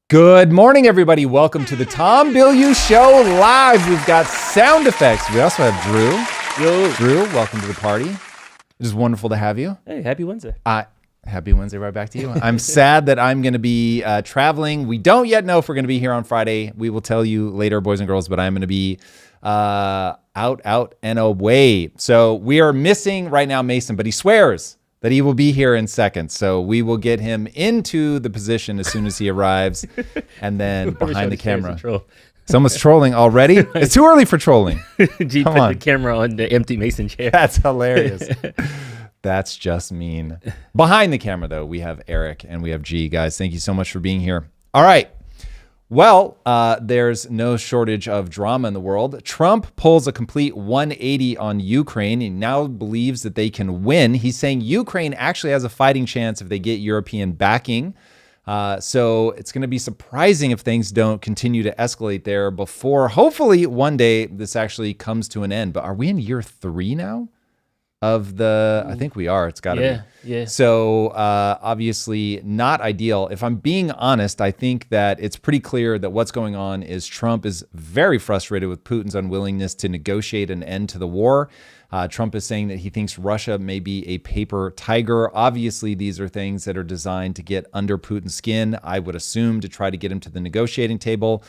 Good morning, everybody. Welcome to the Tom Bilyeu Show live. We've got sound effects. We also have Drew. Yo. Drew, welcome to the party. It is wonderful to have you. Hey, happy Wednesday. Happy Wednesday right back to you. I'm sad that I'm going to be traveling. We don't yet know if we're going to be here on Friday. We will tell you later, boys and girls, but I'm going to be out and away. So we are missing right now Mason, but he swears that he will be here in seconds. So we will get him into the position as soon as he arrives and then behind the camera. Someone's trolling already? It's too early for trolling. G put the camera on the empty Mason chair. That's hilarious. That's just mean. Behind the camera, though, we have Eric and we have G. Guys, thank you so much for being here. All right. Well, there's no shortage of drama in the world. Trump pulls a complete 180 on Ukraine. He now believes that they can win. He's saying Ukraine actually has a fighting chance if they get European backing. So it's going to be surprising if things don't continue to escalate there before, hopefully, one day this actually comes to an end. But are we in year 3 now? I think we are. It's got to be. Yeah. So obviously not ideal. If I'm being honest, I think that it's pretty clear that what's going on is Trump is very frustrated with Putin's unwillingness to negotiate an end to the war. Trump is saying that he thinks Russia may be a paper tiger. Obviously, these are things that are designed to get under Putin's skin, I would assume, to try to get him to the negotiating table.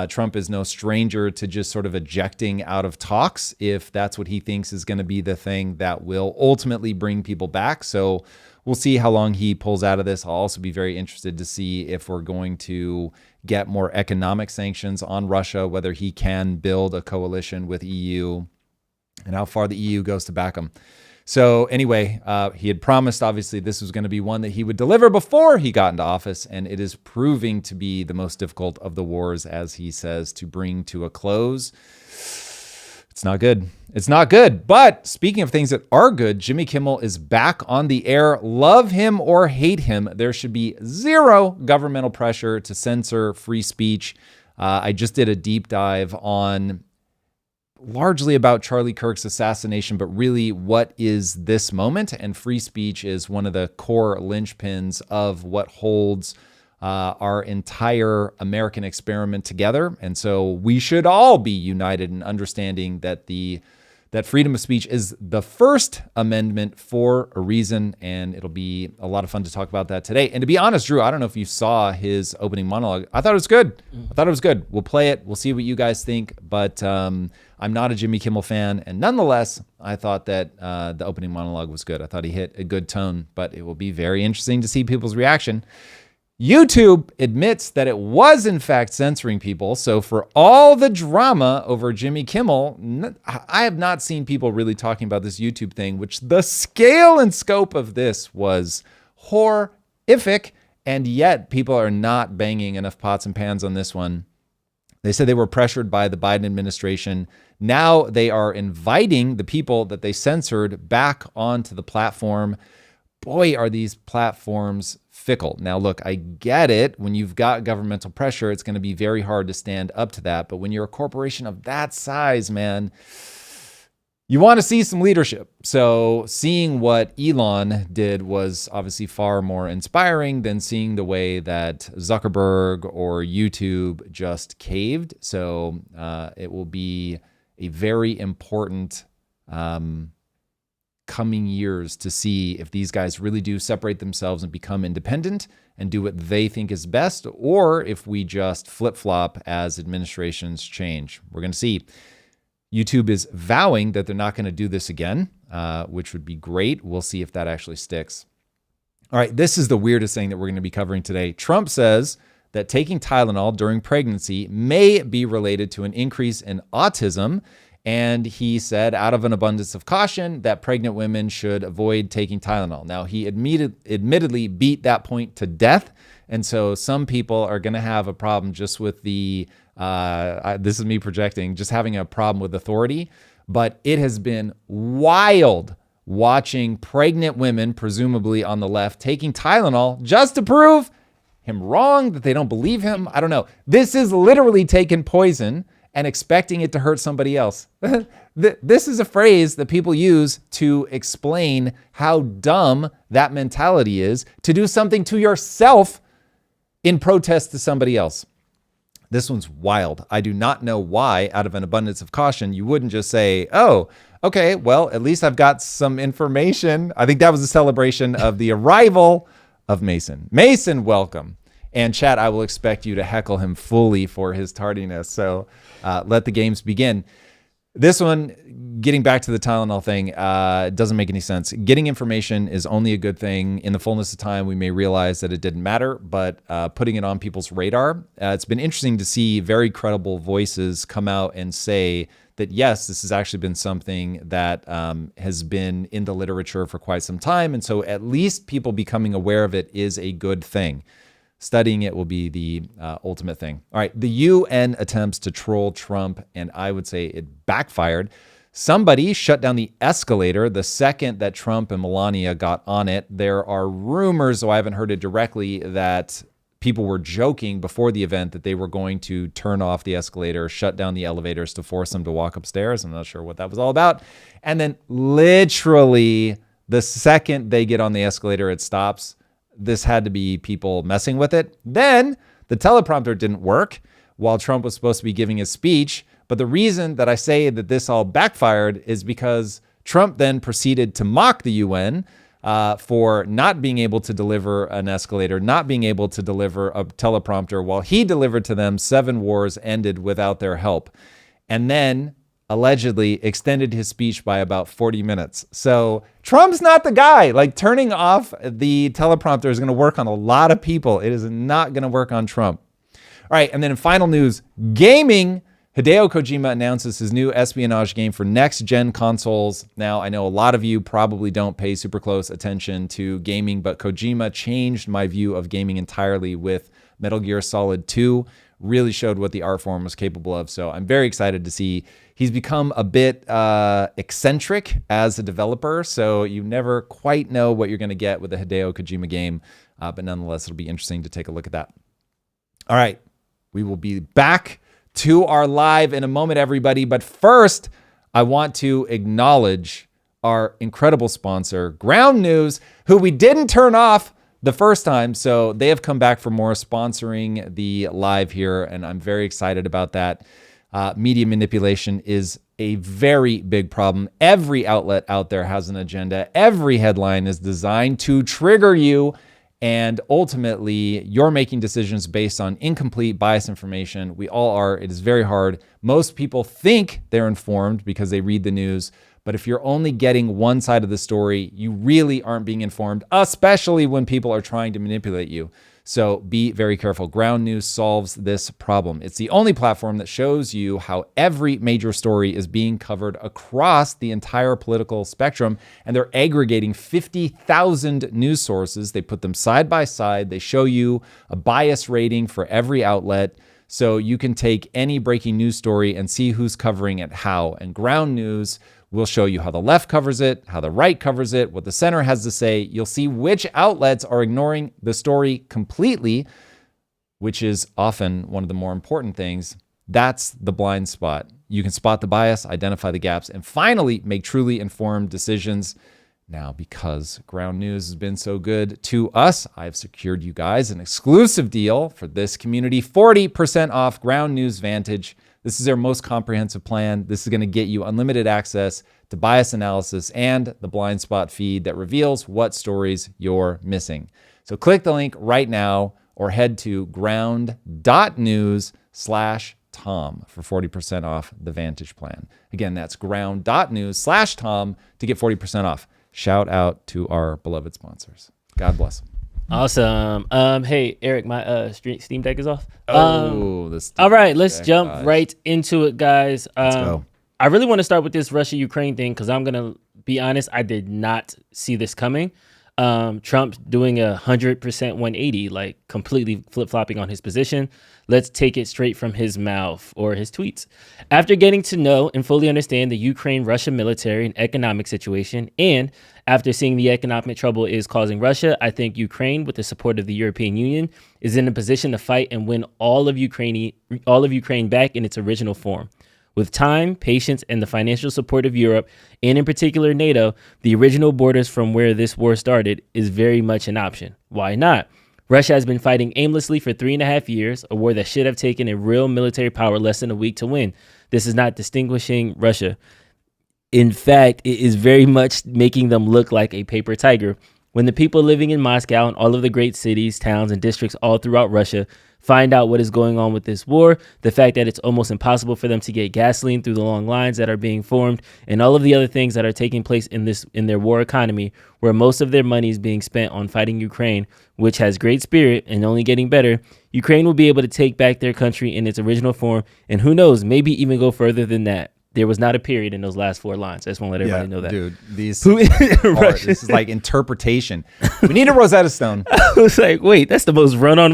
Trump is no stranger to just sort of ejecting out of talks if that's what he thinks is going to be the thing that will ultimately bring people back. So we'll see how long he pulls out of this. I'll also be very interested to see if we're going to get more economic sanctions on Russia, whether he can build a coalition with EU and how far the EU goes to back him. So anyway, he had promised, obviously, this was going to be one that he would deliver before he got into office, and it is proving to be the most difficult of the wars, as he says, to bring to a close. It's not good. It's not good. But speaking of things that are good, Jimmy Kimmel is back on the air. Love him or hate him, there should be zero governmental pressure to censor free speech. I just did a deep dive on largely about Charlie Kirk's assassination, but really what is this moment? And free speech is one of the core linchpins of what holds our entire American experiment together. And so we should all be united in understanding that that freedom of speech is the First Amendment for a reason, and it'll be a lot of fun to talk about that today. And to be honest, Drew, I don't know if you saw his opening monologue. I thought it was good. We'll play it. We'll see what you guys think, but I'm not a Jimmy Kimmel fan, and nonetheless, I thought that the opening monologue was good. I thought he hit a good tone, but it will be very interesting to see people's reaction. YouTube admits that it was, in fact, censoring people. So for all the drama over Jimmy Kimmel, I have not seen people really talking about this YouTube thing, which the scale and scope of this was horrific. And yet people are not banging enough pots and pans on this one. They said they were pressured by the Biden administration. Now they are inviting the people that they censored back onto the platform. Boy, are these platforms fickle. Now, look, I get it. When you've got governmental pressure, it's going to be very hard to stand up to that. But when you're a corporation of that size, man, you want to see some leadership. So seeing what Elon did was obviously far more inspiring than seeing the way that Zuckerberg or YouTube just caved. So it will be a very important coming years to see if these guys really do separate themselves and become independent and do what they think is best, or if we just flip-flop as administrations change. We're going to see. YouTube is vowing that they're not going to do this again, which would be great. We'll see if that actually sticks. All right, this is the weirdest thing that we're going to be covering today. Trump says that taking Tylenol during pregnancy may be related to an increase in autism. And he said, out of an abundance of caution, that pregnant women should avoid taking Tylenol. Now, he admittedly beat that point to death. And so some people are going to have a problem just with this is me projecting, just having a problem with authority. But it has been wild watching pregnant women, presumably on the left, taking Tylenol just to prove him wrong, that they don't believe him. I don't know. This is literally taking poison and expecting it to hurt somebody else. This is a phrase that people use to explain how dumb that mentality is, to do something to yourself in protest to somebody else. This one's wild. I do not know why, out of an abundance of caution, you wouldn't just say, oh, okay, well, at least I've got some information. I think that was a celebration of the arrival of Mason. Mason, welcome. And chat, I will expect you to heckle him fully for his tardiness. So let the games begin. This one, getting back to the Tylenol thing, doesn't make any sense. Getting information is only a good thing. In the fullness of time, we may realize that it didn't matter, but putting it on people's radar, it's been interesting to see very credible voices come out and say that, yes, this has actually been something that has been in the literature for quite some time. And so at least people becoming aware of it is a good thing. Studying it will be the ultimate thing. All right, the UN attempts to troll Trump, and I would say it backfired. Somebody shut down the escalator the second that Trump and Melania got on it. There are rumors, though I haven't heard it directly, that people were joking before the event that they were going to turn off the escalator, shut down the elevators to force them to walk upstairs. I'm not sure what that was all about. And then literally the second they get on the escalator, it stops. This had to be people messing with it. Then the teleprompter didn't work while Trump was supposed to be giving his speech. But the reason that I say that this all backfired is because Trump then proceeded to mock the UN for not being able to deliver an escalator, not being able to deliver a teleprompter, while he delivered to them 7 wars ended without their help. And then allegedly extended his speech by about 40 minutes. So Trump's not the guy. Like, turning off the teleprompter is going to work on a lot of people. It is not going to work on Trump. All right, and then in final news, gaming. Hideo Kojima announces his new espionage game for next-gen consoles. Now, I know a lot of you probably don't pay super close attention to gaming, but Kojima changed my view of gaming entirely with Metal Gear Solid 2. Really showed what the art form was capable of. So I'm very excited to see. He's become a bit eccentric as a developer, so you never quite know what you're going to get with a Hideo Kojima game, but nonetheless, it'll be interesting to take a look at that. All right, we will be back to our live in a moment, everybody. But first, I want to acknowledge our incredible sponsor, Ground News, who we didn't turn off the first time. So they have come back for more, sponsoring the live here, and I'm very excited about that. Media manipulation is a very big problem. Every outlet out there has an agenda. Every headline is designed to trigger you. And ultimately, you're making decisions based on incomplete, biased information. We all are. It is very hard. Most people think they're informed because they read the news. But if you're only getting one side of the story, you really aren't being informed, especially when people are trying to manipulate you. So be very careful. Ground News solves this problem. It's the only platform that shows you how every major story is being covered across the entire political spectrum. And they're aggregating 50,000 news sources. They put them side by side. They show you a bias rating for every outlet. So you can take any breaking news story and see who's covering it how. And Ground News will show you how the left covers it, how the right covers it, what the center has to say. You'll see which outlets are ignoring the story completely, which is often one of the more important things. That's the blind spot. You can spot the bias, identify the gaps, and finally make truly informed decisions. Now, because Ground News has been so good to us, I've secured you guys an exclusive deal for this community, 40% off Ground News Vantage. This is their most comprehensive plan. This is going to get you unlimited access to bias analysis and the blind spot feed that reveals what stories you're missing. So click the link right now or head to ground.news/Tom for 40% off the Vantage plan. Again, that's ground.news/Tom to get 40% off. Shout out to our beloved sponsors. God bless. Awesome. Hey, Eric, my Steam Deck is off. All right, let's jump right into it, guys. Let's go. I really want to start with this Russia-Ukraine thing because I'm going to be honest, I did not see this coming. Trump doing 100% 180, like completely flip-flopping on his position. Let's take it straight from his mouth or his tweets. After getting to know and fully understand the Ukraine-Russia military and economic situation, and after seeing the economic trouble is causing Russia, I think Ukraine, with the support of the European Union, is in a position to fight and win all of Ukraine back in its original form. With time, patience, and the financial support of Europe, and in particular NATO, the original borders from where this war started is very much an option. Why not? Russia has been fighting aimlessly for 3.5 years, a war that should have taken a real military power less than a week to win. This is not distinguishing Russia. In fact, it is very much making them look like a paper tiger. When the people living in Moscow and all of the great cities, towns, and districts all throughout Russia find out what is going on with this war, the fact that it's almost impossible for them to get gasoline through the long lines that are being formed, and all of the other things that are taking place in their war economy, where most of their money is being spent on fighting Ukraine, which has great spirit and only getting better, Ukraine will be able to take back their country in its original form, and who knows, maybe even go further than that. There was not a period in those last 4 lines. I just want to let everybody know that. Dude, these this is like interpretation. We need a Rosetta Stone. I was like, wait, that's the most run-on.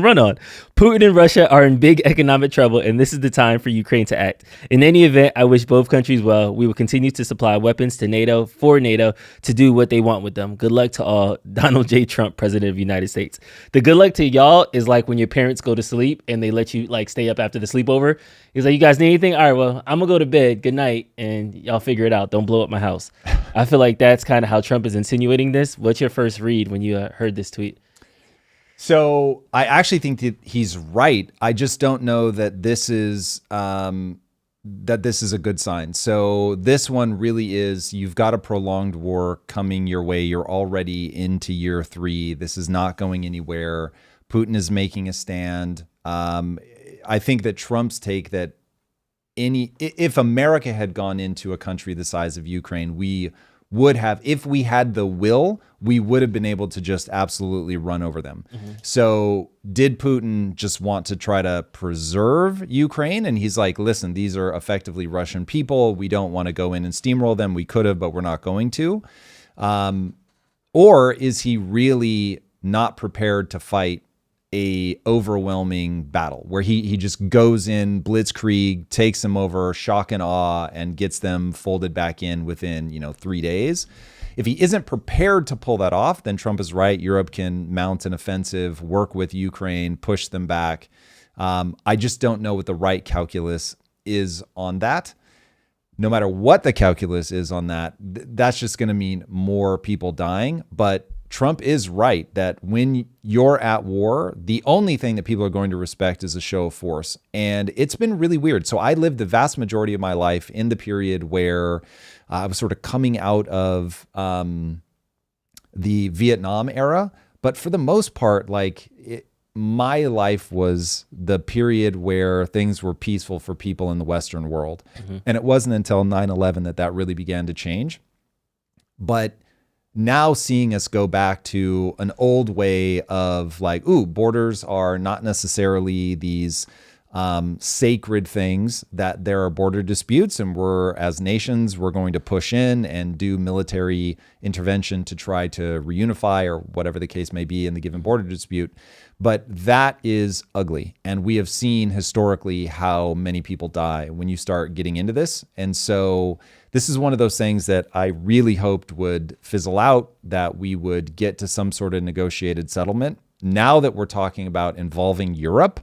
Putin and Russia are in big economic trouble, and this is the time for Ukraine to act. In any event, I wish both countries well. We will continue to supply weapons to NATO, for NATO, to do what they want with them. Good luck to all. Donald J. Trump, President of the United States. The good luck to y'all is like when your parents go to sleep and they let you like stay up after the sleepover. He's like, you guys need anything? All right, well, I'm going to go to bed. Good night, and y'all figure it out. Don't blow up my house. I feel like that's kind of how Trump is insinuating this. What's your first read when you heard this tweet? So I actually think that he's right. I just don't know that this is a good sign. So this one really is, you've got a prolonged war coming your way. You're already into year 3. This is not going anywhere. Putin is making a stand. I think that Trump's take that if America had gone into a country the size of Ukraine, we would have, if we had the will, we would have been able to just absolutely run over them. Mm-hmm. So did Putin just want to try to preserve Ukraine? And he's like, listen, these are effectively Russian people. We don't want to go in and steamroll them. We could have, but we're not going to. Or is he really not prepared to fight a overwhelming battle where he just goes in, blitzkrieg, takes them over, shock and awe, and gets them folded back in within 3 days? If he isn't prepared to pull that off, then Trump is right. Europe can mount an offensive, work with Ukraine, push them back. I just don't know what the right calculus is on that. No matter what the calculus is on that, that's just going to mean more people dying. But Trump is right that when you're at war, the only thing that people are going to respect is a show of force. And it's been really weird. So I lived the vast majority of my life in the period where I was sort of coming out of the Vietnam era. But for the most part, my life was the period where things were peaceful for people in the Western world. Mm-hmm. And it wasn't until 9/11 that really began to change. But now seeing us go back to an old way of borders are not necessarily these sacred things, that there are border disputes, and as nations, we're going to push in and do military intervention to try to reunify or whatever the case may be in the given border dispute. But that is ugly. And we have seen historically how many people die when you start getting into this. And so this is one of those things that I really hoped would fizzle out, that we would get to some sort of negotiated settlement. Now that we're talking about involving Europe,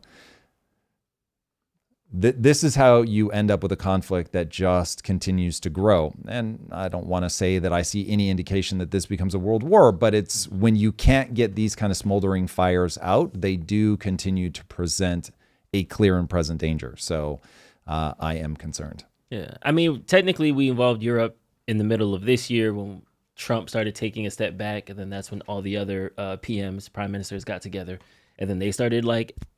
this is how you end up with a conflict that just continues to grow. And I don't want to say that I see any indication that this becomes a world war, but it's when you can't get these kind of smoldering fires out, they do continue to present a clear and present danger. So I am concerned. Yeah. I mean, technically we involved Europe in the middle of this year when Trump started taking a step back. And then that's when all the other PMs, prime ministers, got together. And then they started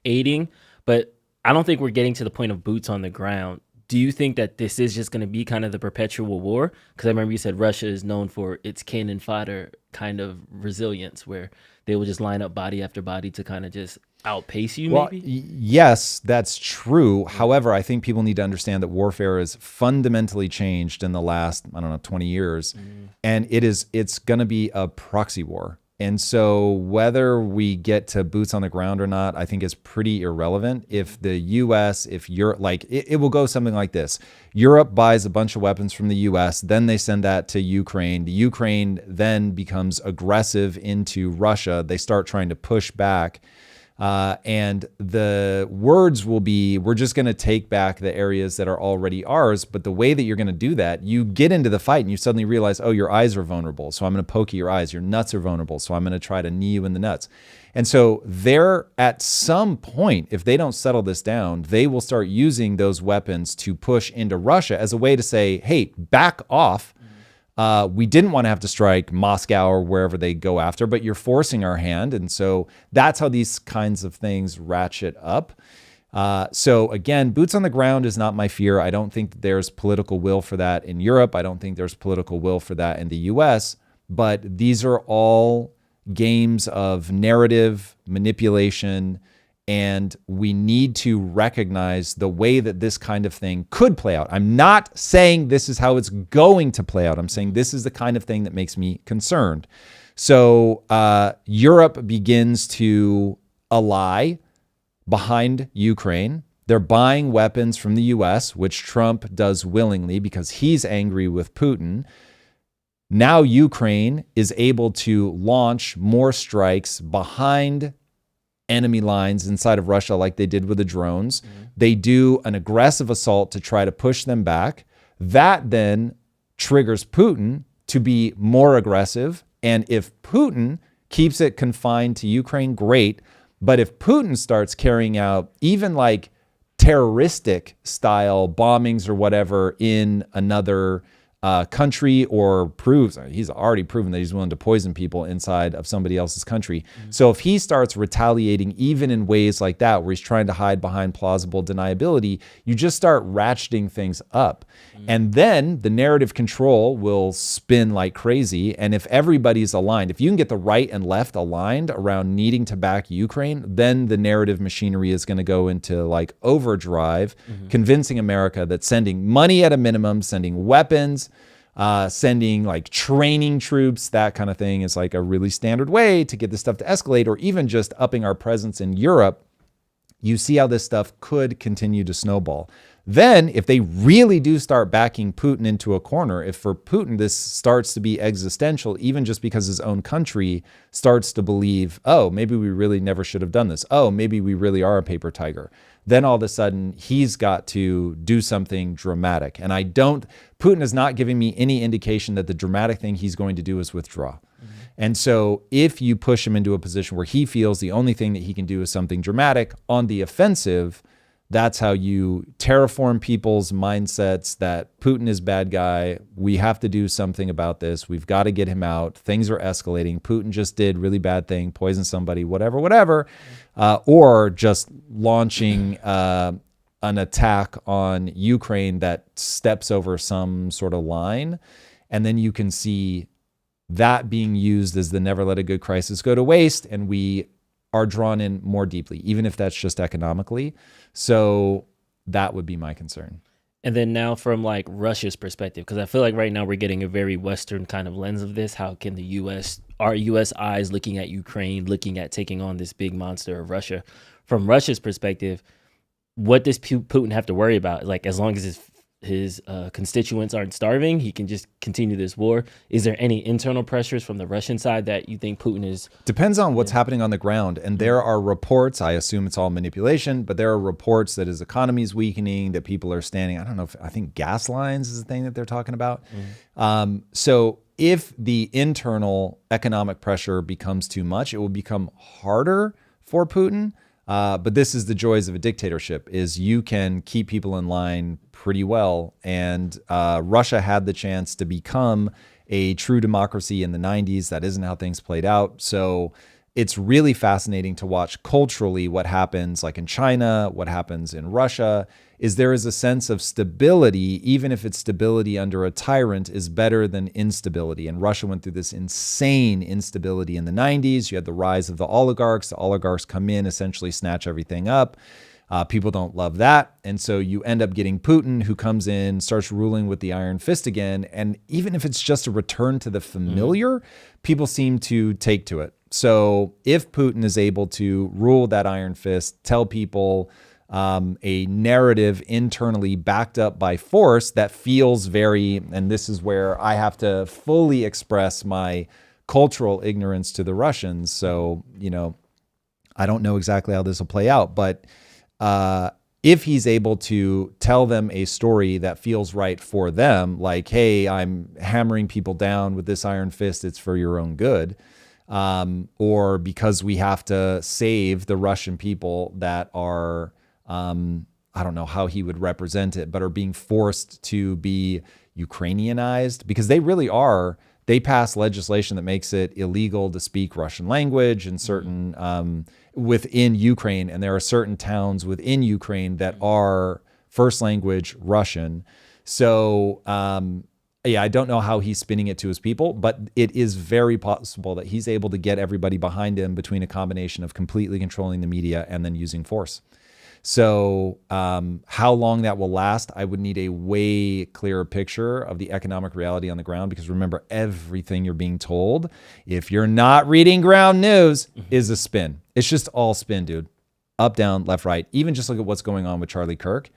aiding. But I don't think we're getting to the point of boots on the ground. Do you think that this is just going to be kind of the perpetual war? Because I remember you said Russia is known for its cannon fodder kind of resilience, where they will just line up body after body to kind of just outpace you, maybe? Yes, that's true. However, I think people need to understand that warfare has fundamentally changed in the last, 20 years. Mm. And it's going to be a proxy war. And so whether we get to boots on the ground or not, I think is pretty irrelevant. If the U.S., if Europe, it will go something like this. Europe buys a bunch of weapons from the U.S., then they send that to Ukraine. The Ukraine then becomes aggressive into Russia. They start trying to push back. And the words will be, we're just going to take back the areas that are already ours. But the way that you're going to do that, you get into the fight and you suddenly realize, oh, your eyes are vulnerable, so I'm going to poke your eyes. Your nuts are vulnerable, so I'm going to try to knee you in the nuts. And so they're at some point, if they don't settle this down, they will start using those weapons to push into Russia as a way to say, hey, back off. We didn't want to have to strike Moscow or wherever they go after, but you're forcing our hand. And so that's how these kinds of things ratchet up. So again, boots on the ground is not my fear. I don't think that there's political will for that in Europe. I don't think there's political will for that in the US. But these are all games of narrative manipulation, and we need to recognize the way that this kind of thing could play out. I'm not saying this is how it's going to play out. I'm saying this is the kind of thing that makes me concerned. So Europe begins to ally behind Ukraine. They're buying weapons from the US, which Trump does willingly because he's angry with Putin. Now Ukraine is able to launch more strikes behind enemy lines inside of Russia like they did with the drones. They do an aggressive assault to try to push them back. That then triggers Putin to be more aggressive. And if Putin keeps it confined to Ukraine, great. But if Putin starts carrying out even like terroristic style bombings or whatever in another country, or proves, he's already proven that he's willing to poison people inside of somebody else's country. So if he starts retaliating even in ways like that, where he's trying to hide behind plausible deniability, you just start ratcheting things up. And then the narrative control will spin like crazy. And if everybody's aligned, if you can get the right and left aligned around needing to back Ukraine, then the narrative machinery is going to go into like overdrive, convincing America that sending money at a minimum, sending weapons, sending like training troops, that kind of thing is like a really standard way to get this stuff to escalate, or even just upping our presence in Europe. You see how this stuff could continue to snowball. Then if they really do start backing Putin into a corner, if for Putin this starts to be existential, even just because his own country starts to believe, oh, maybe we really never should have done this. Oh, maybe we really are a paper tiger. Then all of a sudden he's got to do something dramatic. And Putin is not giving me any indication that the dramatic thing he's going to do is withdraw. And so if you push him into a position where he feels the only thing that he can do is something dramatic on the offensive, that's how you terraform people's mindsets that Putin is bad guy. We have to do something about this. We've got to get him out. Things are escalating. Putin just did really bad thing, poisoned somebody, whatever. Or just launching an attack on Ukraine that steps over some sort of line. And then you can see that being used as the never let a good crisis go to waste. And we are drawn in more deeply, even if that's just economically. So that would be my concern. And then now from like Russia's perspective, because I feel like right now we're getting a very Western kind of lens of this. How can the U.S., our U.S. eyes looking at Ukraine, looking at taking on this big monster of Russia? From Russia's perspective, what does Putin have to worry about? Like, as long as his constituents aren't starving, he can just continue this war. Is there any internal pressures from the Russian side that you think Putin is? Depends on what's happening on the ground. And there are reports, I assume it's all manipulation, but there are reports that his economy is weakening, that people are standing, I think gas lines is the thing that they're talking about. So if the internal economic pressure becomes too much, it will become harder for Putin. But this is the joys of a dictatorship, is you can keep people in line pretty well. And Russia had the chance to become a true democracy in the 90s. That isn't how things played out. So it's really fascinating to watch culturally what happens, like in China, what happens in Russia, is there is a sense of stability, even if it's stability under a tyrant, is better than instability. And Russia went through this insane instability in the 90s. You had the rise of the oligarchs. The oligarchs come in, essentially snatch everything up. People don't love that. And so you end up getting Putin, who comes in, starts ruling with the iron fist again. And even if it's just a return to the familiar, people seem to take to it. So if Putin is able to rule that iron fist, tell people a narrative internally backed up by force that feels very, and this is where I have to fully express my cultural ignorance to the Russians. So, I don't know exactly how this will play out, but if he's able to tell them a story that feels right for them, like, hey, I'm hammering people down with this iron fist, it's for your own good, or because we have to save the Russian people that are, I don't know how he would represent it, but are being forced to be Ukrainianized, because they really are. They passed legislation that makes it illegal to speak Russian language in certain within Ukraine, and there are certain towns within Ukraine that are first language Russian. So yeah, I don't know how he's spinning it to his people, but it is very possible that he's able to get everybody behind him between a combination of completely controlling the media and then using force. So how long that will last, I would need a way clearer picture of the economic reality on the ground, because remember, everything you're being told, if you're not reading ground news, is a spin. It's just all spin, dude. Up, down, left, right. Even just look at what's going on with Charlie Kirk.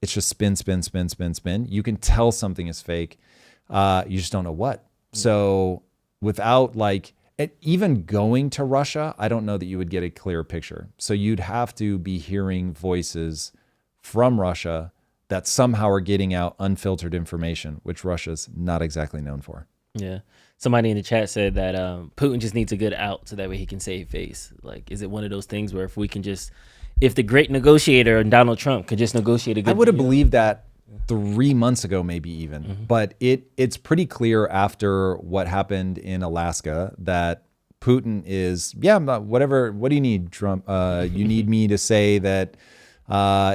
It's just spin, spin, spin, spin, spin. You can tell something is fake. You just don't know what. So without even going to Russia, I don't know that you would get a clear picture. So you'd have to be hearing voices from Russia that somehow are getting out unfiltered information, which Russia's not exactly known for. Yeah. Somebody in the chat said that Putin just needs a good out so that way he can save face. Is it one of those things where if the great negotiator and Donald Trump could just negotiate a good I would have believed that 3 months ago, maybe even, but it's pretty clear after what happened in Alaska that Putin is, whatever. What do you need, Trump? You need me to say that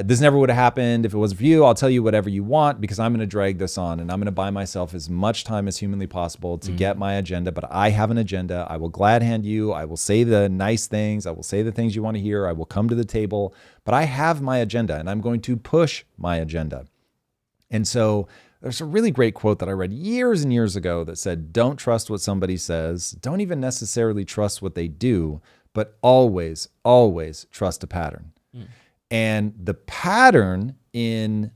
this never would have happened if it wasn't for you. I'll tell you whatever you want, because I'm going to drag this on, and I'm going to buy myself as much time as humanly possible to get my agenda. But I have an agenda. I will glad hand you. I will say the nice things. I will say the things you want to hear. I will come to the table. But I have my agenda, and I'm going to push my agenda. And so there's a really great quote that I read years and years ago that said, don't trust what somebody says. Don't even necessarily trust what they do, but always, always trust a pattern. And the pattern in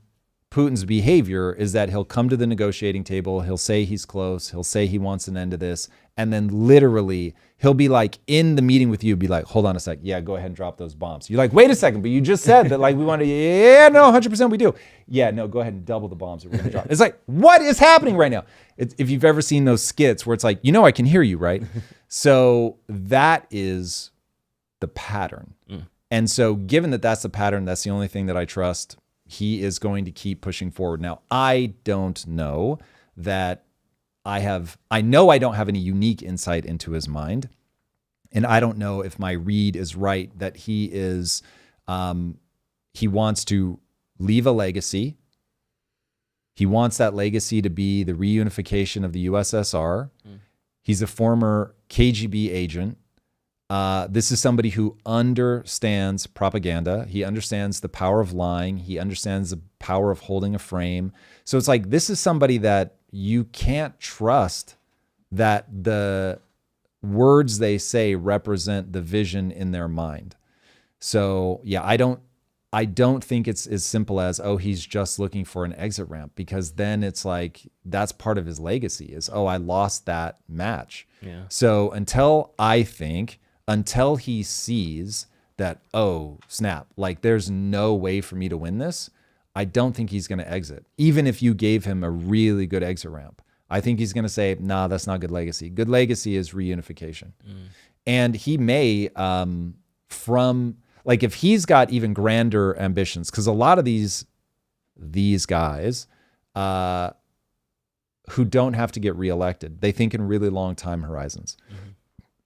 Putin's behavior is that he'll come to the negotiating table. He'll say he's close. He'll say he wants an end to this. And then literally he'll be in the meeting with you, be like, hold on a sec. Yeah, go ahead and drop those bombs. You're like, wait a second, but you just said that we want to, yeah, no, 100% we do. Yeah, no, go ahead and double the bombs that we're going to drop. It's what is happening right now? If you've ever seen those skits where it's I can hear you, right? So that is the pattern. And so given that that's the pattern, that's the only thing that I trust, he is going to keep pushing forward. Now, I don't know that I know I don't have any unique insight into his mind. And I don't know if my read is right, that he is, he wants to leave a legacy. He wants that legacy to be the reunification of the USSR. He's a former KGB agent. This is somebody who understands propaganda. He understands the power of lying. He understands the power of holding a frame. So it's this is somebody that you can't trust that the words they say represent the vision in their mind. So yeah, I don't think it's as simple as, he's just looking for an exit ramp, because then it's that's part of his legacy is, I lost that match. Yeah. So until he sees that, snap, there's no way for me to win this, I don't think he's going to exit. Even if you gave him a really good exit ramp, I think he's going to say, nah, that's not good legacy. Good legacy is reunification. And he may, if he's got even grander ambitions, because a lot of these guys who don't have to get reelected, they think in really long time horizons.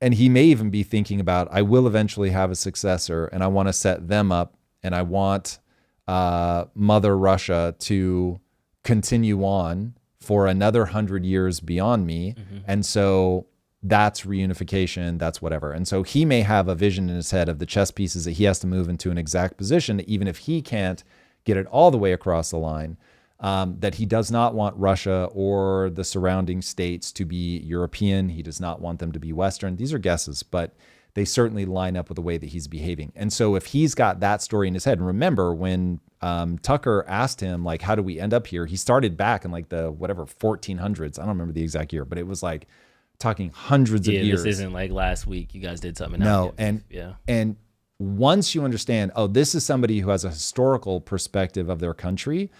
And he may even be thinking about, I will eventually have a successor, and I want to set them up, and I want Mother Russia to continue on for another 100 years beyond me. And so that's reunification, that's whatever. And so he may have a vision in his head of the chess pieces that he has to move into an exact position, even if he can't get it all the way across the line. That he does not want Russia or the surrounding states to be European. He does not want them to be Western. These are guesses, but they certainly line up with the way that he's behaving. And so if he's got that story in his head, and remember when Tucker asked him, how do we end up here? He started back in the 1400s. I don't remember the exact year, but it was talking hundreds of years. This isn't last week you guys did something. No, and once you understand, this is somebody who has a historical perspective of their country,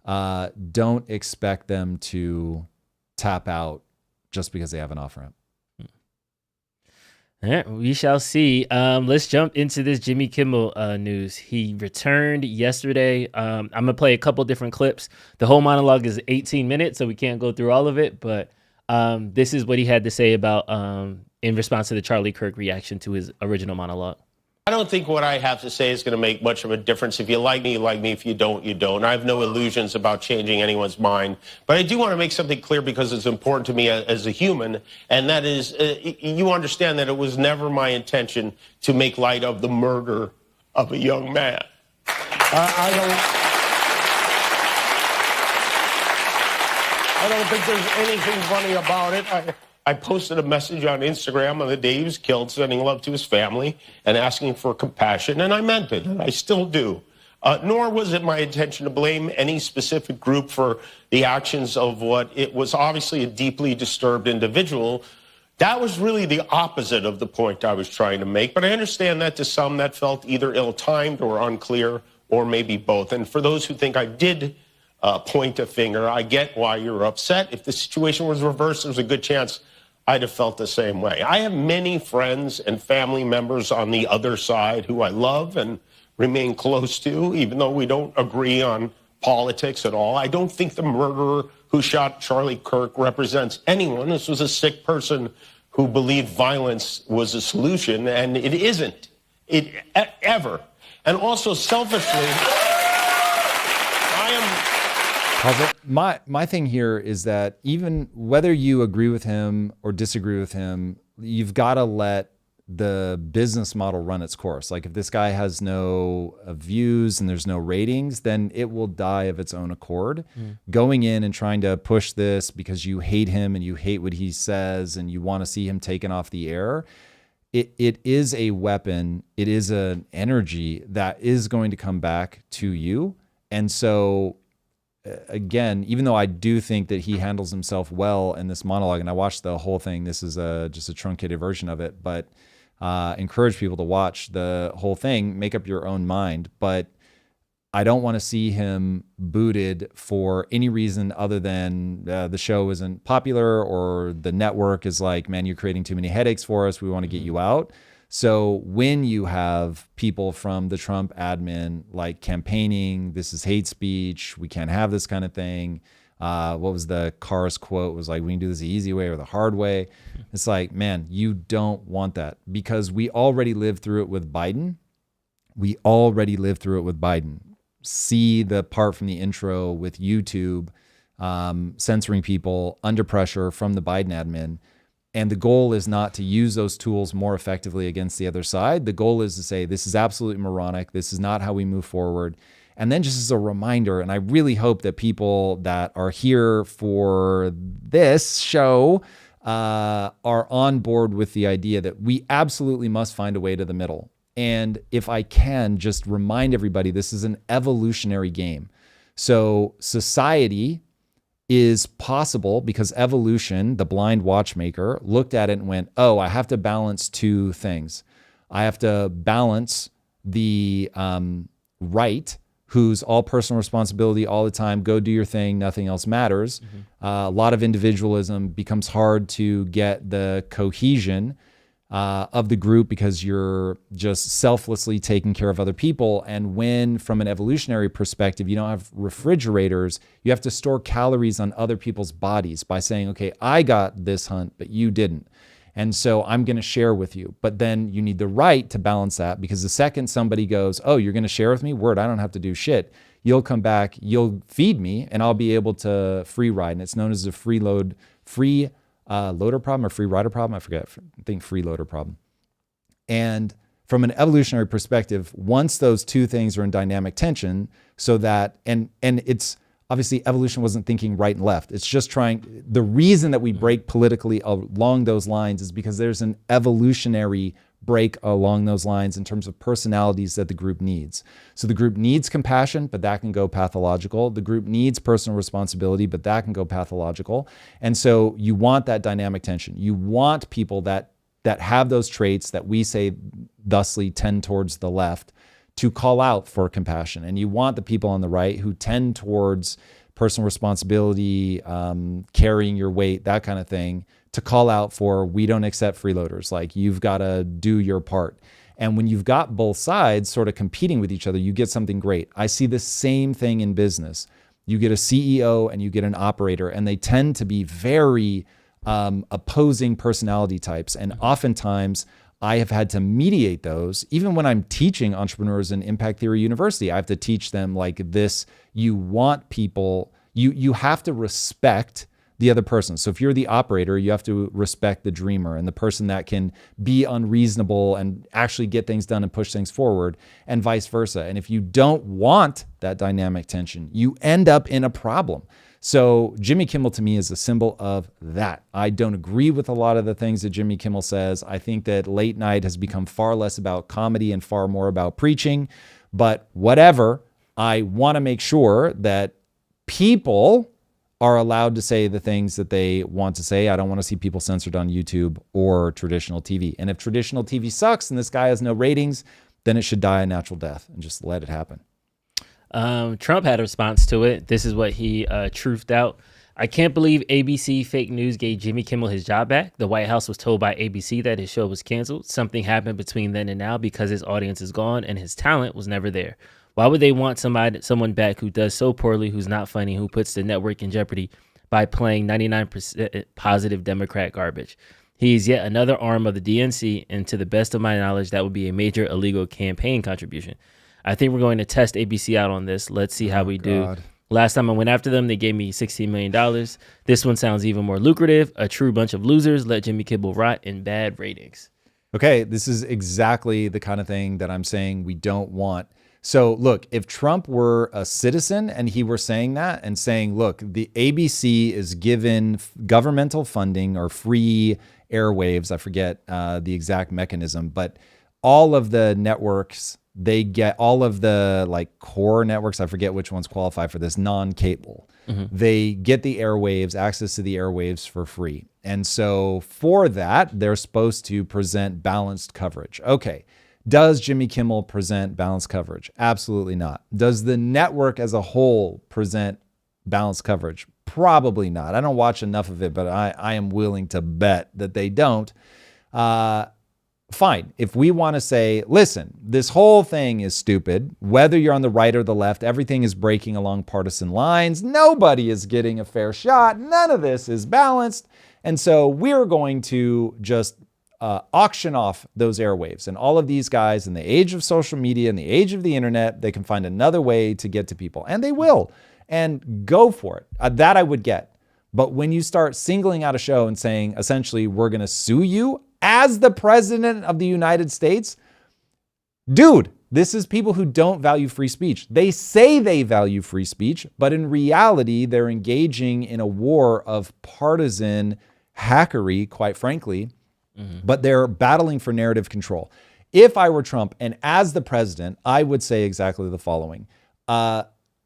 don't expect them to tap out just because they have an off-ramp. Yeah, we shall see. Let's jump into this Jimmy Kimmel news. He returned yesterday. I'm gonna play a couple different clips. The whole monologue is 18 minutes, so we can't go through all of it. But this is what he had to say about in response to the Charlie Kirk reaction to his original monologue. I don't think what I have to say is going to make much of a difference. If you like me, you like me. If you don't, you don't. I have no illusions about changing anyone's mind. But I do want to make something clear because it's important to me as a human, and that is you understand that it was never my intention to make light of the murder of a young man. I don't think there's anything funny about it. I posted a message on Instagram on the day he was killed, sending love to his family and asking for compassion, and I meant it, and I still do. Nor was it my intention to blame any specific group for the actions of what it was obviously a deeply disturbed individual. That was really the opposite of the point I was trying to make, but I understand that to some that felt either ill-timed or unclear, or maybe both. And for those who think I did point a finger, I get why you're upset. If the situation was reversed, there's a good chance I'd have felt the same way. I have many friends and family members on the other side who I love and remain close to, even though we don't agree on politics at all. I don't think the murderer who shot Charlie Kirk represents anyone. This was a sick person who believed violence was a solution, and it isn't. Ever. And also, selfishly, My thing here is that even whether you agree with him or disagree with him, you've got to let the business model run its course. Like if this guy has no views and there's no ratings, then it will die of its own accord. Going in and trying to push this because you hate him and you hate what he says and you want to see him taken off the air, it is a weapon. It is an energy that is going to come back to you. And so again, even though I do think that he handles himself well in this monologue, and I watched the whole thing, this is just a truncated version of it, but encourage people to watch the whole thing, make up your own mind. But I don't want to see him booted for any reason other than the show isn't popular or the network is like, man, you're creating too many headaches for us. We want to get you out. So when you have people from the Trump admin like campaigning, this is hate speech, we can't have this kind of thing. What was the Cars quote? It was like, we can do this the easy way or the hard way. It's like, man, you don't want that because we already lived through it with Biden. See the part from the intro with YouTube censoring people under pressure from the Biden admin. And the goal is not to use those tools more effectively against the other side. The goal is to say, this is absolutely moronic. This is not how we move forward. And then just as a reminder, and I really hope that people that are here for this show are on board with the idea that we absolutely must find a way to the middle. And if I can just remind everybody, this is an evolutionary game. So society is possible because evolution, the blind watchmaker, looked at it and went, oh, I have to balance two things. I have to balance the right, who's all personal responsibility all the time, go do your thing, nothing else matters. A lot of individualism becomes hard to get the cohesion of the group because you're just selflessly taking care of other people. And when, from an evolutionary perspective, you don't have refrigerators, you have to store calories on other people's bodies by saying, okay, I got this hunt, but you didn't. And so I'm going to share with you. But then you need the right to balance that because the second somebody goes, oh, you're going to share with me? Word, I don't have to do shit. You'll come back, you'll feed me, and I'll be able to free ride. And it's known as a free loader problem or free rider problem. I forget. I think free loader problem. And from an evolutionary perspective, once those two things are in dynamic tension, so that, and it's obviously evolution wasn't thinking right and left. It's just trying, the reason that we break politically along those lines is because there's an evolutionary break along those lines in terms of personalities that the group needs. So the group needs compassion, but that can go pathological. The group needs personal responsibility, but that can go pathological. And so you want that dynamic tension. You want people that have those traits that we say thusly tend towards the left to call out for compassion. And you want the people on the right who tend towards personal responsibility, carrying your weight, that kind of thing, to call out for, we don't accept freeloaders. Like, you've got to do your part. And when you've got both sides sort of competing with each other, you get something great. I see the same thing in business. You get a CEO and you get an operator, and they tend to be very opposing personality types. And oftentimes I have had to mediate those. Even when I'm teaching entrepreneurs in Impact Theory University, I have to teach them like this. You want people, you have to respect the other person. So if you're the operator, you have to respect the dreamer and the person that can be unreasonable and actually get things done and push things forward, and vice versa. And if you don't want that dynamic tension, you end up in a problem. So Jimmy Kimmel to me is a symbol of that. I don't agree with a lot of the things that Jimmy Kimmel says. I think that late night has become far less about comedy and far more about preaching. But whatever, I want to make sure that people are allowed to say the things that they want to say. I don't want to see people censored on YouTube or traditional TV. And if traditional TV sucks and this guy has no ratings, then it should die a natural death, and just let it happen. Trump had a response to it. This is what he truthed out. I can't believe ABC fake news gave Jimmy Kimmel his job back. The White House was told by ABC that his show was canceled. Something happened between then and now because his audience is gone and his talent was never there. Why would they want someone back who does so poorly, who's not funny, who puts the network in jeopardy by playing 99% positive Democrat garbage? He's yet another arm of the DNC, and to the best of my knowledge, that would be a major illegal campaign contribution. I think we're going to test ABC out on this. Let's see how we do. Last time I went after them, they gave me $16 million. This one sounds even more lucrative. A true bunch of losers. Let Jimmy Kimmel rot in bad ratings. Okay, this is exactly the kind of thing that I'm saying we don't want. So look, if Trump were a citizen and he were saying that and saying, look, the ABC is given governmental funding or free airwaves, I forget the exact mechanism, but all of the networks, they get all of the like core networks, I forget which ones qualify for this, non-cable. They get the airwaves, access to the airwaves for free. And so for that, they're supposed to present balanced coverage. Okay. Does Jimmy Kimmel present balanced coverage? Absolutely not. Does the network as a whole present balanced coverage? Probably not. I don't watch enough of it, but I am willing to bet that they don't. Fine. If we want to say, listen, this whole thing is stupid, whether you're on the right or the left, everything is breaking along partisan lines. Nobody is getting a fair shot. None of this is balanced. And so we're going to just auction off those airwaves, and all of these guys in the age of social media and the age of the internet, they can find another way to get to people, and they will, and go for it. That I would get. But when you start singling out a show and saying, essentially, we're going to sue you as the president of the United States, dude, this is people who don't value free speech. They say they value free speech, but in reality, they're engaging in a war of partisan hackery, quite frankly. But they're battling for narrative control. If I were Trump and as the president, I would say exactly the following.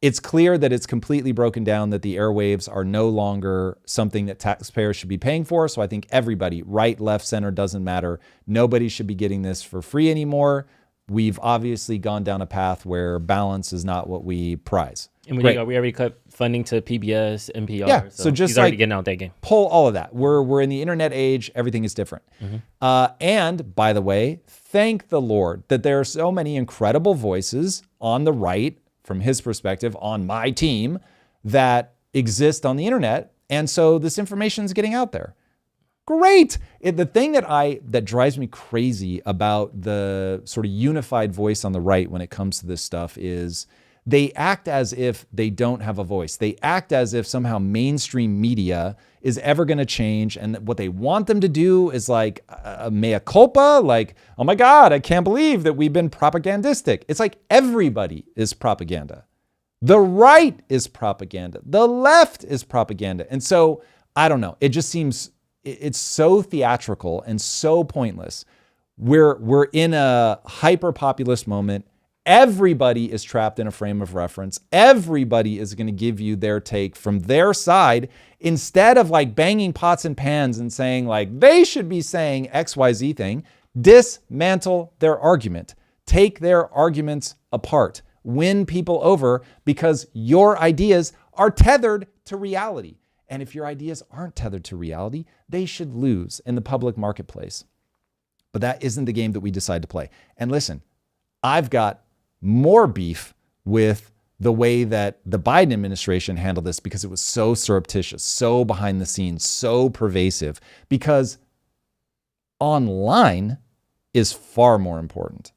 It's clear that it's completely broken down, that the airwaves are no longer something that taxpayers should be paying for. So I think everybody, right, left, center, doesn't matter. Nobody should be getting this for free anymore. We've obviously gone down a path where balance is not what we prize. And we already cut funding to PBS, NPR. Yeah, so just he's already getting out that game. Pull all of that. We're in the internet age. Everything is different. And by the way, thank the Lord that there are so many incredible voices on the right, from his perspective, on my team, that exist on the internet. And so this information is getting out there. Great. The thing that drives me crazy about the sort of unified voice on the right when it comes to this stuff is they act as if they don't have a voice. They act as if somehow mainstream media is ever going to change. And what they want them to do is like a mea culpa, like, oh my God, I can't believe that we've been propagandistic. It's like everybody is propaganda. The right is propaganda. The left is propaganda. And so I don't know. It just seems it's so theatrical and so pointless. We're in a hyper populist moment. Everybody is trapped in a frame of reference. Everybody is going to give you their take from their side instead of like banging pots and pans and saying like they should be saying XYZ thing. Dismantle their argument. Take their arguments apart. win people over because your ideas are tethered to reality. And if your ideas aren't tethered to reality, they should lose in the public marketplace. But that isn't the game that we decide to play. And listen, I've got more beef with the way that the Biden administration handled this because it was so surreptitious, so behind the scenes, so pervasive, because online is far more important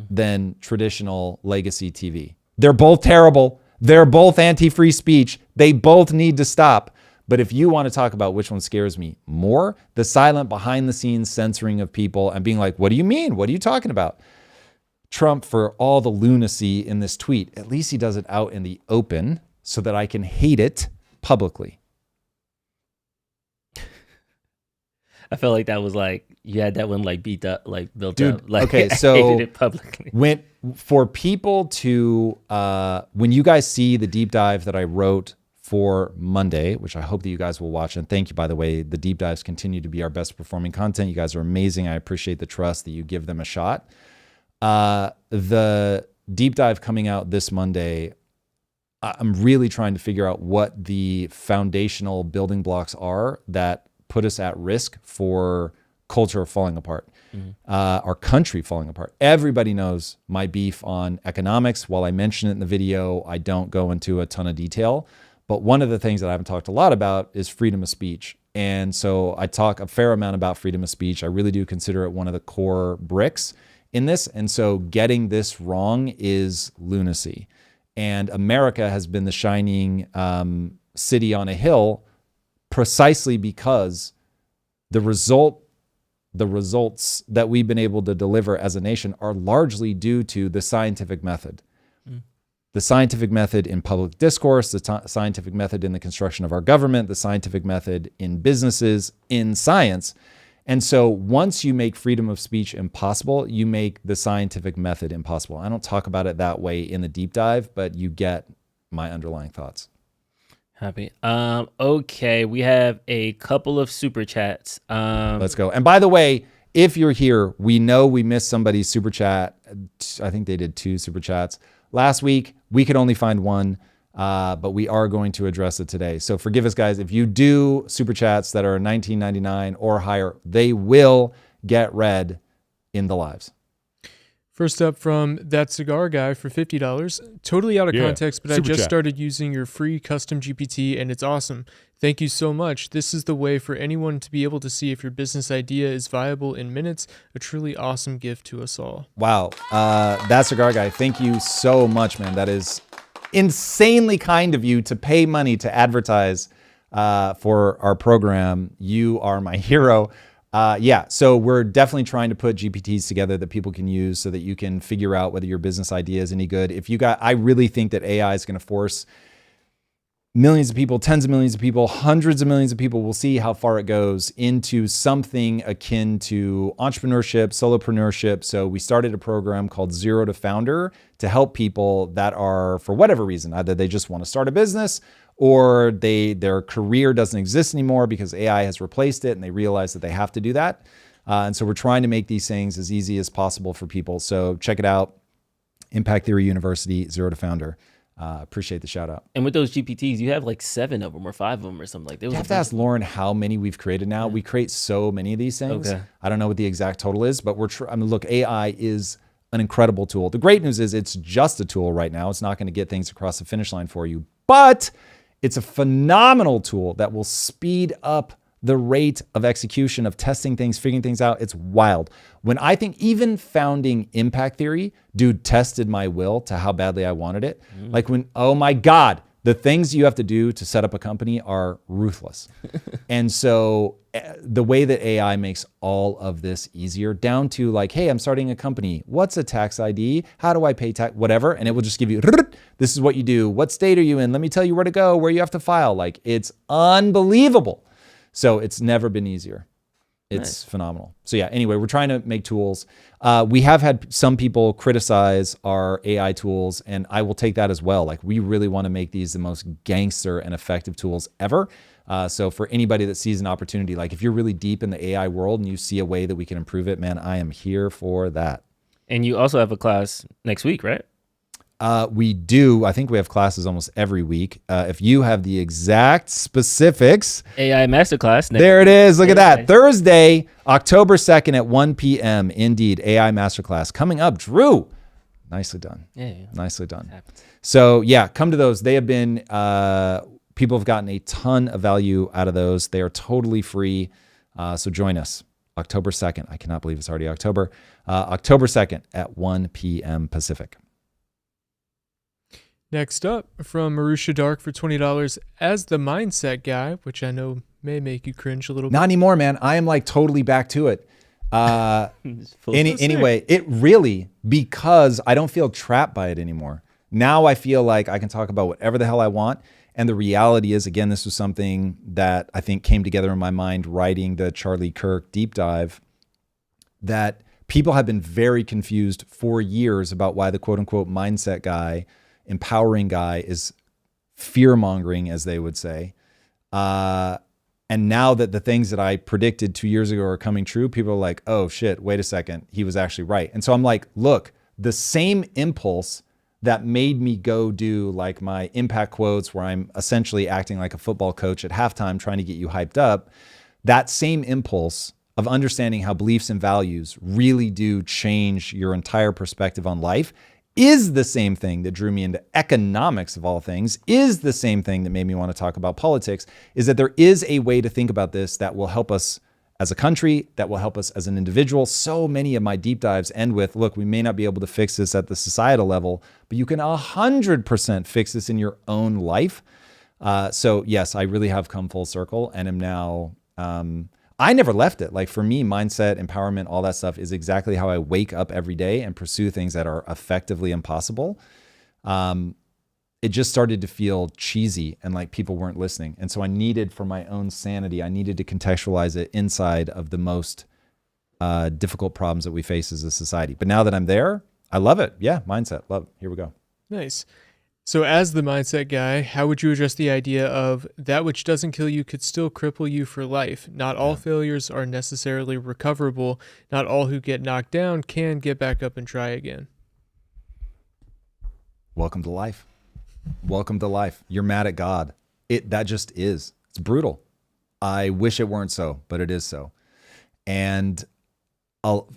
than traditional legacy TV. They're both terrible. They're both anti-free speech. They both need to stop. But if you want to talk about which one scares me more, the silent behind the scenes censoring of people and being like, what do you mean? What are you talking about? Trump, for all the lunacy in this tweet, at least he does it out in the open so that I can hate it publicly. I felt like that was like, you had that one like beat up, like built Dude, up. Like, okay, I so hated it publicly. For people to, when you guys see the deep dive that I wrote for Monday, which I hope that you guys will watch, and thank you, by the way, the deep dives continue to be our best performing content. You guys are amazing. I appreciate the trust that you give them a shot. The deep dive coming out this Monday, I'm really trying to figure out what the foundational building blocks are that put us at risk for culture falling apart, our country falling apart. Everybody knows my beef on economics. While I mention it in the video, I don't go into a ton of detail. But one of the things that I haven't talked a lot about is freedom of speech. And so I talk a fair amount about freedom of speech. I really do consider it one of the core bricks in this. And so getting this wrong is lunacy. And America has been the shining city on a hill precisely because the results that we've been able to deliver as a nation are largely due to the scientific method. The scientific method in public discourse, the scientific method in the construction of our government, the scientific method in businesses, in science. And so once you make freedom of speech impossible, you make the scientific method impossible. I don't talk about it that way in the deep dive, but you get my underlying thoughts. Happy. Okay, we have a couple of super chats. Let's go. And by the way, if you're here, we know we missed somebody's super chat. I think they did 2 super chats last week. We could only find one, but we are going to address it today. So forgive us, guys. If you do super chats that are $19.99 or higher, they will get read in the lives. First up from That Cigar Guy for $50. Totally out of context, but I just started using your free custom GPT and it's awesome. Thank you so much. This is the way for anyone to be able to see if your business idea is viable in minutes. A truly awesome gift to us all. Wow. That Cigar Guy, thank you so much, man. That is insanely kind of you to pay money to advertise for our program. You are my hero. So we're definitely trying to put GPTs together that people can use so that you can figure out whether your business idea is any good. I really think that AI is going to force millions of people, tens of millions of people, hundreds of millions of people, we'll see how far it goes, into something akin to entrepreneurship, solopreneurship. So we started a program called Zero to Founder to help people that are, for whatever reason, either they just want to start a business or their career doesn't exist anymore because AI has replaced it and they realize that they have to do that. And so we're trying to make these things as easy as possible for people. So check it out. Impact Theory University, Zero to Founder. Appreciate the shout out. And with those GPTs, you have like 7 of them or 5 of them or something like that. You have to ask Lauren how many we've created now. We create so many of these things. Okay. I don't know what the exact total is, but look, AI is an incredible tool. The great news is it's just a tool right now. It's not going to get things across the finish line for you, but it's a phenomenal tool that will speed up the rate of execution of testing things, figuring things out. It's wild. When I think even founding Impact Theory, dude, tested my will to how badly I wanted it. Like oh my God, the things you have to do to set up a company are ruthless. And so the way that AI makes all of this easier, down to like, hey, I'm starting a company. What's a tax ID? How do I pay tax? Whatever. And it will just give you, this is what you do. What state are you in? Let me tell you where to go, where you have to file. Like, it's unbelievable. So it's never been easier. It's phenomenal. So yeah, anyway, we're trying to make tools. We have had some people criticize our AI tools, and I will take that as well. Like, we really want to make these the most gangster and effective tools ever. So for anybody that sees an opportunity, like if you're really deep in the AI world and you see a way that we can improve it, man, I am here for that. And you also have a class next week, right? We do. I think we have classes almost every week. If you have the exact specifics, AI Masterclass. There it is. Look at that. Thursday, October 2nd at 1 p.m. Indeed, AI Masterclass coming up. Drew, nicely done. Yeah. Nicely done. So yeah, come to those. They have been, people have gotten a ton of value out of those. They are totally free. So join us October 2nd. I cannot believe it's already October. October 2nd at 1 p.m. Pacific. Next up, from Marusha Dark for $20, as the mindset guy, which I know may make you cringe a little bit. Not anymore, man. I am like totally back to it. Anyway, it really, because I don't feel trapped by it anymore. Now I feel like I can talk about whatever the hell I want. And the reality is, again, this was something that I think came together in my mind writing the Charlie Kirk deep dive, that people have been very confused for years about why the quote unquote mindset guy, empowering guy, is fear-mongering, as they would say. And now that the things that I predicted 2 years ago are coming true, people are like, oh shit, wait a second, he was actually right. And so I'm like, look, the same impulse that made me go do like my impact quotes where I'm essentially acting like a football coach at halftime trying to get you hyped up, that same impulse of understanding how beliefs and values really do change your entire perspective on life is the same thing that drew me into economics, of all things, is the same thing that made me want to talk about politics, is that there is a way to think about this that will help us as a country, that will help us as an individual. So many of my deep dives end with, look, we may not be able to fix this at the societal level, but you can 100% fix this in your own life. So yes, I really have come full circle and am now, I never left it. Like for me, mindset, empowerment, all that stuff is exactly how I wake up every day and pursue things that are effectively impossible. It just started to feel cheesy and like people weren't listening. And so I needed, for my own sanity, I needed to contextualize it inside of the most difficult problems that we face as a society. But now that I'm there, I love it. Yeah, mindset, love it. Here we go. Nice. So as the mindset guy, how would you address the idea of that which doesn't kill you could still cripple you for life? Not all failures are necessarily recoverable. Not all who get knocked down can get back up and try again. Welcome to life. Welcome to life. You're mad at God. That just is. It's brutal. I wish it weren't so, but it is so. And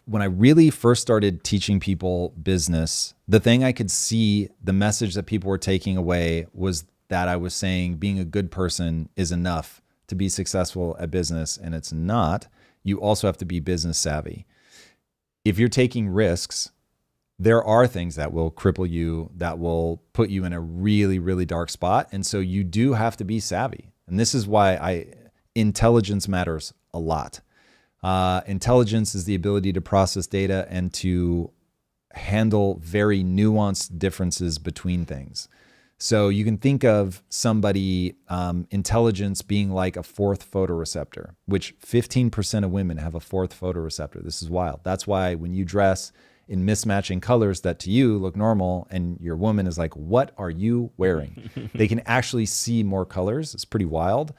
when I really first started teaching people business, the thing I could see, the message that people were taking away was that I was saying being a good person is enough to be successful at business, and it's not. You also have to be business savvy. If you're taking risks, there are things that will cripple you, that will put you in a really, really dark spot. And so you do have to be savvy. And this is why intelligence matters a lot. Intelligence is the ability to process data and to handle very nuanced differences between things. So you can think of somebody, intelligence being like a fourth photoreceptor, which 15% of women have a fourth photoreceptor. This is wild. That's why when you dress in mismatching colors that to you look normal and your woman is like, what are you wearing? They can actually see more colors. It's pretty wild.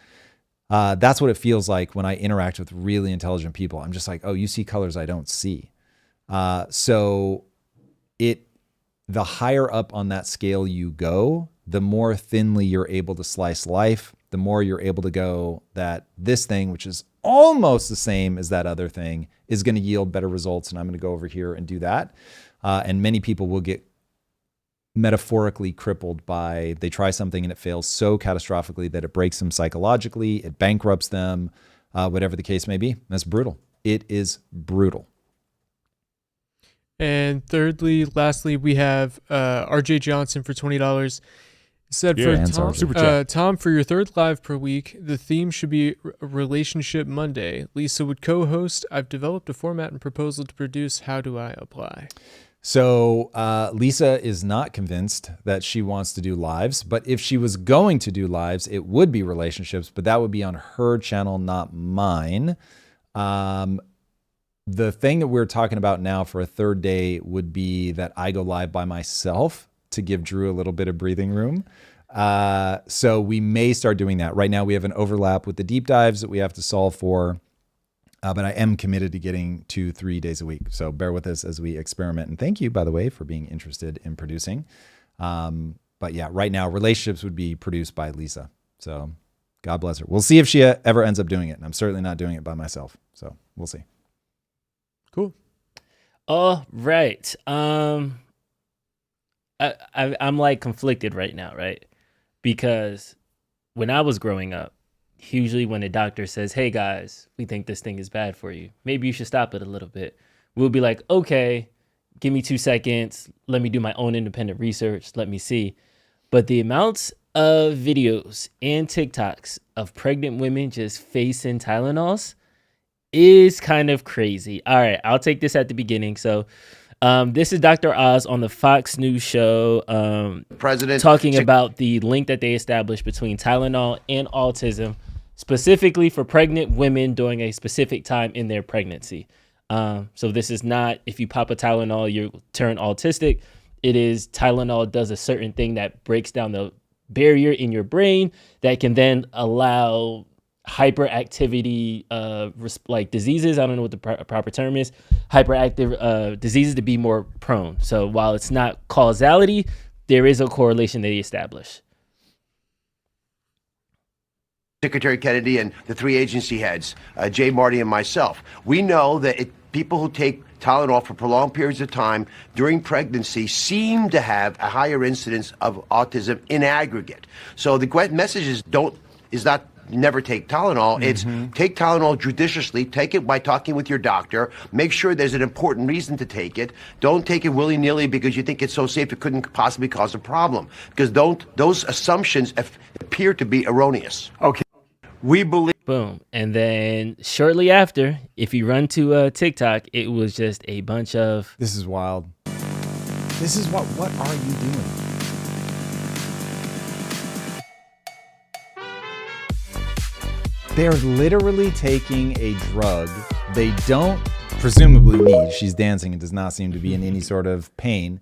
That's what it feels like when I interact with really intelligent people. I'm just like, oh, you see colors I don't see. So the higher up on that scale you go, the more thinly you're able to slice life, the more you're able to go that this thing, which is almost the same as that other thing, is going to yield better results. And I'm going to go over here and do that. And many people will get metaphorically crippled by, they try something and it fails so catastrophically that it breaks them psychologically, it bankrupts them, whatever the case may be. That's brutal. It is brutal. And lastly, we have RJ Johnson for $20. Said for Tom, for your third live per week, the theme should be Relationship Monday. Lisa would co-host. I've developed a format and proposal to produce. How do I apply? So Lisa is not convinced that she wants to do lives, but if she was going to do lives, it would be relationships, but that would be on her channel, not mine. The thing that we're talking about now for a third day would be that I go live by myself to give Drew a little bit of breathing room. So we may start doing that. Right now we have an overlap with the deep dives that we have to solve for. But I am committed to getting 2-3 days a week. So bear with us as we experiment. And thank you, by the way, for being interested in producing. But yeah, right now relationships would be produced by Lisa. So God bless her. We'll see if she ever ends up doing it. And I'm certainly not doing it by myself. So we'll see. Cool. All right. I'm like conflicted right now, right? Because when I was growing up, usually when a doctor says, hey guys, we think this thing is bad for you, maybe you should stop it a little bit, we'll be like, okay, give me 2 seconds. Let me do my own independent research. Let me see. But the amounts of videos and TikToks of pregnant women just facing Tylenols is kind of crazy. All right, I'll take this at the beginning. So this is Dr. Oz on the Fox News show President talking about the link that they established between Tylenol and autism, specifically for pregnant women during a specific time in their pregnancy. So this is not if you pop a Tylenol, you turn autistic. It is Tylenol does a certain thing that breaks down the barrier in your brain that can then allow hyperactivity like diseases, I don't know what the proper term is, hyperactive diseases to be more prone. So while it's not causality, there is a correlation they establish. Secretary Kennedy and the 3 agency heads, Jay, Marty, and myself, we know that people who take Tylenol for prolonged periods of time during pregnancy seem to have a higher incidence of autism in aggregate. So the message is not never take Tylenol. It's take Tylenol judiciously. Take it by talking with your doctor. Make sure there's an important reason to take it. Don't take it willy-nilly because you think it's so safe it couldn't possibly cause a problem. Because those assumptions appear to be erroneous. Okay. We believe. Boom. And then shortly after, if you run to TikTok, it was just a bunch of... This is wild. This is what are you doing? They're literally taking a drug they don't presumably need. She's dancing and does not seem to be in any sort of pain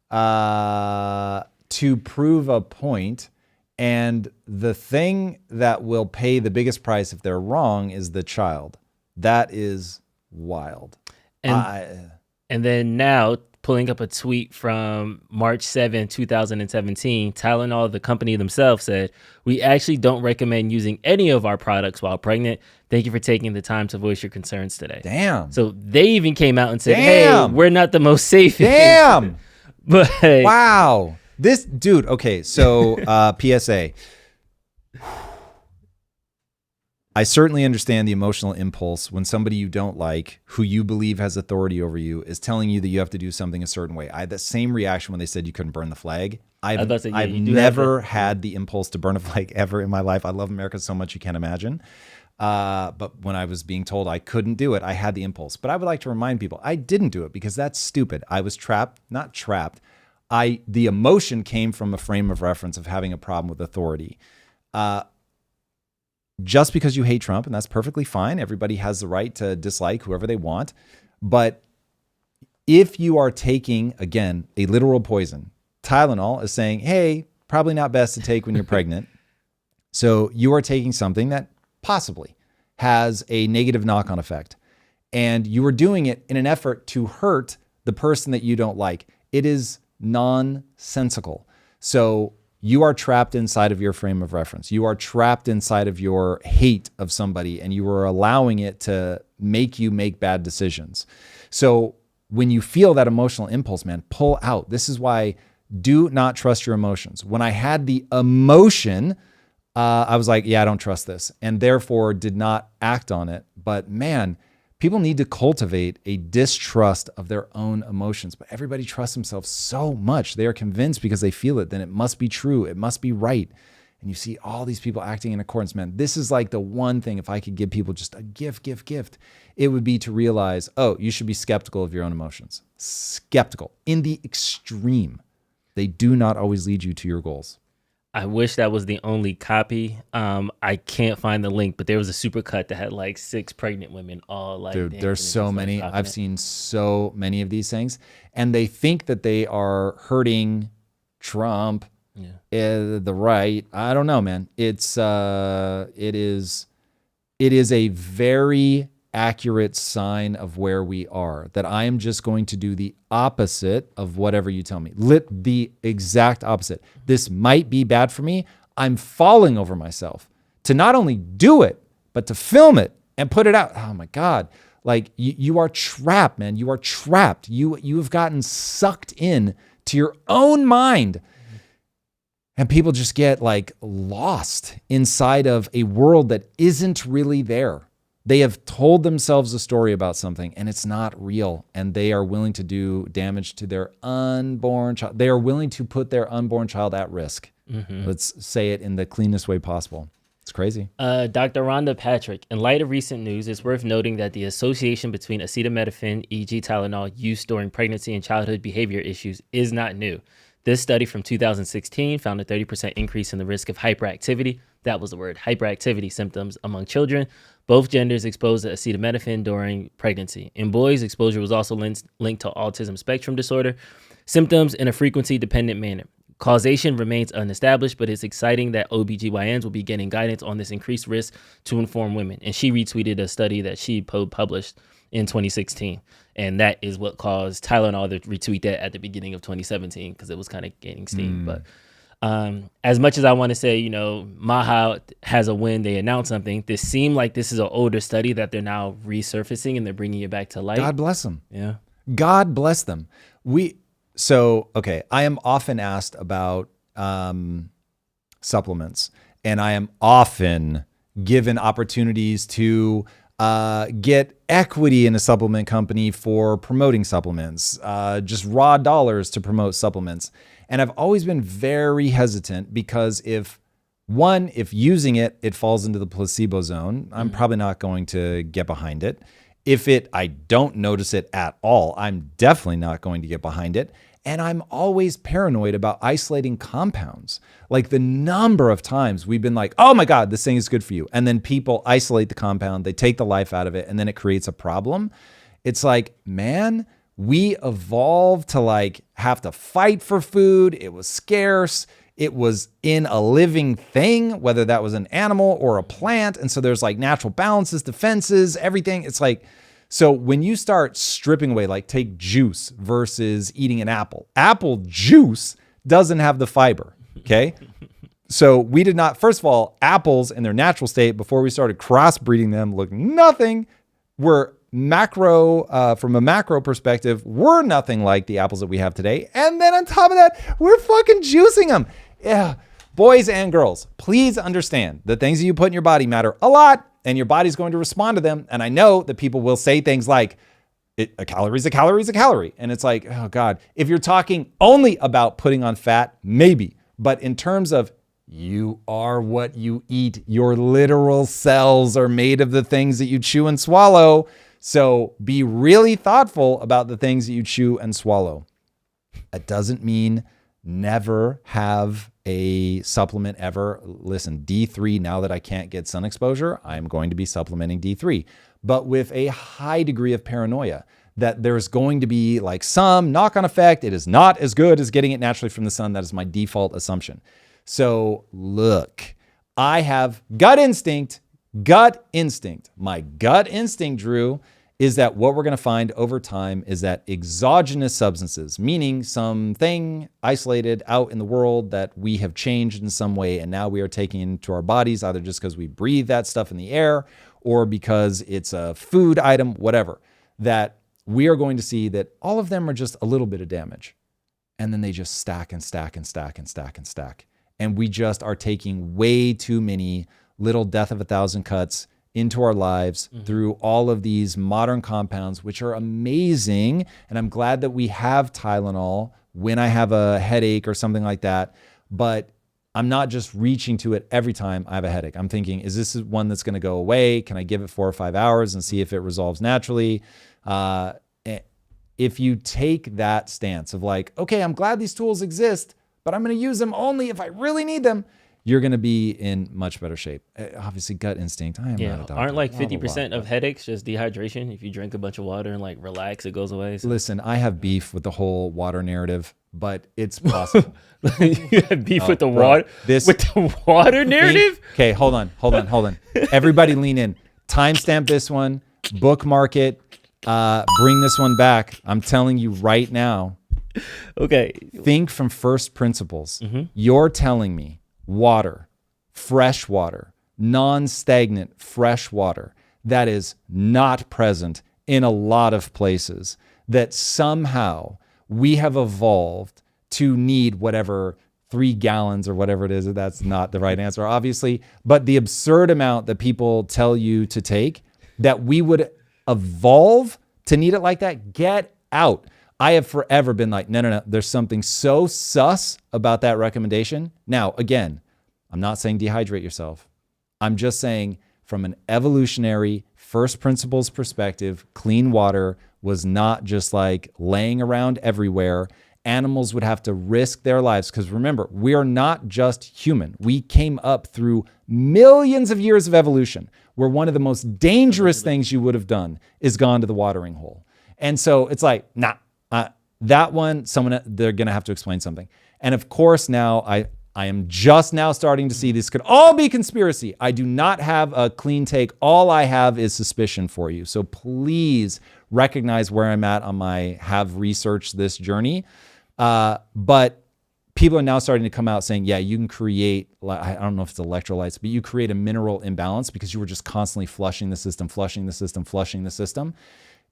to prove a point. And the thing that will pay the biggest price if they're wrong is the child. That is wild. And then now, pulling up a tweet from March 7, 2017, Tylenol, the company themselves, said, we actually don't recommend using any of our products while pregnant. Thank you for taking the time to voice your concerns today. Damn. So they even came out and said, hey, we're not the most safe. Damn. But wow. This dude, okay, so PSA. I certainly understand the emotional impulse when somebody you don't like, who you believe has authority over you, is telling you that you have to do something a certain way. I had the same reaction when they said you couldn't burn the flag. I've never had the impulse to burn a flag ever in my life. I love America so much you can't imagine. But when I was being told I couldn't do it, I had the impulse. But I would like to remind people, I didn't do it because that's stupid. I was not trapped. The emotion came from a frame of reference of having a problem with authority. Just because you hate Trump, and that's perfectly fine. Everybody has the right to dislike whoever they want. But if you are taking, again, a literal poison, Tylenol is saying, hey, probably not best to take when you're pregnant. So you are taking something that possibly has a negative knock-on effect. And you are doing it in an effort to hurt the person that you don't like. It is nonsensical. So you are trapped inside of your frame of reference. You are trapped inside of your hate of somebody, and you are allowing it to make you make bad decisions. So when you feel that emotional impulse, man, pull out. This is why do not trust your emotions. When I had the emotion, I was like, yeah, I don't trust this, and therefore did not act on it. But man, people need to cultivate a distrust of their own emotions, but everybody trusts themselves so much. They are convinced because they feel it, then it must be true. It must be right. And you see all these people acting in accordance, man. This is like the one thing, if I could give people just a gift, it would be to realize, oh, you should be skeptical of your own emotions. Skeptical in the extreme. They do not always lead you to your goals. I wish that was the only copy. I can't find the link, but there was a supercut that had like 6 pregnant women all like. Dude, there's so many. I've seen so many of these things, and they think that they are hurting Trump, the right. I don't know, man. It is a very accurate sign of where we are, that I am just going to do the opposite of whatever you tell me. The exact opposite. This might be bad for me. I'm falling over myself to not only do it, but to film it and put it out. Oh my God. Like you are trapped, man. You are trapped. You have gotten sucked in to your own mind. And people just get like lost inside of a world that isn't really there. They have told themselves a story about something and it's not real. And they are willing to do damage to their unborn child. They are willing to put their unborn child at risk. Let's say it in the cleanest way possible. It's crazy. Dr. Rhonda Patrick, in light of recent news, it's worth noting that the association between acetaminophen, e.g. Tylenol, use during pregnancy and childhood behavior issues is not new. This study from 2016 found a 30% increase in the risk of hyperactivity. That was the word, hyperactivity symptoms among children. Both genders exposed to acetaminophen during pregnancy. In boys, exposure was also linked to autism spectrum disorder symptoms in a frequency-dependent manner. Causation remains unestablished, but it's exciting that OBGYNs will be getting guidance on this increased risk to inform women. And she retweeted a study that she published in 2016. And that is what caused Tylenol to retweet that at the beginning of 2017 because it was kind of gaining steam. But as much as I want to say, you know, Maha has a win, they announced something, this seemed like this is an older study that they're now resurfacing and they're bringing it back to light. God bless them. Yeah. God bless them. I am often asked about supplements, and I am often given opportunities to get equity in a supplement company for promoting supplements, just raw dollars to promote supplements. And I've always been very hesitant because if using it falls into the placebo zone, I'm probably not going to get behind it. If I don't notice it at all, I'm definitely not going to get behind it. And I'm always paranoid about isolating compounds. Like the number of times we've been like, oh my God, this thing is good for you. And then people isolate the compound, they take the life out of it, and then it creates a problem. It's like, man, we evolved to like have to fight for food. It was scarce. It was in a living thing, whether that was an animal or a plant. And so there's like natural balances, defenses, everything. It's like, so when you start stripping away, like take juice versus eating an apple. Apple juice doesn't have the fiber, okay? So we did not, first of all, apples in their natural state before we started crossbreeding them look nothing. We're from a macro perspective, we're nothing like the apples that we have today. And then on top of that, we're fucking juicing them. Yeah, boys and girls, please understand the things that you put in your body matter a lot. And your body's going to respond to them. And I know that people will say things like, a calorie is a calorie is a calorie. And it's like, oh God, if you're talking only about putting on fat, maybe. But in terms of you are what you eat, your literal cells are made of the things that you chew and swallow. So be really thoughtful about the things that you chew and swallow. That doesn't mean never have a supplement ever. Listen, D3, now that I can't get sun exposure, I'm going to be supplementing D3, but with a high degree of paranoia that there's going to be like some knock-on effect. It is not as good as getting it naturally from the sun. That is my default assumption. So look, I have gut instinct. My gut instinct, Drew, is that what we're going to find over time is that exogenous substances, meaning something isolated out in the world that we have changed in some way, and now we are taking into our bodies, either just because we breathe that stuff in the air or because it's a food item, whatever, that we are going to see that all of them are just a little bit of damage. And then they just stack and stack and stack and stack and stack. And we just are taking way too many little death of a thousand cuts into our lives through all of these modern compounds, which are amazing. And I'm glad that we have Tylenol when I have a headache or something like that. But I'm not just reaching to it every time I have a headache. I'm thinking, is this one that's going to go away? Can I give it 4 or 5 hours and see if it resolves naturally? If you take that stance of like, okay, I'm glad these tools exist, but I'm going to use them only if I really need them, you're going to be in much better shape. Obviously, gut instinct. I am not a doctor. Aren't like 50% of headaches just dehydration? If you drink a bunch of water and like relax, it goes away. So. Listen, I have beef with the whole water narrative, but it's possible. You have beef with the water? With the water narrative? Okay, hold on. Everybody lean in. Timestamp this one. bookmark it. Bring this one back. I'm telling you right now. Okay. Think from first principles. You're telling me water, fresh water, non-stagnant fresh water that is not present in a lot of places, that somehow we have evolved to need whatever 3 gallons or whatever it is. That's not the right answer, obviously, but the absurd amount that people tell you to take, that we would evolve to need it like that. Get out. I have forever been like, no. There's something so sus about that recommendation. Now, again, I'm not saying dehydrate yourself. I'm just saying from an evolutionary first principles perspective, clean water was not just like laying around everywhere. Animals would have to risk their lives, because remember, we are not just human. We came up through millions of years of evolution, where one of the most dangerous things you would have done is gone to the watering hole. And so it's like, that one, they're going to have to explain something. And of course, now I am just now starting to see this could all be conspiracy. I do not have a clean take. All I have is suspicion for you. So please recognize where I'm at on my have researched this journey. But people are now starting to come out saying, yeah, you can create, I don't know if it's electrolytes, but you create a mineral imbalance because you were just constantly flushing the system.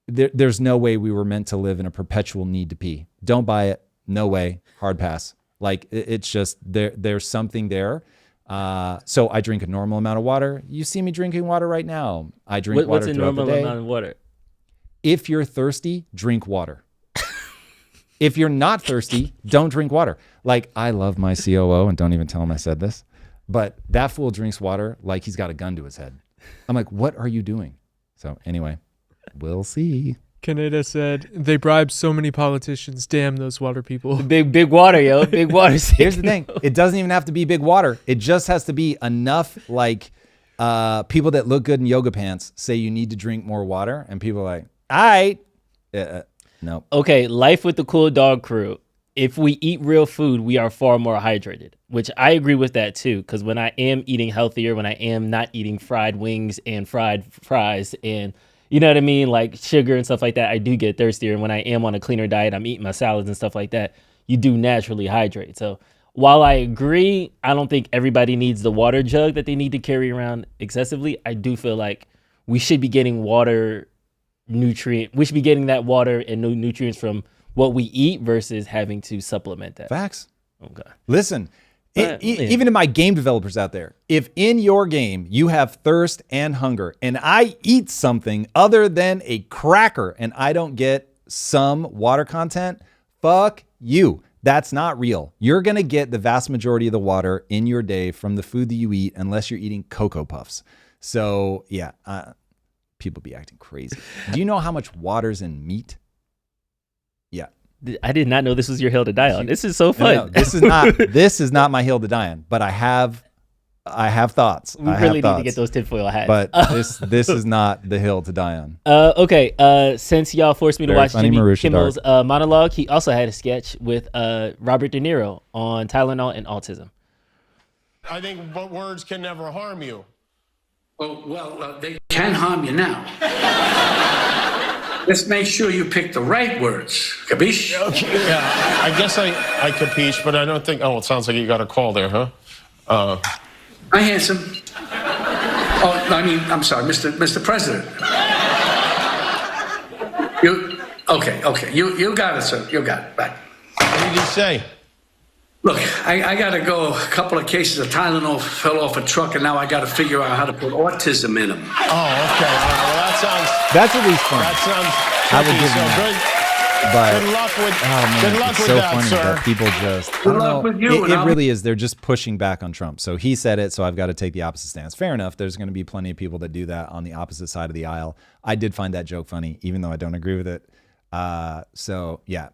There's no way we were meant to live in a perpetual need to pee. Don't buy it. No way. Hard pass. Like, it's just, there's something there. So I drink a normal amount of water. You see me drinking water right now. I drink water throughout the day. What's a normal amount of water? If you're thirsty, drink water. If you're not thirsty, don't drink water. Like, I love my COO, and don't even tell him I said this, but that fool drinks water like he's got a gun to his head. I'm like, what are you doing? So anyway, we'll see. Canada said, they bribe so many politicians. Damn those water people. Big water, yo. Big water. Here's the thing. It doesn't even have to be big water. It just has to be enough, like, people that look good in yoga pants say you need to drink more water. And people are like, all right. No. Okay, life with the cool dog crew. If we eat real food, we are far more hydrated, which I agree with that too. Because when I am eating healthier, when I am not eating fried wings and fried fries and, you know what I mean, like sugar and stuff like that, I do get thirstier. And when I am on a cleaner diet, I'm eating my salads and stuff like that, you do naturally hydrate. So while I agree, I don't think everybody needs the water jug that they need to carry around excessively. I do feel like we should be getting we should be getting that water and nutrients from what we eat versus having to supplement that. Facts. Okay. Listen, even to my game developers out there, if in your game you have thirst and hunger and I eat something other than a cracker and I don't get some water content, fuck you. That's not real. You're going to get the vast majority of the water in your day from the food that you eat, unless you're eating Cocoa Puffs. So yeah, people be acting crazy. Do you know how much water's in meat? Yeah. I did not know this was your hill to die on. This is so fun. No, this is not my hill to die on, but I have thoughts. We really need to get those tinfoil hats. But this is not the hill to die on. Okay. Since y'all forced me to watch Jimmy Marusha Kimmel's monologue, he also had a sketch with Robert De Niro on Tylenol and autism. I think words can never harm you. Oh, well, they can harm you now. Let's make sure you pick the right words. Capiche? Okay, yeah, I guess I capiche, but I don't think... Oh, it sounds like you got a call there, huh? Hi, handsome. Oh, I'm sorry, Mr. President. You got it, sir. You got it. Right. What did he say? Look, I got to go. A couple of cases of Tylenol fell off a truck, and now I got to figure out how to put autism in them. Oh, okay. Well, that's at least fun. That sounds I would give you that. But good luck with, good luck it's with so that, funny sir. That people just, I don't know. It really is. They're just pushing back on Trump. So he said it, so I've got to take the opposite stance. Fair enough. There's going to be plenty of people that do that on the opposite side of the aisle. I did find that joke funny, even though I don't agree with it. So yeah.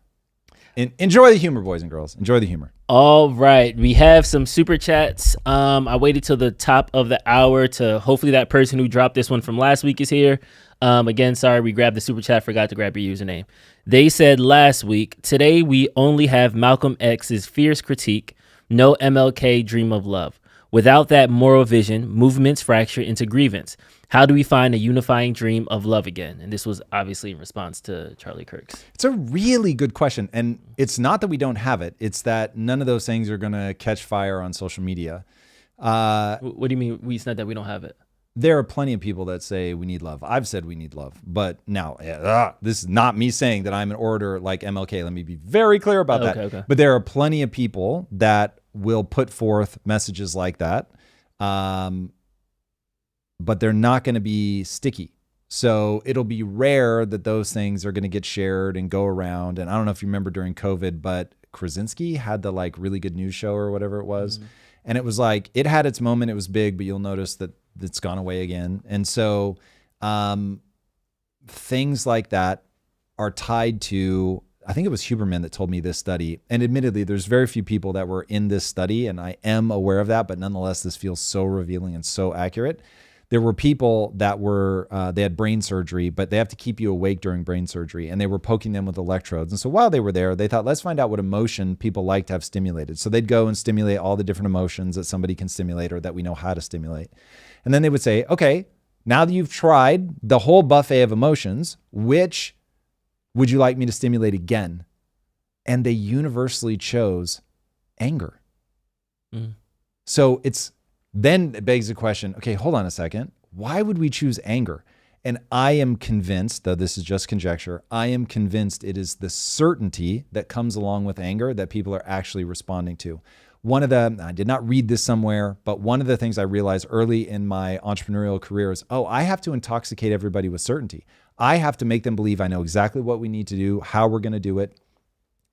Enjoy the humor, boys and girls. Enjoy the humor. All right. We have some super chats. I waited till the top of the hour to hopefully that person who dropped this one from last week is here. Again, sorry, we grabbed the super chat, forgot to grab your username. They said last week, today we only have Malcolm X's fierce critique, no MLK dream of love. Without that moral vision, movements fracture into grievance. How do we find a unifying dream of love again? And this was obviously in response to Charlie Kirk's. It's a really good question. And it's not that we don't have it. It's that none of those things are going to catch fire on social media. What do you mean it's not that we don't have it? There are plenty of people that say we need love. I've said we need love. But now, this is not me saying that I'm an orator like MLK. Let me be very clear about that. Okay. But there are plenty of people that will put forth messages like that. But they're not going to be sticky. So it'll be rare that those things are going to get shared and go around. And I don't know if you remember during COVID, but Krasinski had the like really good news show or whatever it was. Mm-hmm. And it was like, it had its moment. It was big, but you'll notice that it's gone away again. And so things like that are tied to, I think it was Huberman that told me this study. And admittedly, there's very few people that were in this study, and I am aware of that, but nonetheless, this feels so revealing and so accurate. There were people that were, they had brain surgery, but they have to keep you awake during brain surgery, and they were poking them with electrodes. And so while they were there, they thought, let's find out what emotion people like to have stimulated. So they'd go and stimulate all the different emotions that somebody can stimulate or that we know how to stimulate. And then they would say, okay, now that you've tried the whole buffet of emotions, which would you like me to stimulate again? And they universally chose anger. Mm. So then it begs the question, okay, hold on a second. Why would we choose anger? And I am convinced, though this is just conjecture, I am convinced it is the certainty that comes along with anger that people are actually responding to. I did not read this somewhere, but one of the things I realized early in my entrepreneurial career is, I have to intoxicate everybody with certainty. I have to make them believe I know exactly what we need to do, how we're going to do it.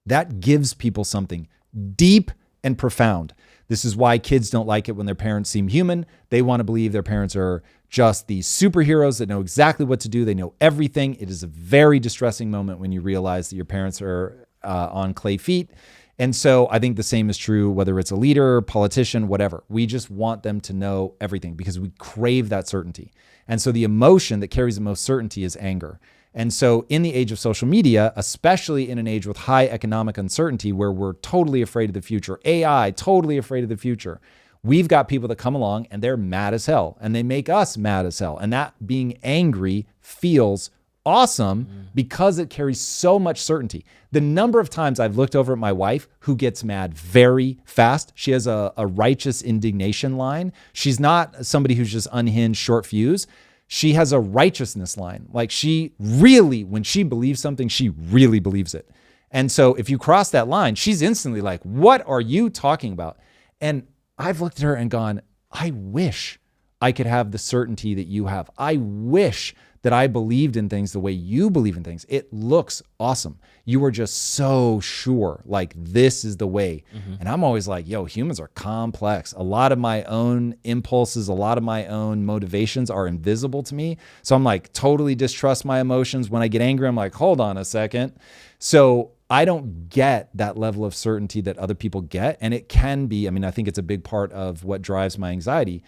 That gives people something deep and profound. This is why kids don't like it when their parents seem human. They want to believe their parents are just these superheroes that know exactly what to do. They know everything. It is a very distressing moment when you realize that your parents are on clay feet. And so I think the same is true, whether it's a leader, politician, whatever. We just want them to know everything because we crave that certainty. And so the emotion that carries the most certainty is anger. And so in the age of social media, especially in an age with high economic uncertainty where we're totally afraid of the future, AI, totally afraid of the future, we've got people that come along and they're mad as hell and they make us mad as hell. And that being angry feels awesome because it carries so much certainty. The number of times I've looked over at my wife who gets mad very fast. She has a righteous indignation line. She's not somebody who's just unhinged, short fuse. She has a righteousness line. Like she really, when she believes something, she really believes it. And so if you cross that line, she's instantly like, what are you talking about? And I've looked at her and gone, I wish I could have the certainty that you have. I wish that I believed in things the way you believe in things. It looks awesome. You were just so sure, like this is the way. Mm-hmm. And I'm always like, humans are complex. A lot of my own impulses, a lot of my own motivations are invisible to me. So I'm like, totally distrust my emotions. When I get angry, I'm like, hold on a second. So I don't get that level of certainty that other people get. And it can be, I think it's a big part of what drives my anxiety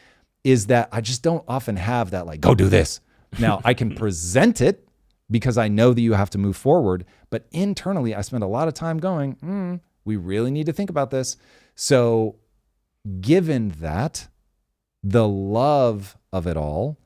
is that I just don't often have that like, go do this. Now, I can present it because I know that you have to move forward, but internally, I spend a lot of time going, we really need to think about this. So given that, the love of it all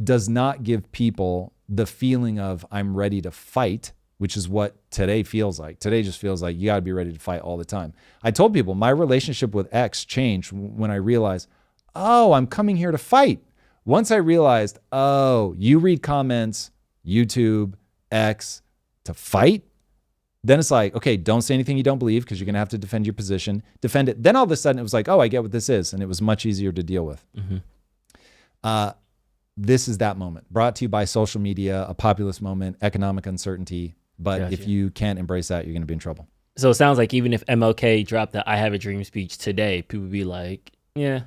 does not give people the feeling of I'm ready to fight, which is what today feels like. Today just feels like you got to be ready to fight all the time. I told people my relationship with X changed when I realized, I'm coming here to fight. Once I realized, you read comments, YouTube, X, to fight, then it's like, okay, don't say anything you don't believe because you're going to have to defend your position. Defend it. Then all of a sudden it was like, I get what this is. And it was much easier to deal with. Mm-hmm. This is that moment. Brought to you by social media, a populist moment, economic uncertainty. But gotcha. If you can't embrace that, you're going to be in trouble. So it sounds like even if MLK dropped the I Have a Dream speech today, people would be like, Yeah,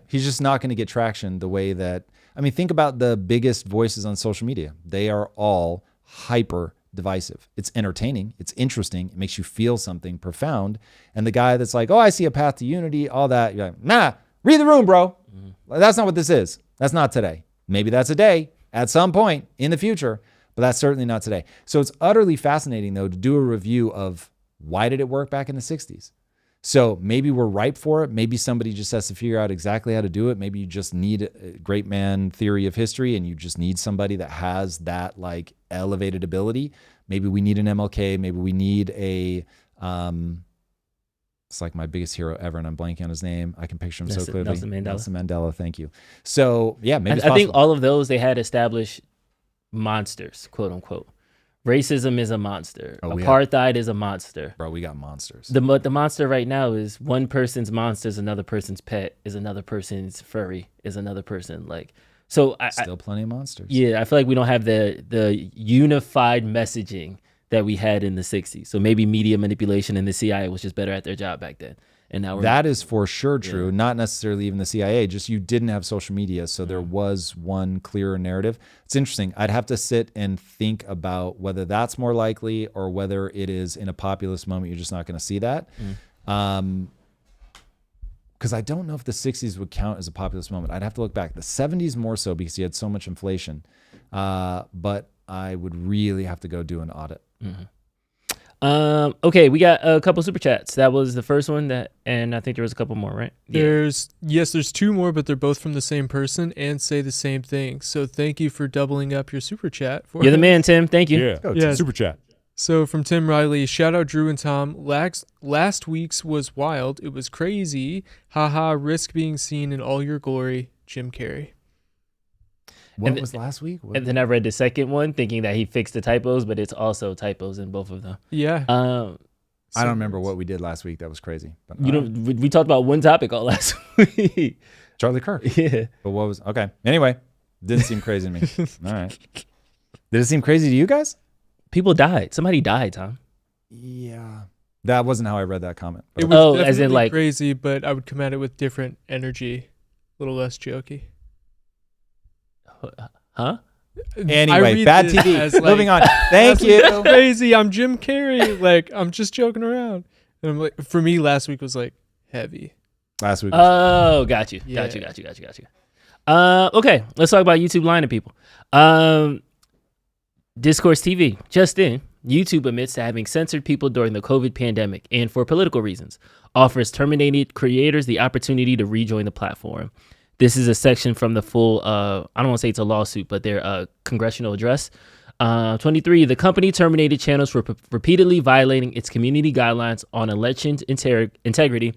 he's just not going to get traction the way that, think about the biggest voices on social media. They are all hyper divisive. It's entertaining. It's interesting. It makes you feel something profound. And the guy that's like, I see a path to unity, all that. You're like, nah, read the room, bro. Mm-hmm. That's not what this is. That's not today. Maybe that's a day at some point in the future, but that's certainly not today. So it's utterly fascinating, though, to do a review of why did it work back in the 60s? So maybe we're ripe for it. Maybe somebody just has to figure out exactly how to do it. Maybe you just need a great man theory of history and you just need somebody that has that like elevated ability. Maybe we need an MLK. Maybe we need a, it's like my biggest hero ever and I'm blanking on his name. I can picture him so clearly. Nelson Mandela. Nelson Mandela, thank you. So yeah, maybe I think all of those, they had established monsters, quote unquote. Racism is a monster. Apartheid is a monster. Bro, we got monsters. The monster right now is one person's monster is another person's pet, is another person's furry, is another person. Like, so still plenty of monsters. Yeah, I feel like we don't have the unified messaging that we had in the 60s. So maybe media manipulation and the CIA was just better at their job back then. And now that is for sure true. Not necessarily even the CIA, just you didn't have social media. So there was one clearer narrative. It's interesting. I'd have to sit and think about whether that's more likely or whether it is in a populist moment, you're just not going to see that. Because I don't know if the 60s would count as a populist moment. I'd have to look back. The 70s more so because you had so much inflation. But I would really have to go do an audit. Okay, we got a couple super chats. That was the first one, and I think there was a couple more, right? There's two more, but they're both from the same person and say the same thing. So thank you for doubling up your super chat. You're the man, Tim. Thank you. Yeah, super chat. So from Tim Riley, shout out Drew and Tom. Last week's was wild. It was crazy. Haha, risk being seen in all your glory. Jim Carrey. What was last week? And then I read the second one thinking that he fixed the typos, but it's also typos in both of them. Yeah. I don't remember what we did last week. That was crazy. But, we talked about one topic all last week. Charlie Kirk. Yeah. But what was, okay. Anyway, didn't seem crazy to me. All right. Did it seem crazy to you guys? People died. Somebody died, Tom. Yeah. That wasn't how I read that comment. It was definitely as in like crazy, but I would come at it with different energy, a little less jokey. Huh? Anyway, bad TV. Like, moving on. Thank you. Crazy. I'm Jim Carrey. Like, I'm just joking around. And I'm like, for me, last week was like heavy. Last week. Got you. Yeah. Got you. Okay, let's talk about YouTube lying to people. Discourse TV. Just in, YouTube admits to having censored people during the COVID pandemic and for political reasons. Offers terminated creators the opportunity to rejoin the platform. This is a section from the full, I don't want to say it's a lawsuit, but their congressional address. 23, the company terminated channels for repeatedly violating its community guidelines on election integrity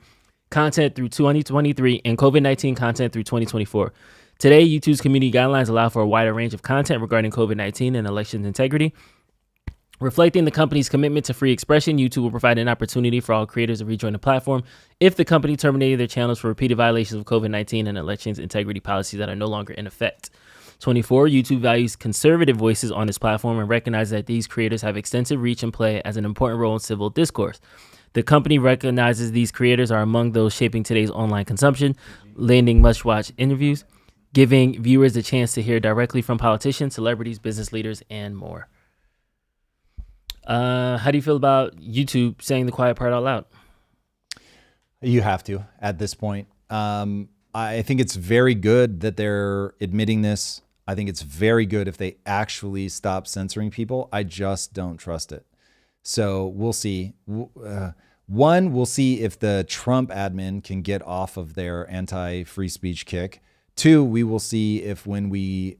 content through 2023 and COVID-19 content through 2024. Today, YouTube's community guidelines allow for a wider range of content regarding COVID-19 and election integrity. Reflecting the company's commitment to free expression, YouTube will provide an opportunity for all creators to rejoin the platform if the company terminated their channels for repeated violations of COVID-19 and elections integrity policies that are no longer in effect. 24, YouTube values conservative voices on its platform and recognizes that these creators have extensive reach and play as an important role in civil discourse. The company recognizes these creators are among those shaping today's online consumption, landing must-watch interviews, giving viewers a chance to hear directly from politicians, celebrities, business leaders, and more. How do you feel about YouTube saying the quiet part out loud? You have to at this point. I think it's very good that they're admitting this. I think it's very good if they actually stop censoring people. I just don't trust it. So we'll see. One, we'll see if the Trump admin can get off of their anti-free speech kick. Two, we will see if when we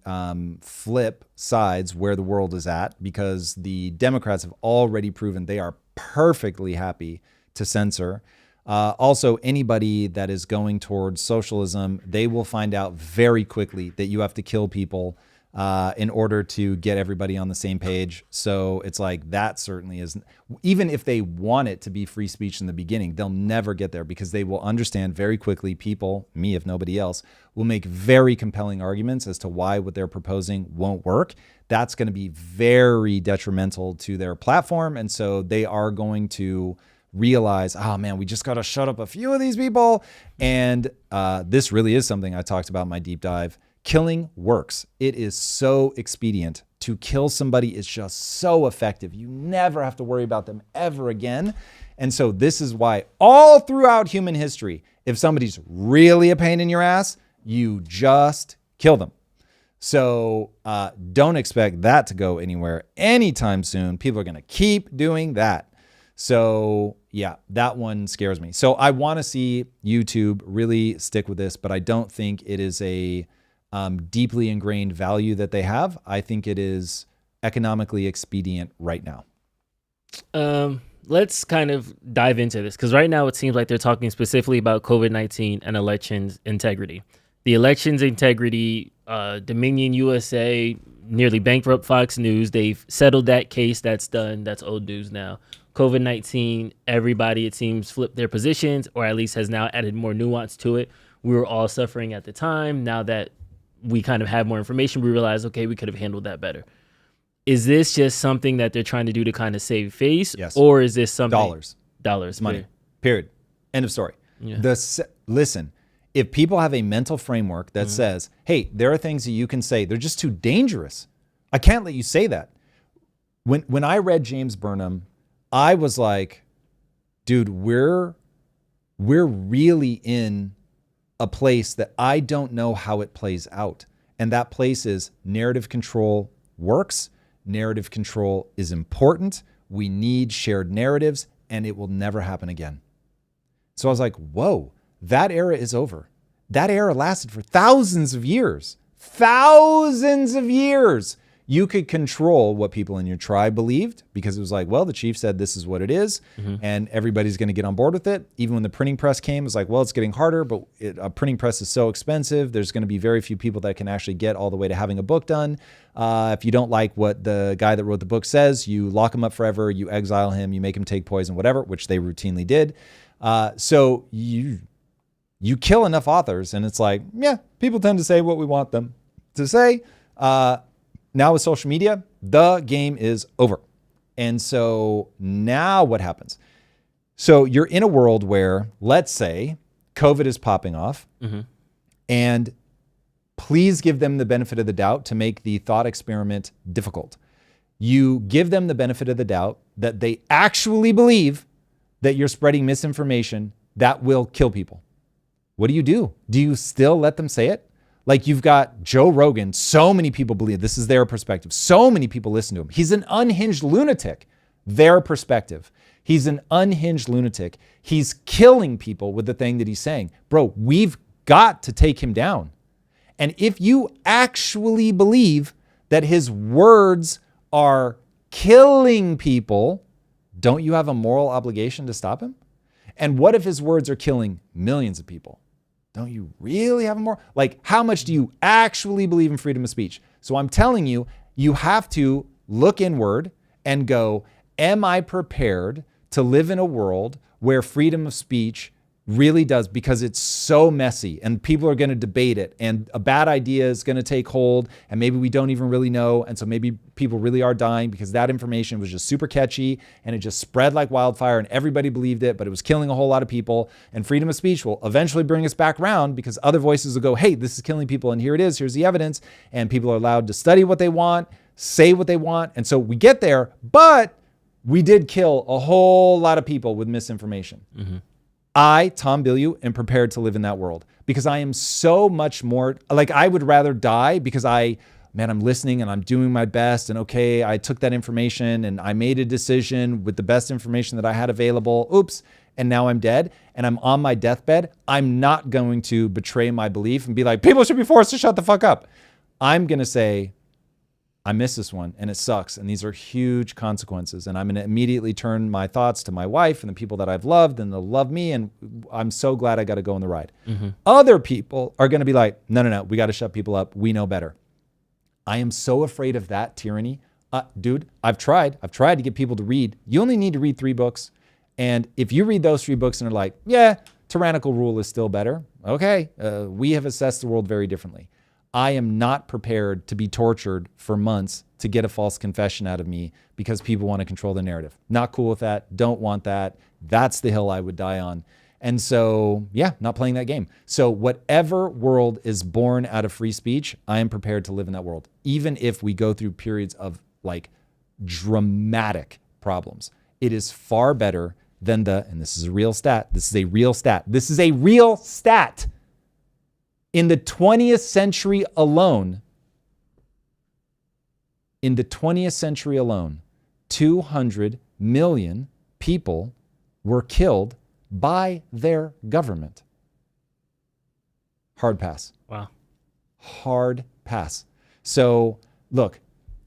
flip sides where the world is at, because the Democrats have already proven they are perfectly happy to censor. Also, anybody that is going towards socialism, they will find out very quickly that you have to kill people in order to get everybody on the same page. So it's like that certainly is, even if they want it to be free speech in the beginning, they'll never get there because they will understand very quickly, people, me if nobody else, will make very compelling arguments as to why what they're proposing won't work. That's going to be very detrimental to their platform. And so they are going to realize, oh man, we just got to shut up a few of these people. And this really is something I talked about in my deep dive. Killing works. It is so expedient. To kill somebody is just so effective. You never have to worry about them ever again. And so this is why all throughout human history, if somebody's really a pain in your ass, you just kill them. So don't expect that to go anywhere anytime soon. People are going to keep doing that. So yeah, that one scares me. So I want to see YouTube really stick with this, but I don't think it is a deeply ingrained value that they have. I think it is economically expedient right now. Let's kind of dive into this, because right now it seems like they're talking specifically about COVID-19 and elections integrity. The elections integrity, Dominion USA nearly bankrupt Fox News. They've settled that case. That's done. That's old news now. COVID-19, everybody, it seems, flipped their positions, or at least has now added more nuance to it. We were all suffering at the time. Now that we kind of have more information, we realize, okay, we could have handled that better. Is this just something that they're trying to do to kind of save face? Yes. Or is this something? Dollars. Money. Period. End of story. Yeah. Listen, if people have a mental framework that says, hey, there are things that you can say, they're just too dangerous. I can't let you say that. When I read James Burnham, I was like, dude, we're really in a place that I don't know how it plays out. And that place is narrative control works. Narrative control is important. We need shared narratives, and it will never happen again. So I was like, whoa, that era is over. That era lasted for thousands of years. Thousands of years. You could control what people in your tribe believed because it was like, well, the chief said this is what it is, and everybody's going to get on board with it. Even when the printing press came, it was like, well, it's getting harder, but a printing press is so expensive. There's going to be very few people that can actually get all the way to having a book done. If you don't like what the guy that wrote the book says, you lock him up forever, you exile him, you make him take poison, whatever, which they routinely did. So you kill enough authors, and it's like, yeah, people tend to say what we want them to say. Now with social media, the game is over. And so now what happens? So you're in a world where, let's say, COVID is popping off, and please give them the benefit of the doubt to make the thought experiment difficult. You give them the benefit of the doubt that they actually believe that you're spreading misinformation that will kill people. What do? Do you still let them say it? Like, you've got Joe Rogan. So many people believe this is their perspective. So many people listen to him. He's an unhinged lunatic. Their perspective. He's an unhinged lunatic. He's killing people with the thing that he's saying. Bro, we've got to take him down. And if you actually believe that his words are killing people, don't you have a moral obligation to stop him? And what if his words are killing millions of people? Don't you really have a moral? Like, how much do you actually believe in freedom of speech? So I'm telling you, you have to look inward and go, am I prepared to live in a world where freedom of speech really does, because it's so messy and people are going to debate it and a bad idea is going to take hold and maybe we don't even really know. And so maybe people really are dying because that information was just super catchy and it just spread like wildfire and everybody believed it, but it was killing a whole lot of people. And freedom of speech will eventually bring us back around because other voices will go, hey, this is killing people and here it is, here's the evidence. And people are allowed to study what they want, say what they want. And so we get there, but we did kill a whole lot of people with misinformation. I, Tom Bilyeu, am prepared to live in that world because I am so much more, like, I would rather die because I'm listening and I'm doing my best. And okay, I took that information and I made a decision with the best information that I had available. Oops. And now I'm dead and I'm on my deathbed. I'm not going to betray my belief and be like, people should be forced to shut the fuck up. I'm going to say, I missed this one and it sucks. And these are huge consequences. And I'm going to immediately turn my thoughts to my wife and the people that I've loved and they'll love me. And I'm so glad I got to go on the ride. Other people are going to be like, no, we got to shut people up. We know better. I am so afraid of that tyranny. Dude, I've tried to get people to read. You only need to read 3 books. And if you read those 3 books and are like, yeah, tyrannical rule is still better. Okay. We have assessed the world very differently. I am not prepared to be tortured for months to get a false confession out of me because people want to control the narrative. Not cool with that. Don't want that. That's the hill I would die on. And so, yeah, not playing that game. So whatever world is born out of free speech, I am prepared to live in that world, even if we go through periods of like dramatic problems. It is far better than and this is a real stat. This is a real stat. In the 20th century alone, 200 million people were killed by their government. Hard pass. Wow. Hard pass. So look,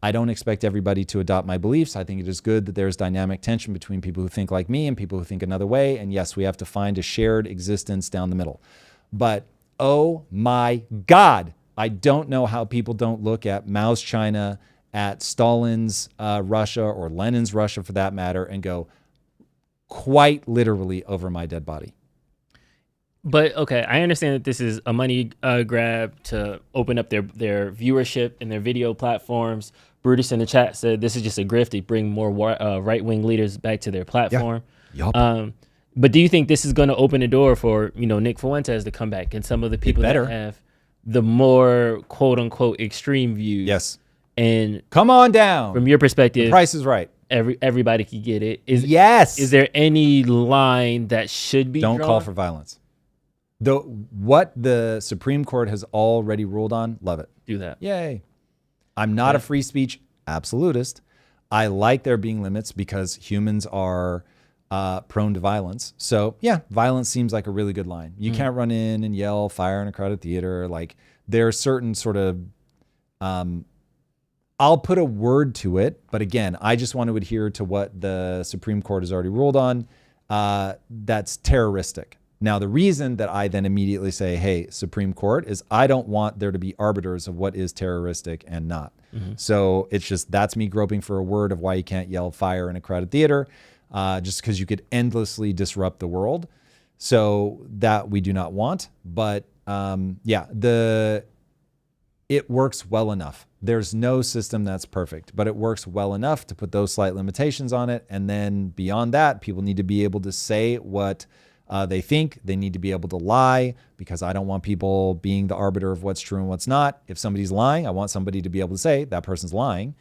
I don't expect everybody to adopt my beliefs. I think it is good that there's dynamic tension between people who think like me and people who think another way. And yes, we have to find a shared existence down the middle. But oh my God, I don't know how people don't look at Mao's China, at Stalin's Russia, or Lenin's Russia for that matter, and go, quite literally over my dead body. But okay, I understand that this is a money grab to open up their viewership and their video platforms. Brutus in the chat said this is just a grift to bring more right-wing leaders back to their platform. Yeah. Yup. But do you think this is going to open the door for Nick Fuentes to come back and some of the people that have the more quote-unquote extreme views? Yes. And come on down. From your perspective, the price is right. Everybody can get it. Yes. Is there any line that should be Don't drawn? call for violence. What the Supreme Court has already ruled on, love it. Do that. Yay. I'm not a free speech absolutist. I like there being limits because humans are prone to violence. So yeah, violence seems like a really good line. You can't run in and yell fire in a crowded theater. Like there are certain sort of, I'll put a word to it, but again, I just want to adhere to what the Supreme Court has already ruled on. That's terroristic. Now, the reason that I then immediately say, hey, Supreme Court, is I don't want there to be arbiters of what is terroristic and not. So it's just, that's me groping for a word of why you can't yell fire in a crowded theater, just because you could endlessly disrupt the world. So that we do not want. But yeah, it works well enough. There's no system that's perfect, but it works well enough to put those slight limitations on it. And then beyond that, people need to be able to say what they think. They need to be able to lie, because I don't want people being the arbiter of what's true and what's not. If somebody's lying, I want somebody to be able to say that person's lying,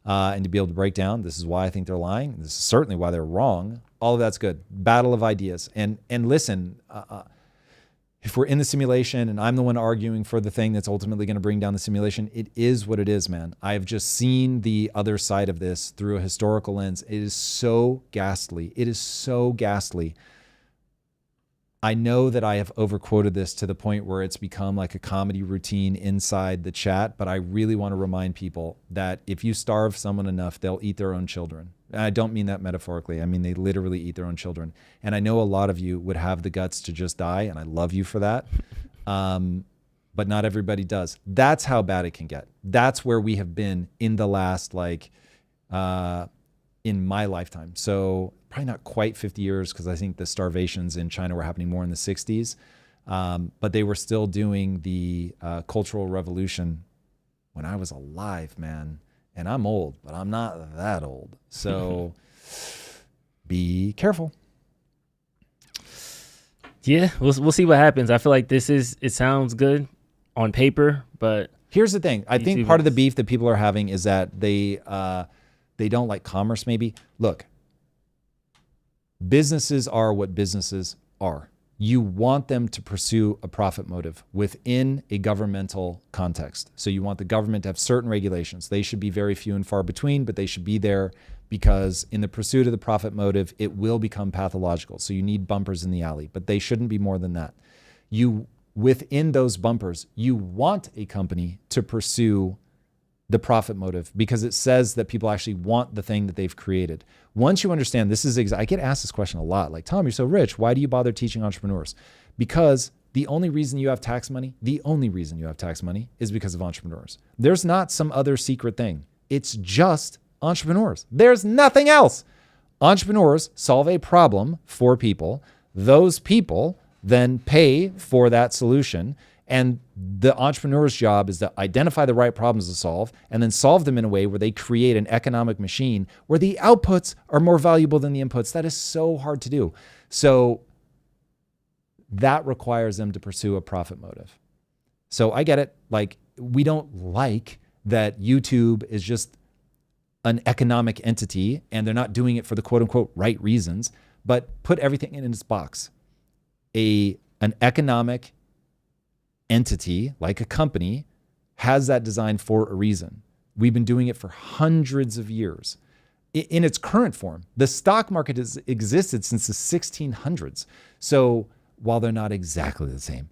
and to be able to break down, this is why I think they're lying. This is certainly why they're wrong. All of that's good. Battle of ideas. And listen, if we're in the simulation and I'm the one arguing for the thing that's ultimately going to bring down the simulation, it is what it is, man. I have just seen the other side of this through a historical lens. It is so ghastly. It is so ghastly. I know that I have overquoted this to the point where it's become like a comedy routine inside the chat, but I really want to remind people that if you starve someone enough, they'll eat their own children. And I don't mean that metaphorically. I mean, they literally eat their own children. And I know a lot of you would have the guts to just die, and I love you for that. But not everybody does. That's how bad it can get. That's where we have been in the last, in my lifetime. So probably not quite 50 years, because I think the starvations in China were happening more in the 60s. But they were still doing the Cultural Revolution when I was alive, man. And I'm old, but I'm not that old. So be careful. Yeah, we'll see what happens. I feel like it sounds good on paper, but here's the thing. I think part of the beef that people are having is that they don't like commerce, maybe. Look, businesses are what businesses are. You want them to pursue a profit motive within a governmental context. So you want the government to have certain regulations. They should be very few and far between, but they should be there, because in the pursuit of the profit motive, it will become pathological. So you need bumpers in the alley, but they shouldn't be more than that. Within those bumpers, you want a company to pursue the profit motive, because it says that people actually want the thing that they've created. Once you understand, I get asked this question a lot, like, Tom, you're so rich, why do you bother teaching entrepreneurs? Because the only reason you have tax money is because of entrepreneurs. There's not some other secret thing. It's just entrepreneurs. There's nothing else. Entrepreneurs solve a problem for people. Those people then pay for that solution. And the entrepreneur's job is to identify the right problems to solve, and then solve them in a way where they create an economic machine where the outputs are more valuable than the inputs. That is so hard to do. So that requires them to pursue a profit motive. So I get it. Like, we don't like that YouTube is just an economic entity and they're not doing it for the quote unquote right reasons, but put everything in its box. An economic entity, like a company, has that design for a reason. We've been doing it for hundreds of years. in its current form. The stock market has existed since the 1600s. So while they're not exactly the same,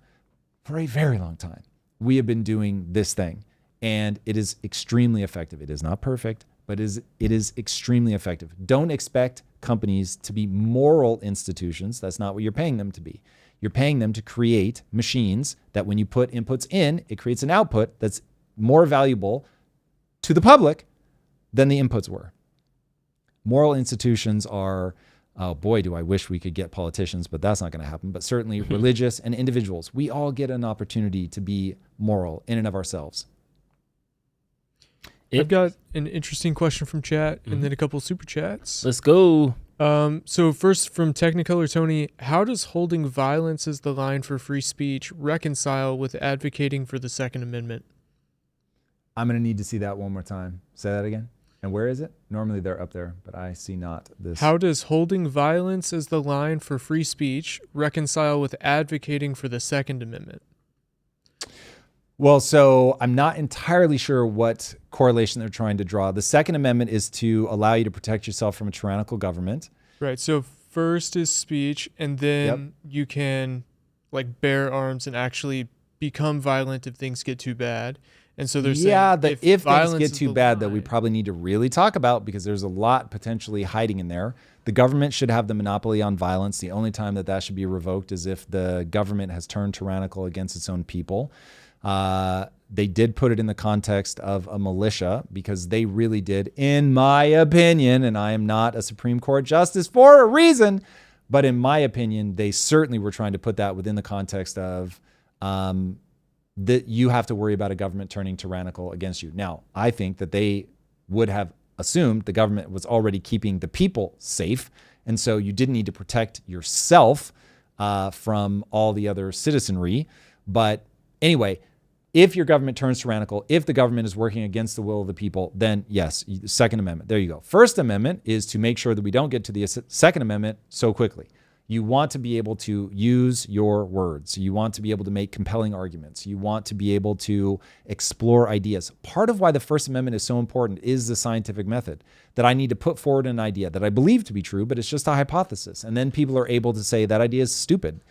for a very long time, we have been doing this thing, and it is extremely effective. It is not perfect, but it is extremely effective. Don't expect companies to be moral institutions. That's not what you're paying them to be. You're paying them to create machines that when you put inputs in, it creates an output that's more valuable to the public than the inputs were. Moral institutions are, oh boy, do I wish we could get politicians, but that's not going to happen. But certainly religious and individuals, we all get an opportunity to be moral in and of ourselves. I've got an interesting question from chat and then a couple super chats. Let's go. So first from Technicolor Tony, how does holding violence as the line for free speech reconcile with advocating for the Second Amendment? I'm going to need to see that one more time. Say that again. And where is it? Normally they're up there, but I see not this. How does holding violence as the line for free speech reconcile with advocating for the Second Amendment? Well, so I'm not entirely sure what correlation they're trying to draw. The Second Amendment is to allow you to protect yourself from a tyrannical government. Right. So first is speech, and then you can like bear arms and actually become violent if things get too bad. And so they're saying if things get too bad that we probably need to really talk about, because there's a lot potentially hiding in there. The government should have the monopoly on violence. The only time that should be revoked is if the government has turned tyrannical against its own people. They did put it in the context of a militia because they really did, in my opinion, and I am not a Supreme Court justice for a reason, but in my opinion, they certainly were trying to put that within the context of that you have to worry about a government turning tyrannical against you. Now, I think that they would have assumed the government was already keeping the people safe, and so you didn't need to protect yourself from all the other citizenry. But anyway, if your government turns tyrannical, if the government is working against the will of the people, then yes, Second Amendment. There you go. First Amendment is to make sure that we don't get to the Second Amendment so quickly. You want to be able to use your words. You want to be able to make compelling arguments. You want to be able to explore ideas. Part of why the First Amendment is so important is the scientific method, that I need to put forward an idea that I believe to be true, but it's just a hypothesis. And then people are able to say that idea is stupid.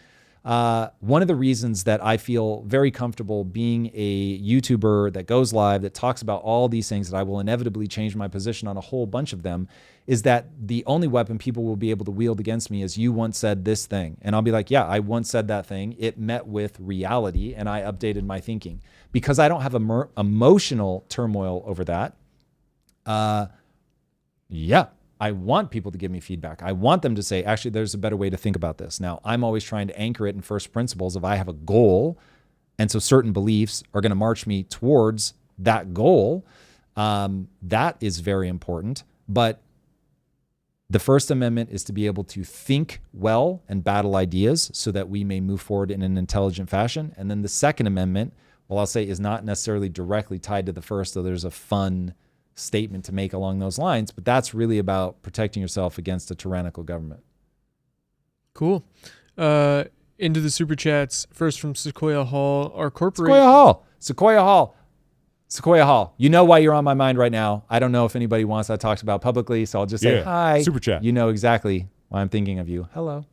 One of the reasons that I feel very comfortable being a YouTuber that goes live, that talks about all these things, that I will inevitably change my position on a whole bunch of them, is that the only weapon people will be able to wield against me is, you once said this thing. And I'll be like, yeah, I once said that thing. It met with reality and I updated my thinking. Because I don't have emotional turmoil over that. I want people to give me feedback. I want them to say, actually, there's a better way to think about this. Now, I'm always trying to anchor it in first principles. If I have a goal, and so certain beliefs are going to march me towards that goal, that is very important. But the First Amendment is to be able to think well and battle ideas so that we may move forward in an intelligent fashion. And then the Second Amendment, well, I'll say, is not necessarily directly tied to the first, though there's a fun statement to make along those lines, but that's really about protecting yourself against a tyrannical government. Cool. Into the super chats. First from Sequoia Hall. Our corporation. Sequoia Hall. You know why you're on my mind right now. I don't know if anybody wants that talked about publicly, so I'll just say hi. Super chat. You know exactly why I'm thinking of you. Hello.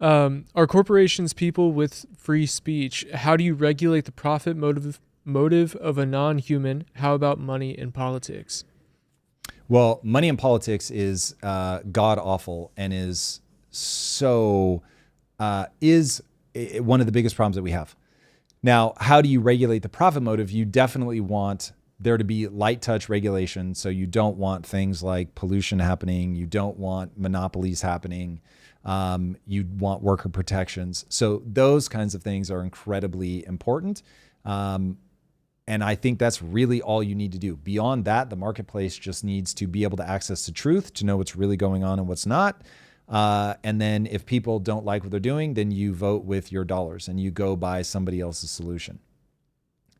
Are corporations people with free speech? How do you regulate the profit motive of a non-human? How about money in politics? Well, money in politics is god awful and is so is one of the biggest problems that we have. Now, how do you regulate the profit motive? You definitely want there to be light touch regulation. So you don't want things like pollution happening. You don't want monopolies happening. You want worker protections. So those kinds of things are incredibly important. And I think that's really all you need to do. Beyond that, the marketplace just needs to be able to access the truth, to know what's really going on and what's not. And then if people don't like what they're doing, then you vote with your dollars and you go buy somebody else's solution.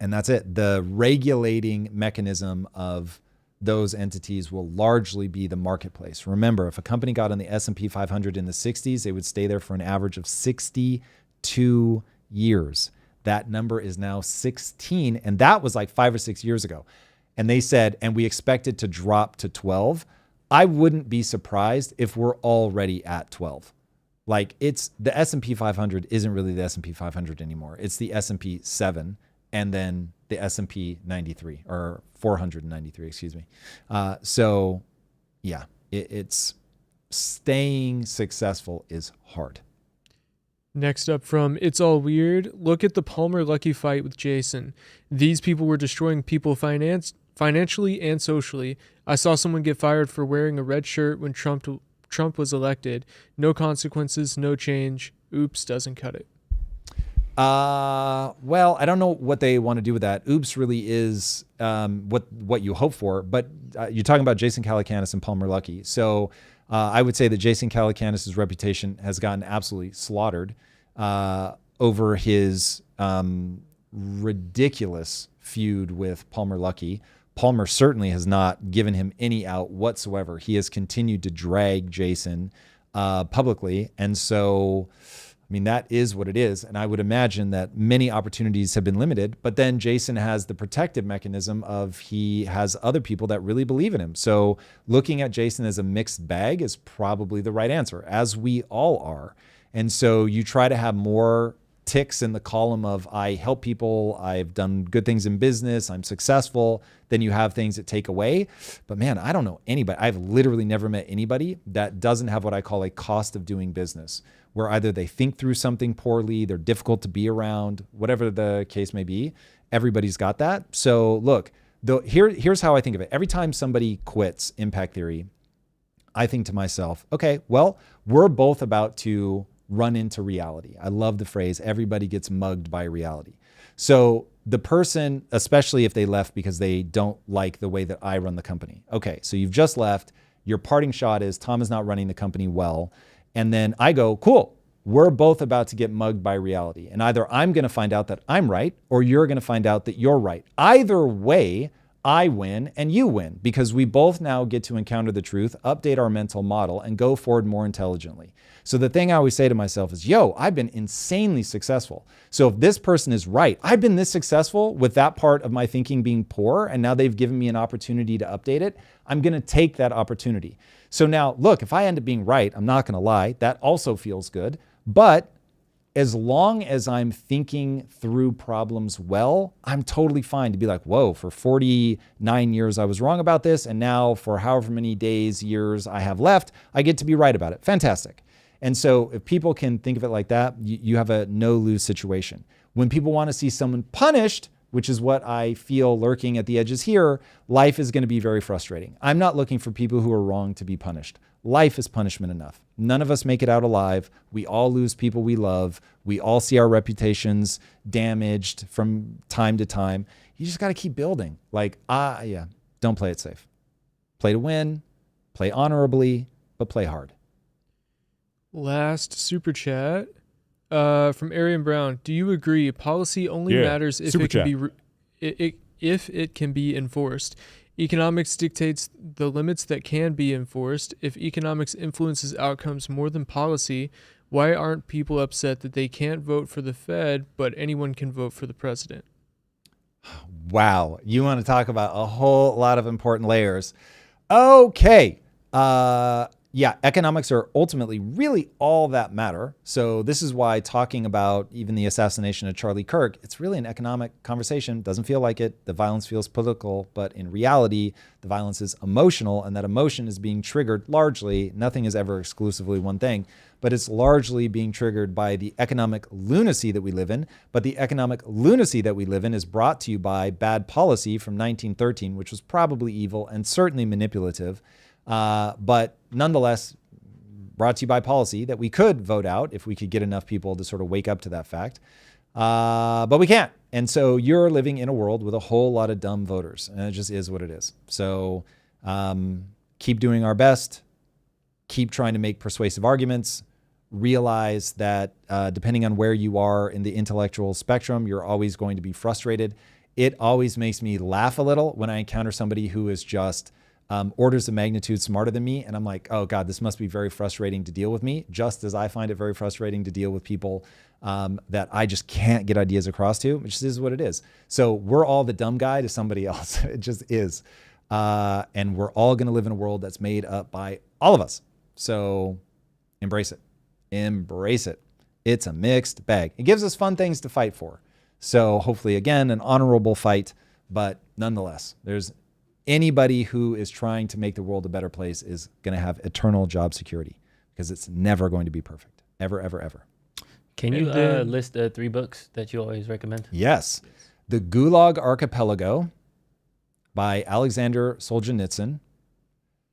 And that's it. The regulating mechanism of those entities will largely be the marketplace. Remember, if a company got on the S&P 500 in the 60s, they would stay there for an average of 62 years. That number is now 16. And that was like 5 or 6 years ago. And they said, and we expect it to drop to 12. I wouldn't be surprised if we're already at 12. Like it's the S&P 500 isn't really the S&P 500 anymore. It's the S&P 7 and then the S&P 93 or 493, excuse me. So yeah, it's staying successful is hard. Next up from It's All Weird, look at the Palmer Lucky fight with Jason. These people were destroying people financially and socially. I saw someone get fired for wearing a red shirt when Trump was elected. No consequences, no change. Oops doesn't cut it. Well, I don't know what they want to do with that. Oops really is what you hope for, but you're talking about Jason Calacanis and Palmer Luckey. So I would say that Jason Calacanis' reputation has gotten absolutely slaughtered over his ridiculous feud with Palmer Luckey. Palmer certainly has not given him any out whatsoever. He has continued to drag Jason publicly. And so, I mean, that is what it is. And I would imagine that many opportunities have been limited, but then Jason has the protective mechanism of he has other people that really believe in him. So looking at Jason as a mixed bag is probably the right answer, as we all are. And so you try to have more ticks in the column of I help people, I've done good things in business, I'm successful, then you have things that take away. But man, I don't know anybody. I've literally never met anybody that doesn't have what I call a cost of doing business, where either they think through something poorly, they're difficult to be around, whatever the case may be. Everybody's got that. So look, here's how I think of it. Every time somebody quits Impact Theory, I think to myself, okay, well, we're both about to run into reality. I love the phrase, everybody gets mugged by reality. So the person, especially if they left because they don't like the way that I run the company. Okay, so you've just left. Your parting shot is Tom is not running the company well. And then I go, cool, we're both about to get mugged by reality. And either I'm going to find out that I'm right or you're going to find out that you're right. Either way, I win and you win because we both now get to encounter the truth, update our mental model, and go forward more intelligently. So the thing I always say to myself is, yo, I've been insanely successful. So if this person is right, I've been this successful with that part of my thinking being poor, and now they've given me an opportunity to update it, I'm going to take that opportunity. So now, look, if I end up being right, I'm not going to lie, that also feels good. But as long as I'm thinking through problems well, I'm totally fine to be like, whoa, for 49 years I was wrong about this, and now for however many days, years I have left, I get to be right about it. Fantastic. And so if people can think of it like that, you have a no-lose situation. When people want to see someone punished, which is what I feel lurking at the edges here, life is going to be very frustrating. I'm not looking for people who are wrong to be punished. Life is punishment enough. None of us make it out alive. We all lose people we love. We all see our reputations damaged from time to time. You just got to keep building. Don't play it safe. Play to win, play honorably, but play hard. Last super chat from Arian Brown. Do you agree policy only matters if it can be enforced? Economics dictates the limits that can be enforced. If economics influences outcomes more than policy, why aren't people upset that they can't vote for the Fed, but anyone can vote for the president? Wow. You want to talk about a whole lot of important layers. Okay. Yeah, economics are ultimately really all that matter. So this is why talking about even the assassination of Charlie Kirk, it's really an economic conversation. Doesn't feel like it. The violence feels political, but in reality, the violence is emotional, and that emotion is being triggered largely. Nothing is ever exclusively one thing, but it's largely being triggered by the economic lunacy that we live in. But the economic lunacy that we live in is brought to you by bad policy from 1913, which was probably evil and certainly manipulative. But nonetheless, brought to you by policy that we could vote out if we could get enough people to sort of wake up to that fact. But we can't. And so you're living in a world with a whole lot of dumb voters, and it just is what it is. So keep doing our best, keep trying to make persuasive arguments, realize that depending on where you are in the intellectual spectrum, you're always going to be frustrated. It always makes me laugh a little when I encounter somebody who is just orders of magnitude smarter than me. And I'm like, oh God, this must be very frustrating to deal with me, just as I find it very frustrating to deal with people that I just can't get ideas across to, which is what it is. So we're all the dumb guy to somebody else. It just is. And we're all going to live in a world that's made up by all of us. So embrace it. Embrace it. It's a mixed bag. It gives us fun things to fight for. So hopefully, again, an honorable fight. But nonetheless, there's anybody who is trying to make the world a better place is going to have eternal job security because it's never going to be perfect. Ever, ever, ever. Can you list 3 books that you always recommend? Yes. The Gulag Archipelago by Alexander Solzhenitsyn.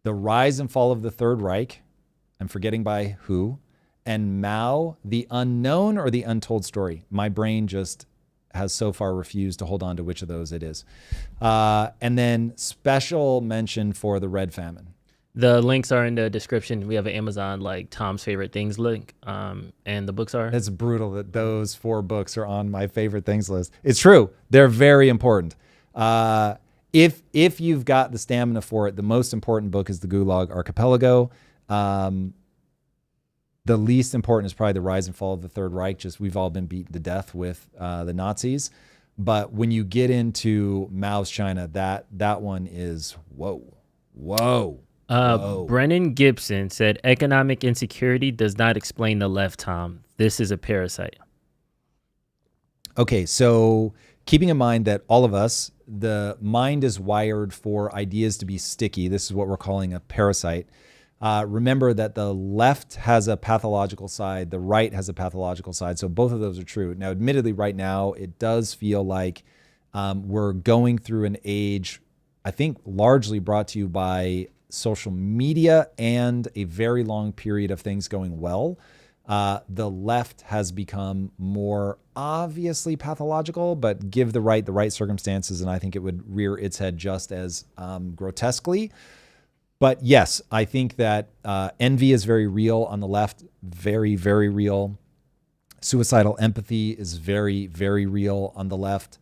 The Rise and Fall of the Third Reich. I'm forgetting by who. And Mao, The Unknown or The Untold Story. My brain just has so far refused to hold on to which of those it is. And then special mention for The Red Famine. The links are in the description. We have an Amazon, like Tom's Favorite Things link, and the books are. It's brutal that those 4 books are on my favorite things list. It's true. They're very important. If you've got the stamina for it, the most important book is The Gulag Archipelago. The least important is probably The Rise and Fall of the Third Reich. Just we've all been beaten to death with the Nazis. But when you get into Mao's China, that one is whoa. Brennan Gibson said, economic insecurity does not explain the left, Tom. This is a parasite. Okay, so keeping in mind that all of us, the mind is wired for ideas to be sticky. This is what we're calling a parasite. Remember that the left has a pathological side, the right has a pathological side. So both of those are true. Now, admittedly, right now, it does feel like we're going through an age, I think largely brought to you by social media and a very long period of things going well. The left has become more obviously pathological, but give the right circumstances, and I think it would rear its head just as grotesquely. But yes, I think that envy is very real on the left, very, very real. Suicidal empathy is very, very real on the left.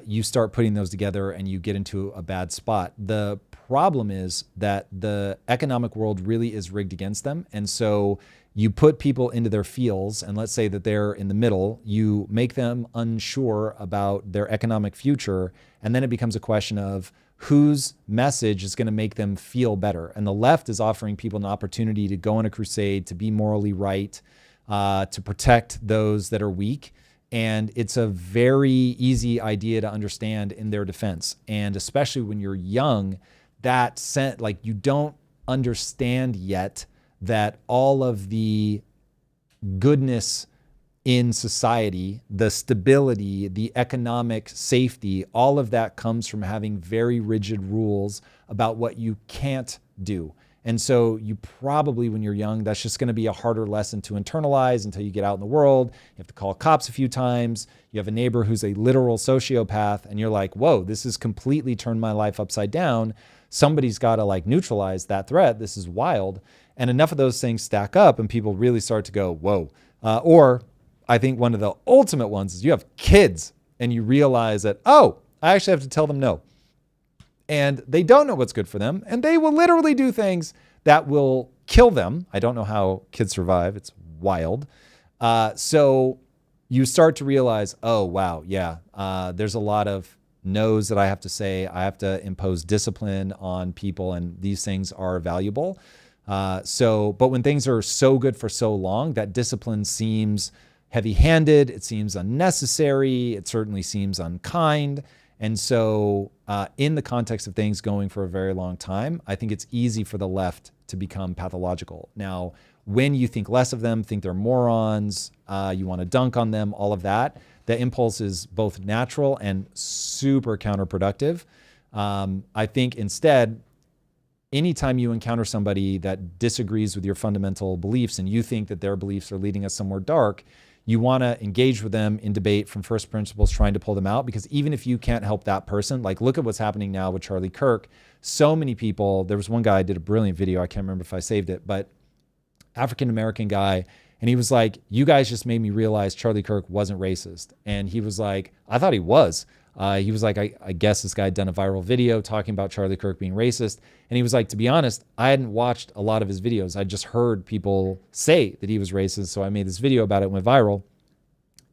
You start putting those together and you get into a bad spot. The problem is that the economic world really is rigged against them. And so you put people into their fields, and let's say that they're in the middle, you make them unsure about their economic future, and then it becomes a question of whose message is going to make them feel better. And the left is offering people an opportunity to go on a crusade, to be morally right, to protect those that are weak. And it's a very easy idea to understand in their defense. And especially when you're young, you don't understand yet that all of the goodness in society, the stability, the economic safety, all of that comes from having very rigid rules about what you can't do. And so you probably, when you're young, that's just going to be a harder lesson to internalize until you get out in the world. You have to call cops a few times. You have a neighbor who's a literal sociopath, and you're like, whoa, this has completely turned my life upside down. Somebody's got to neutralize that threat. This is wild. And enough of those things stack up and people really start to go, whoa. Or I think one of the ultimate ones is you have kids and you realize that, oh, I actually have to tell them no. And they don't know what's good for them. And they will literally do things that will kill them. I don't know how kids survive. It's wild. So you start to realize, oh, wow, yeah, there's a lot of no's that I have to say. I have to impose discipline on people, and these things are valuable. But when things are so good for so long, that discipline seems heavy-handed. It seems unnecessary. It certainly seems unkind. And so in the context of things going for a very long time, I think it's easy for the left to become pathological. Now, when you think less of them, think they're morons, you want to dunk on them, all of that, the impulse is both natural and super counterproductive. I think instead, anytime you encounter somebody that disagrees with your fundamental beliefs and you think that their beliefs are leading us somewhere dark, you want to engage with them in debate from first principles, trying to pull them out, because even if you can't help that person, look at what's happening now with Charlie Kirk. So many people, there was one guy, did a brilliant video, I can't remember if I saved it, but African-American guy, and he was like, you guys just made me realize Charlie Kirk wasn't racist. And he was like, I thought he was. He was like, I guess this guy had done a viral video talking about Charlie Kirk being racist. And he was like, to be honest, I hadn't watched a lot of his videos. I just heard people say that he was racist. So I made this video about it, went viral.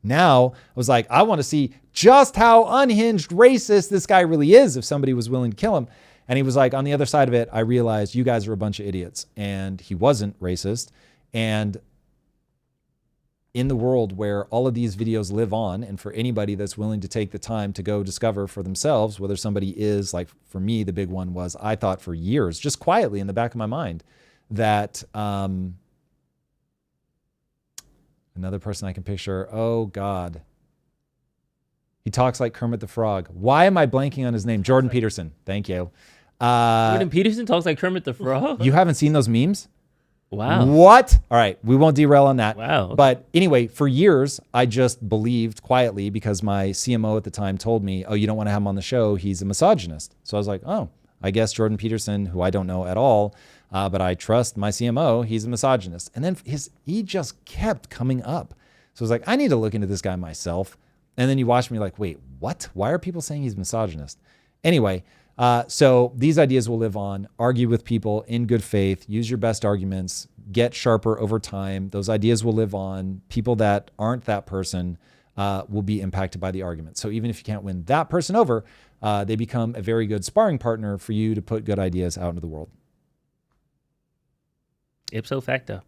Now I was like, I want to see just how unhinged racist this guy really is if somebody was willing to kill him. And he was like, on the other side of it, I realized you guys are a bunch of idiots. And he wasn't racist. And in the world where all of these videos live on, and for anybody that's willing to take the time to go discover for themselves whether somebody is, like for me, the big one was, I thought for years, just quietly in the back of my mind, that another person I can picture, oh God, he talks like Kermit the Frog. Why am I blanking on his name? Jordan Peterson. Thank you. Jordan Peterson talks like Kermit the Frog? You haven't seen those memes? Wow. What? All right. We won't derail on that. Wow. Okay. But anyway, for years, I just believed quietly because my CMO at the time told me, oh, you don't want to have him on the show. He's a misogynist. So I was like, oh, I guess Jordan Peterson, who I don't know at all, but I trust my CMO, he's a misogynist. And then he just kept coming up. So I was like, I need to look into this guy myself. And then you watch me like, wait, what? Why are people saying he's misogynist? Anyway, so these ideas will live on. Argue with people in good faith. Use your best arguments. Get sharper over time. Those ideas will live on. People that aren't that person will be impacted by the argument. So even if you can't win that person over, they become a very good sparring partner for you to put good ideas out into the world. Ipso facto.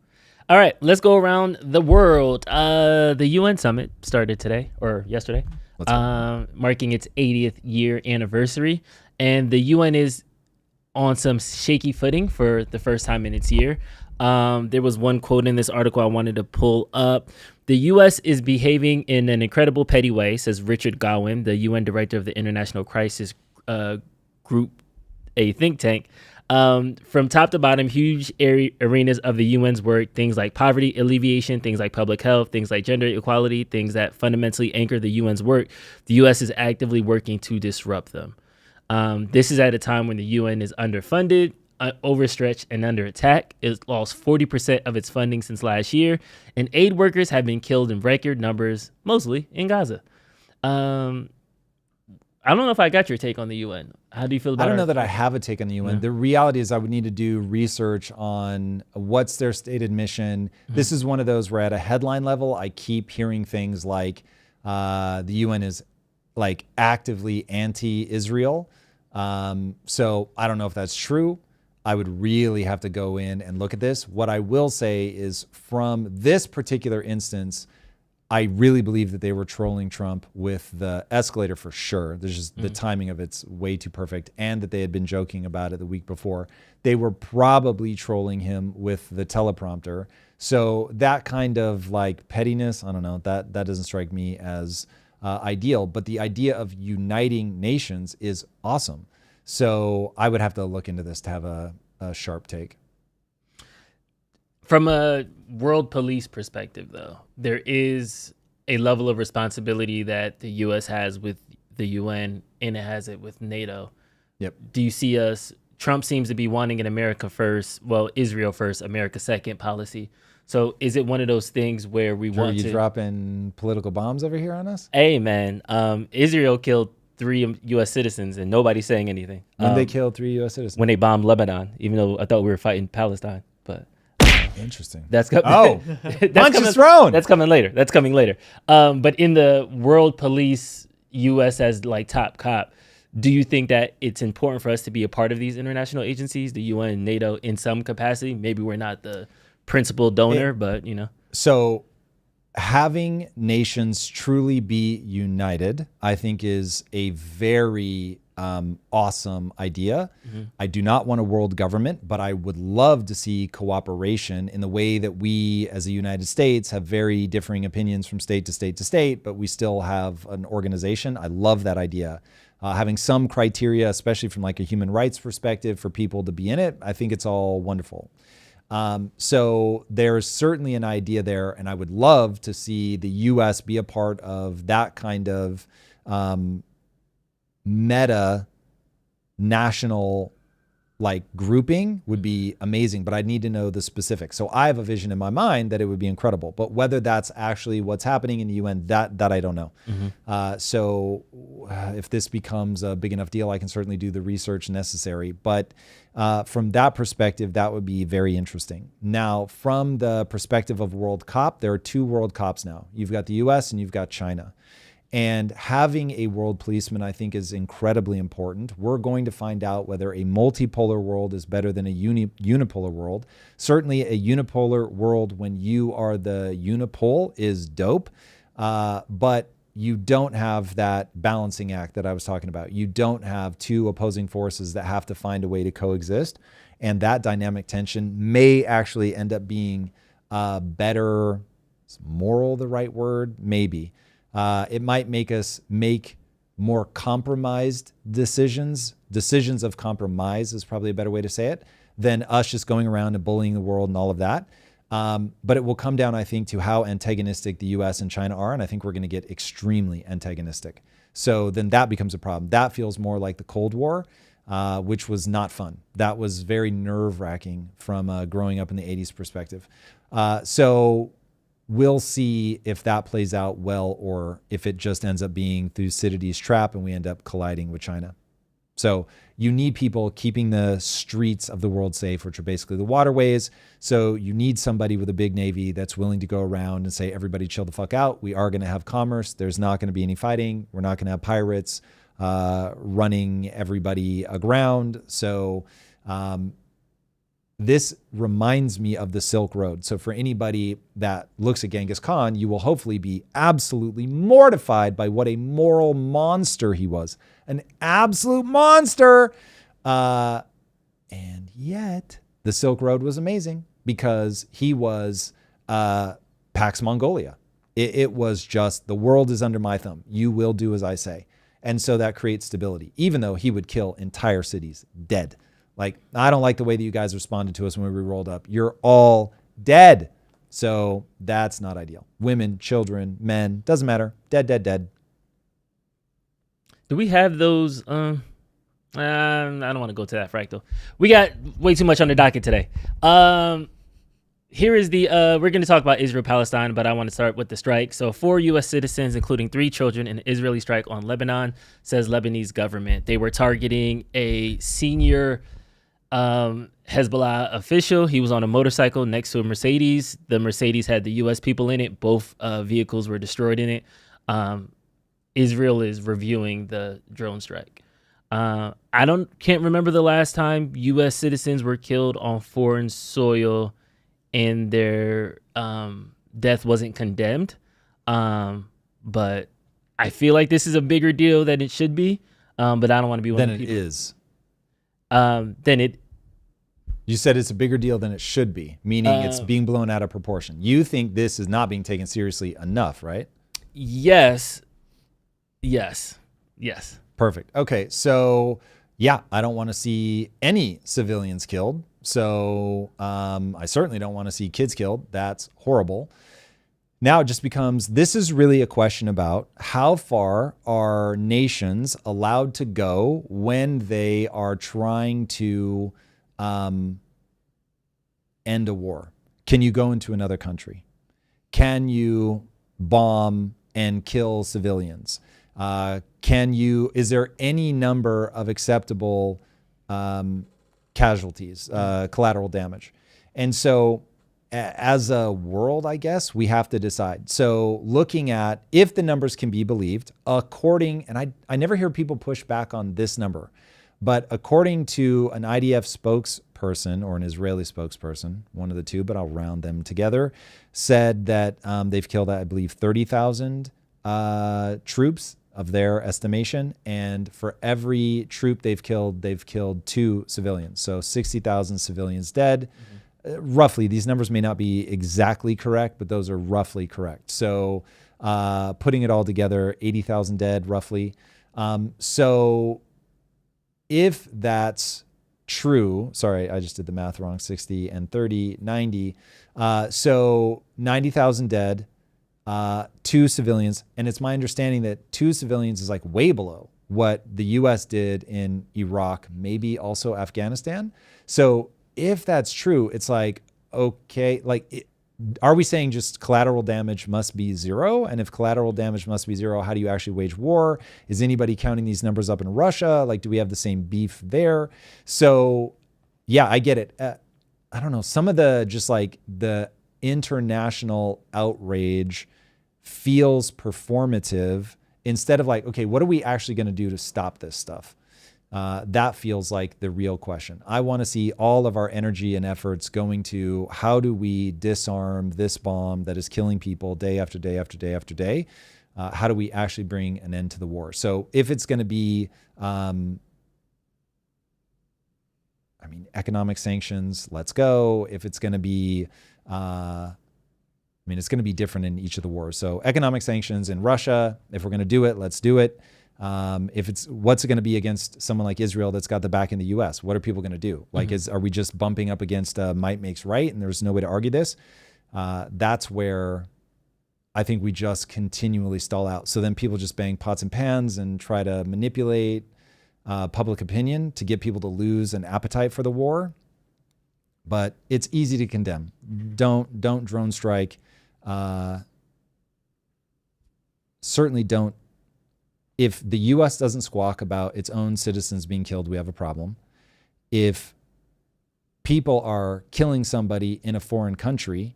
All right, let's go around the world. The UN summit started today or yesterday, marking its 80th year anniversary. And the UN is on some shaky footing for the first time in its year. There was one quote in this article I wanted to pull up. The U.S. is behaving in an incredible petty way, says Richard Gowan, the UN director of the International Crisis Group, a think tank. From top to bottom, huge arenas of the UN's work, things like poverty alleviation, things like public health, things like gender equality, things that fundamentally anchor the UN's work. The U.S. is actively working to disrupt them. This is at a time when the UN is underfunded, overstretched, and under attack. It lost 40% of its funding since last year, and aid workers have been killed in record numbers, mostly in Gaza. I don't know if I got your take on the UN. How do you feel about it? I don't know that I have a take on the UN. Yeah. The reality is I would need to do research on what's their stated mission. Mm-hmm. This is one of those where at a headline level, I keep hearing things like the UN is like actively anti-Israel. So I don't know if that's true. I would really have to go in and look at this. What I will say is from this particular instance, I really believe that they were trolling Trump with the escalator for sure. There's just the timing of it's way too perfect, and that they had been joking about it the week before. They were probably trolling him with the teleprompter. So that kind of like pettiness, I don't know, that doesn't strike me as ideal. But the idea of uniting nations is awesome. So I would have to look into this to have a sharp take. From a world police perspective, though, there is a level of responsibility that the U.S. has with the UN, and it has it with NATO. Yep. Do you see us? Trump seems to be wanting an America first, well, Israel first, America second policy. So is it one of those things where we want to... Are you dropping political bombs over here on us? Hey, man, Israel killed 3 U.S. citizens and nobody's saying anything. When they killed 3 U.S. citizens? When they bombed Lebanon, even though I thought we were fighting Palestine. But interesting. That's coming. Oh, punch is thrown. That's coming later. But in the world police, U.S. as like top cop, do you think that it's important for us to be a part of these international agencies, the UN, NATO, in some capacity? Maybe we're not the principal donor, but you know. So having nations truly be united, I think, is a very awesome idea. Mm-hmm. I do not want a world government, but I would love to see cooperation in the way that we as the United States have very differing opinions from state to state to state, but we still have an organization. I love that idea. Having some criteria, especially from like a human rights perspective for people to be in it, I think it's all wonderful. So there's certainly an idea there, and I would love to see the U.S. be a part of that kind of meta national like grouping would be amazing, but I'd need to know the specifics. So I have a vision in my mind that it would be incredible, but whether that's actually what's happening in the UN, that I don't know. Mm-hmm. So if this becomes a big enough deal, I can certainly do the research necessary. But from that perspective, that would be very interesting. Now, from the perspective of World COP, there are 2 World COPs now. You've got the US and you've got China. And having a world policeman, I think, is incredibly important. We're going to find out whether a multipolar world is better than a unipolar world. Certainly a unipolar world when you are the unipole is dope, but you don't have that balancing act that I was talking about. You don't have two opposing forces that have to find a way to coexist. And that dynamic tension may actually end up being better. Is moral the right word? Maybe. It might make us make more compromised decisions. Decisions of compromise is probably a better way to say it than us just going around and bullying the world and all of that. But it will come down, I think, to how antagonistic the US and China are. And I think we're going to get extremely antagonistic. So then that becomes a problem. That feels more like the Cold War, which was not fun. That was very nerve-wracking from growing up in the 80s perspective. So we'll see if that plays out well or if it just ends up being Thucydides' trap and we end up colliding with China. So you need people keeping the streets of the world safe, which are basically the waterways. So you need somebody with a big navy that's willing to go around and say, everybody chill the fuck out. We are going to have commerce. There's not going to be any fighting. We're not going to have pirates running everybody aground. So this reminds me of the Silk Road. So for anybody that looks at Genghis Khan, you will hopefully be absolutely mortified by what a moral monster he was. An absolute monster. And yet the Silk Road was amazing because he was Pax Mongolia. It was just, the world is under my thumb. You will do as I say. And so that creates stability, even though he would kill entire cities dead. Like, I don't like the way that you guys responded to us when we rolled up. You're all dead. So that's not ideal. Women, children, men, doesn't matter. Dead, dead, dead. Do we have those? I don't want to go to that fractal. We got way too much on the docket today. Here is the, we're going to talk about Israel-Palestine, but I want to start with the strike. So 4 U.S. citizens, including 3 children, in an Israeli strike on Lebanon, says Lebanese government. They were targeting a senior Hezbollah official. He was on a motorcycle next to a Mercedes. The Mercedes had the U.S. people in it. Both vehicles were destroyed in it. Israel is reviewing the drone strike. I can't remember the last time U.S. citizens were killed on foreign soil and their death wasn't condemned. But I feel like this is a bigger deal than it should be. But I don't want to be one of the people. Than it is. You said it's a bigger deal than it should be, meaning it's being blown out of proportion. You think this is not being taken seriously enough, right? Yes. Perfect. Okay, so yeah, I don't want to see any civilians killed. So I certainly don't want to see kids killed. That's horrible. Now it just becomes, this is really a question about how far are nations allowed to go when they are trying to end a war. Can you go into another country? Can you bomb and kill civilians? Is there any number of acceptable casualties, collateral damage? And so as a world, I guess, we have to decide. So looking at if the numbers can be believed, and I never hear people push back on this number, but according to an IDF spokesperson or an Israeli spokesperson, one of the two, but I'll round them together, said that they've killed, I believe, 30,000 troops of their estimation. And for every troop they've killed 2 civilians. So 60,000 civilians dead. Roughly, these numbers may not be exactly correct, but those are roughly correct. So putting it all together, 80,000 dead, roughly. So if that's true, sorry, I just did the math wrong, 60 and 30, 90. So 90,000 dead, 2 civilians. And it's my understanding that 2 civilians is like way below what the U.S. did in Iraq, maybe also Afghanistan. So if that's true, it's like, okay, are we saying just collateral damage must be 0? And if collateral damage must be 0, how do you actually wage war? Is anybody counting these numbers up in Russia? Like, do we have the same beef there? So yeah, I get it. I don't know. Some of the international outrage feels performative instead of like, okay, what are we actually going to do to stop this stuff? That feels like the real question. I want to see all of our energy and efforts going to how do we disarm this bomb that is killing people day after day after day after day? How do we actually bring an end to the war? So if it's going to be, economic sanctions, let's go. If it's going to be, it's going to be different in each of the wars. So economic sanctions in Russia, if we're going to do it, let's do it. What's it going to be against someone like Israel that's got the back in the U.S.? What are people going to do? Like, are we just bumping up against might makes right, and there's no way to argue this? That's where I think we just continually stall out. So then people just bang pots and pans and try to manipulate public opinion to get people to lose an appetite for the war. But it's easy to condemn. Don't drone strike. Certainly don't. If the U.S. doesn't squawk about its own citizens being killed, we have a problem. If people are killing somebody in a foreign country,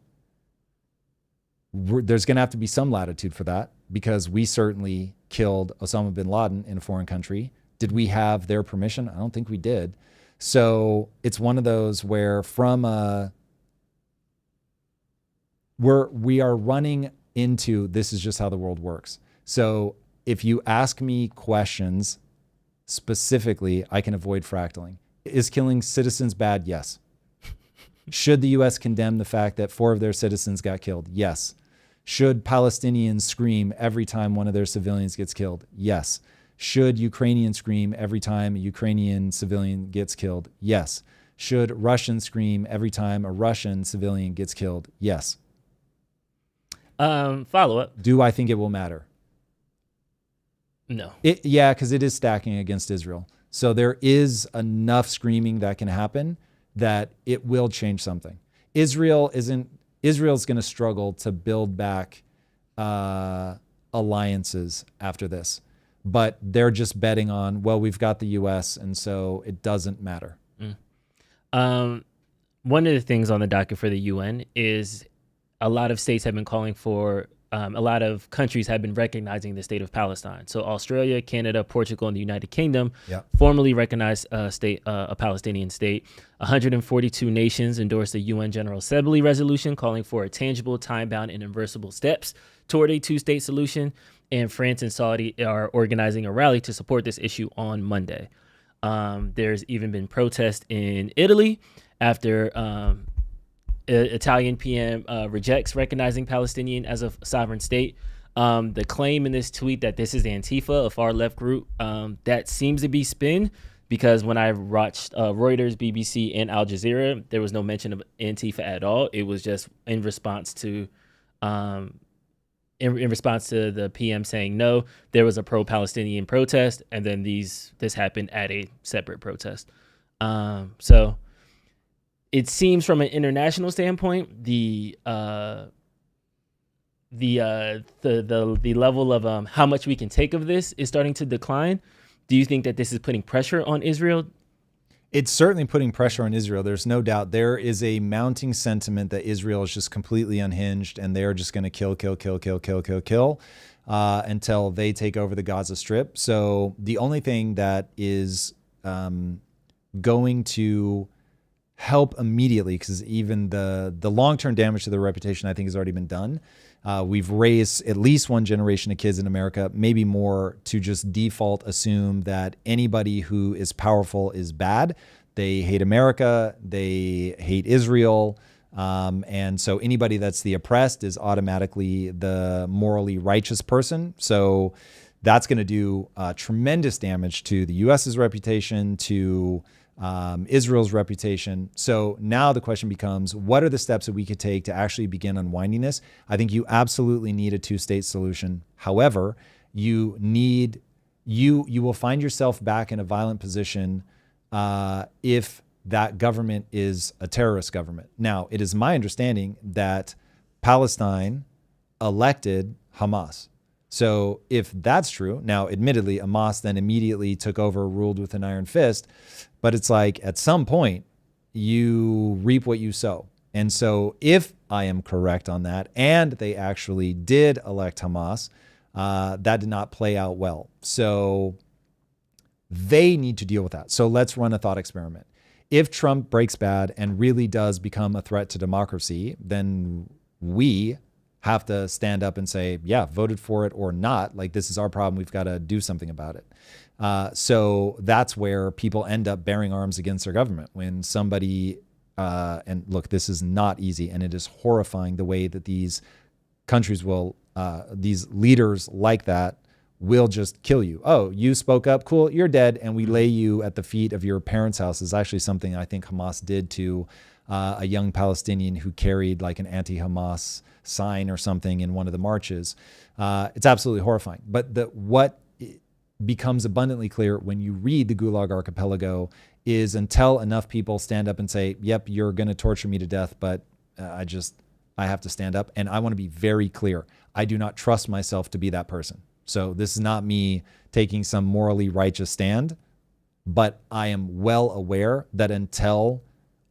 there's going to have to be some latitude for that, because we certainly killed Osama bin Laden in a foreign country. Did we have their permission? I don't think we did. So it's one of those where we are running into, this is just how the world works. So if you ask me questions specifically, I can avoid fractaling. Is killing citizens bad? Yes. Should the U.S. condemn the fact that 4 of their citizens got killed? Yes. Should Palestinians scream every time one of their civilians gets killed? Yes. Should Ukrainians scream every time a Ukrainian civilian gets killed? Yes. Should Russians scream every time a Russian civilian gets killed? Yes. Follow up. Do I think it will matter? No. Yeah, because it is stacking against Israel. So there is enough screaming that can happen that it will change something. Israel's going to struggle to build back alliances after this. But they're just betting on, well, we've got the U.S., and so it doesn't matter. One of the things on the docket for the UN is a lot of states have been calling for, a lot of countries have been recognizing the state of Palestine. So Australia, Canada, Portugal, and the United Kingdom formally recognized a Palestinian state. 142 nations endorsed the UN General Assembly resolution calling for a tangible, time-bound, and irreversible steps toward a two-state solution. And France and Saudi are organizing a rally to support this issue on Monday. There's even been protests in Italy after Italian PM rejects recognizing Palestinian as a sovereign state. The claim in this tweet that this is Antifa, a far left group, that seems to be spin, because when I watched Reuters, BBC, and Al Jazeera, there was no mention of Antifa at all. It was just in response to the PM saying no, there was a pro-Palestinian protest, and then this happened at a separate protest. So it seems from an international standpoint, the level of how much we can take of this is starting to decline. Do you think that this is putting pressure on Israel? It's certainly putting pressure on Israel. There's no doubt. There is a mounting sentiment that Israel is just completely unhinged, and they're just going to kill until they take over the Gaza Strip. So the only thing that is going to help immediately, because even the long-term damage to their reputation, I think, has already been done. We've raised at least one generation of kids in America, maybe more, to just default assume that anybody who is powerful is bad. They hate America, they hate Israel, and so anybody that's the oppressed is automatically the morally righteous person. So that's going to do tremendous damage to the U.S.'s reputation, to Israel's reputation. So now the question becomes, what are the steps that we could take to actually begin unwinding this? I think you absolutely need a two-state solution. However, you will find yourself back in a violent position if that government is a terrorist government. Now, it is my understanding that Palestine elected Hamas. So if that's true, now admittedly, Hamas then immediately took over, ruled with an iron fist, but it's like at some point you reap what you sow. And so if I am correct on that, and they actually did elect Hamas, That did not play out well. So they need to deal with that. So let's run a thought experiment. If Trump breaks bad and really does become a threat to democracy, then we have to stand up and say, yeah, voted for it or not. Like, this is our problem. We've got to do something about it. So that's where people end up bearing arms against their government. When somebody, and look, this is not easy, and it is horrifying the way that these countries will, these leaders like that will just kill you. Oh, you spoke up, cool, you're dead, and we lay you at the feet of your parents' house. Is actually something I think Hamas did to a young Palestinian who carried like an anti-Hamas sign or something in one of the marches. It's absolutely horrifying. But what becomes abundantly clear when you read the Gulag Archipelago is until enough people stand up and say, yep, you're going to torture me to death, but I have to stand up. And I want to be very clear. I do not trust myself to be that person. So this is not me taking some morally righteous stand, but I am well aware that until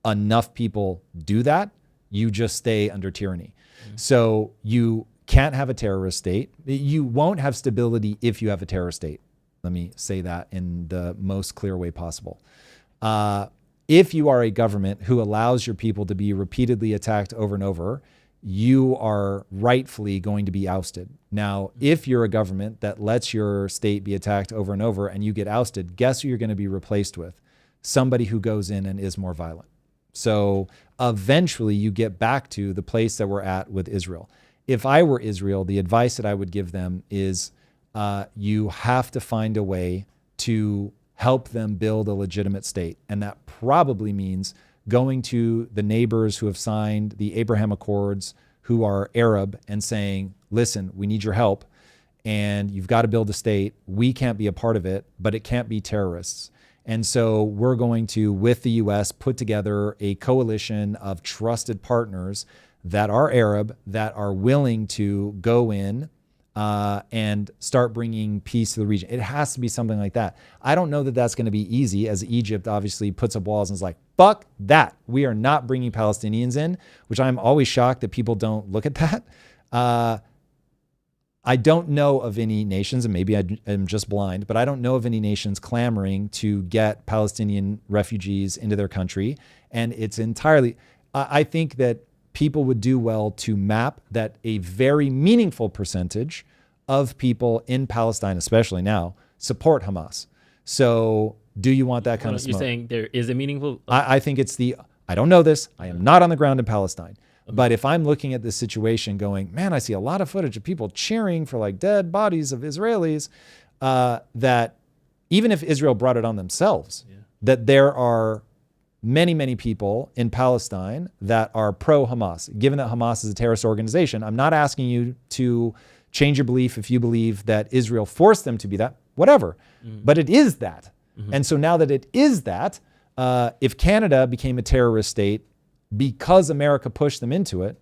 enough people do that, you just stay under tyranny. So you can't have a terrorist state. You won't have stability if you have a terrorist state. Let me say that in the most clear way possible. If you are a government who allows your people to be repeatedly attacked over and over, you are rightfully going to be ousted. Now, if you're a government that lets your state be attacked over and over and you get ousted, guess who you're going to be replaced with? Somebody who goes in and is more violent. So eventually you get back to the place that we're at with Israel. If I were Israel, the advice that I would give them is you have to find a way to help them build a legitimate state. And that probably means going to the neighbors who have signed the Abraham Accords, who are Arab, and saying, listen, we need your help and you've got to build a state. We can't be a part of it, but it can't be terrorists. And so we're going to, with the US, put together a coalition of trusted partners that are Arab, that are willing to go in and start bringing peace to the region. It has to be something like that. I don't know that that's going to be easy, as Egypt obviously puts up walls and is like, fuck that. We are not bringing Palestinians in, which I'm always shocked that people don't look at that. I don't know of any nations, and maybe I am just blind, but I don't know of any nations clamoring to get Palestinian refugees into their country. And it's entirely, I think that people would do well to map that a very meaningful percentage of people in Palestine, especially now, support Hamas. So do you want that kind of smoke? You're saying there is a meaningful... I think it's I don't know this. I am not on the ground in Palestine. But if I'm looking at this situation going, man, I see a lot of footage of people cheering for like dead bodies of Israelis, that even if Israel brought it on themselves, that there are many, many people in Palestine that are pro-Hamas. Given that Hamas is a terrorist organization, I'm not asking you to change your belief if you believe that Israel forced them to be that, whatever. But it is that. And so now that it is that, if Canada became a terrorist state because America pushed them into it,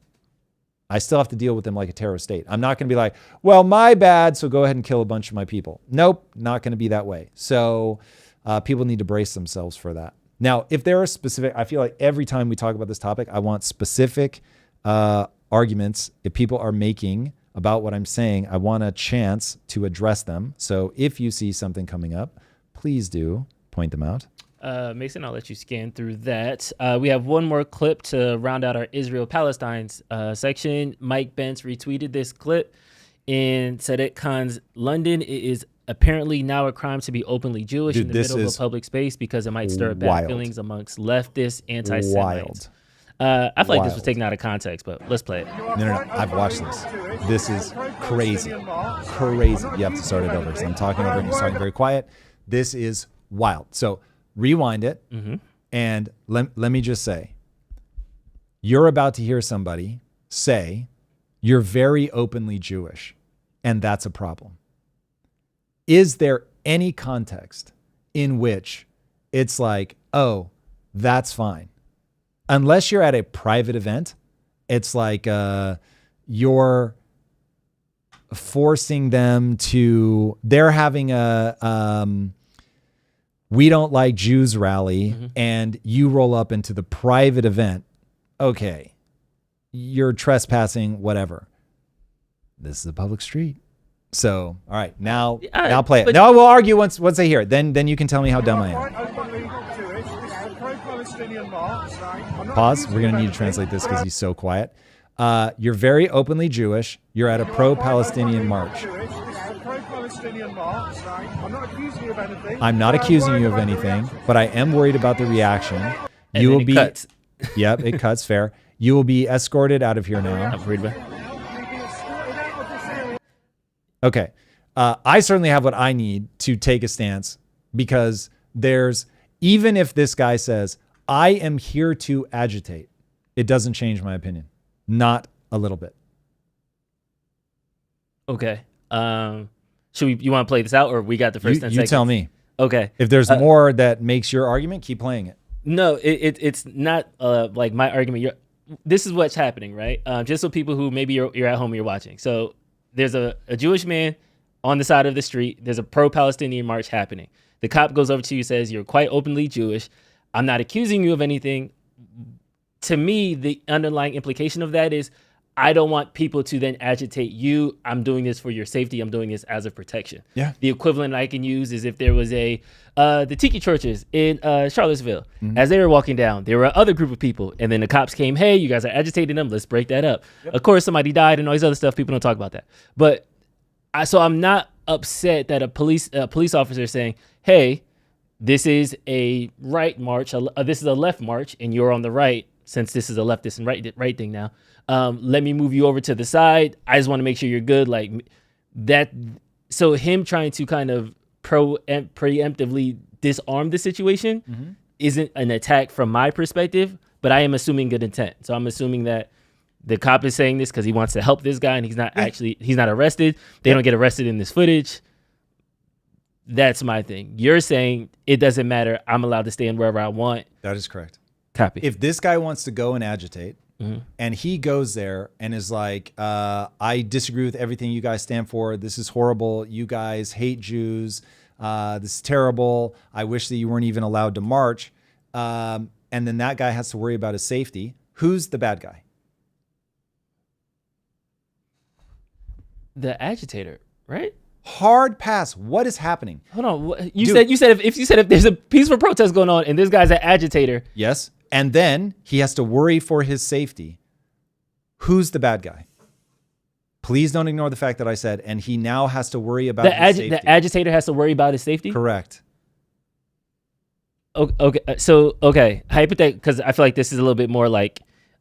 I still have to deal with them like a terrorist state. I'm not going to be like, well, my bad, so go ahead and kill a bunch of my people. Nope, not going to be that way. So people need to brace themselves for that. Now, if there are specific, I feel like every time we talk about this topic, I want specific arguments if people are making about what I'm saying. I want a chance to address them. So if you see something coming up, please do point them out. Mason, I'll let you scan through that. We have one more clip to round out our Israel-Palestine section. Mike Bence retweeted this clip in Sadiq Khan's London. It is apparently now a crime to be openly Jewish in the middle of a public space because it might stir bad feelings amongst leftist anti-Semites. I feel like this was taken out of context, but let's play it. No. I've watched this. This is crazy. Crazy. You have to start it over because I'm talking over and you're talking very quiet. This is wild. So rewind it. And let me just say, you're about to hear somebody say, you're very openly Jewish, and that's a problem. Is there any context in which it's like, oh, that's fine? Unless you're at a private event, it's like you're forcing them to, they're having a we don't like Jews rally, and you roll up into the private event. Okay, you're trespassing, whatever. This is a public street. So, all right, now Yeah, play it. but- No, we'll argue once I hear it. Then you can tell me how dumb I am. Pause. We're gonna need to translate this because he's so quiet. You're very openly Jewish. You're at a pro-Palestinian march. I'm not accusing you of anything, but I am worried about the reaction. And You then will it be. cuts. Yep, it cuts. Fair. You will be escorted out of here now. I'm worried about. Okay. I certainly have what I need to take a stance because even if this guy says, I am here to agitate, it doesn't change my opinion. Not a little bit. Okay. You want to play this out, or we got the first 10 You seconds? tell me. Okay. If there's more that makes your argument, keep playing it. No, it's not like my argument. This is what's happening, right? Just so people who maybe you're at home and you're watching. So there's a Jewish man on the side of the street. There's a pro-Palestinian march happening. The cop goes over to you, says, you're quite openly Jewish. I'm not accusing you of anything. To me, the underlying implication of that is I don't want people to then agitate you. I'm doing this for your safety. I'm doing this as a protection. Yeah. The equivalent I can use is if there was the tiki churches in Charlottesville. As they were walking down, there were another group of people, and then the cops came, hey, you guys are agitating them. Let's break that up. Yep. Of course, somebody died and all these other stuff. People don't talk about that. But so I'm not upset that a police officer is saying, hey, this is a right march. This is a left march, and you're on the right. Since this is a leftist and right thing now, let me move you over to the side. I just want to make sure you're good, like that. So him trying to kind of preemptively disarm the situation isn't an attack from my perspective, but I am assuming good intent. So I'm assuming that the cop is saying this because he wants to help this guy, and he's not arrested. They don't get arrested in this footage. That's my thing. You're saying it doesn't matter. I'm allowed to stand wherever I want. That is correct. Copy. If this guy wants to go and agitate and he goes there and is like, I disagree with everything you guys stand for. This is horrible. You guys hate Jews. This is terrible. I wish that you weren't even allowed to march. And then that guy has to worry about his safety. Who's the bad guy? The agitator, right? Hard pass. What is happening? Hold on. You said if there's a peaceful protest going on and this guy's an agitator. Yes. And then he has to worry for his safety. Who's the bad guy? Please don't ignore the fact that I said, and he now has to worry about his safety. The agitator has to worry about his safety? Correct. Okay. So, hypothetically, because I feel like this is a little bit more like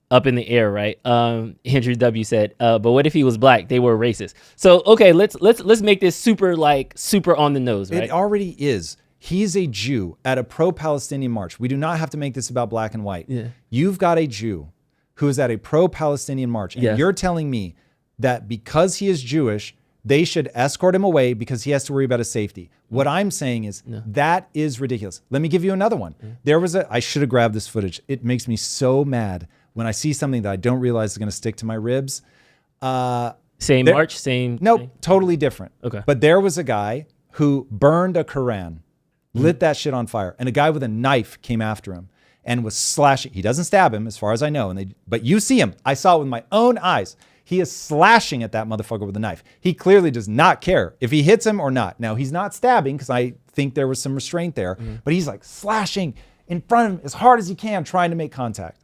up in the air, right? Henry W said, but what if he was black? They were racist. So, okay, let's make this super on the nose, right? It already is. He's a Jew at a pro-Palestinian march. We do not have to make this about black and white. Yeah. You've got a Jew who is at a pro-Palestinian march. And you're telling me that because he is Jewish, they should escort him away because he has to worry about his safety. What I'm saying is that is ridiculous. Let me give you another one. I should have grabbed this footage. It makes me so mad when I see something that I don't realize is going to stick to my ribs. Same march, same. Nope, totally different. Okay. But there was a guy who burned a Quran, lit that shit on fire, and a guy with a knife came after him and was slashing. He doesn't stab him, as far as I know. But you see him. I saw it with my own eyes. He is slashing at that motherfucker with a knife. He clearly does not care if he hits him or not. Now, he's not stabbing because I think there was some restraint there, but he's like slashing in front of him as hard as he can, trying to make contact.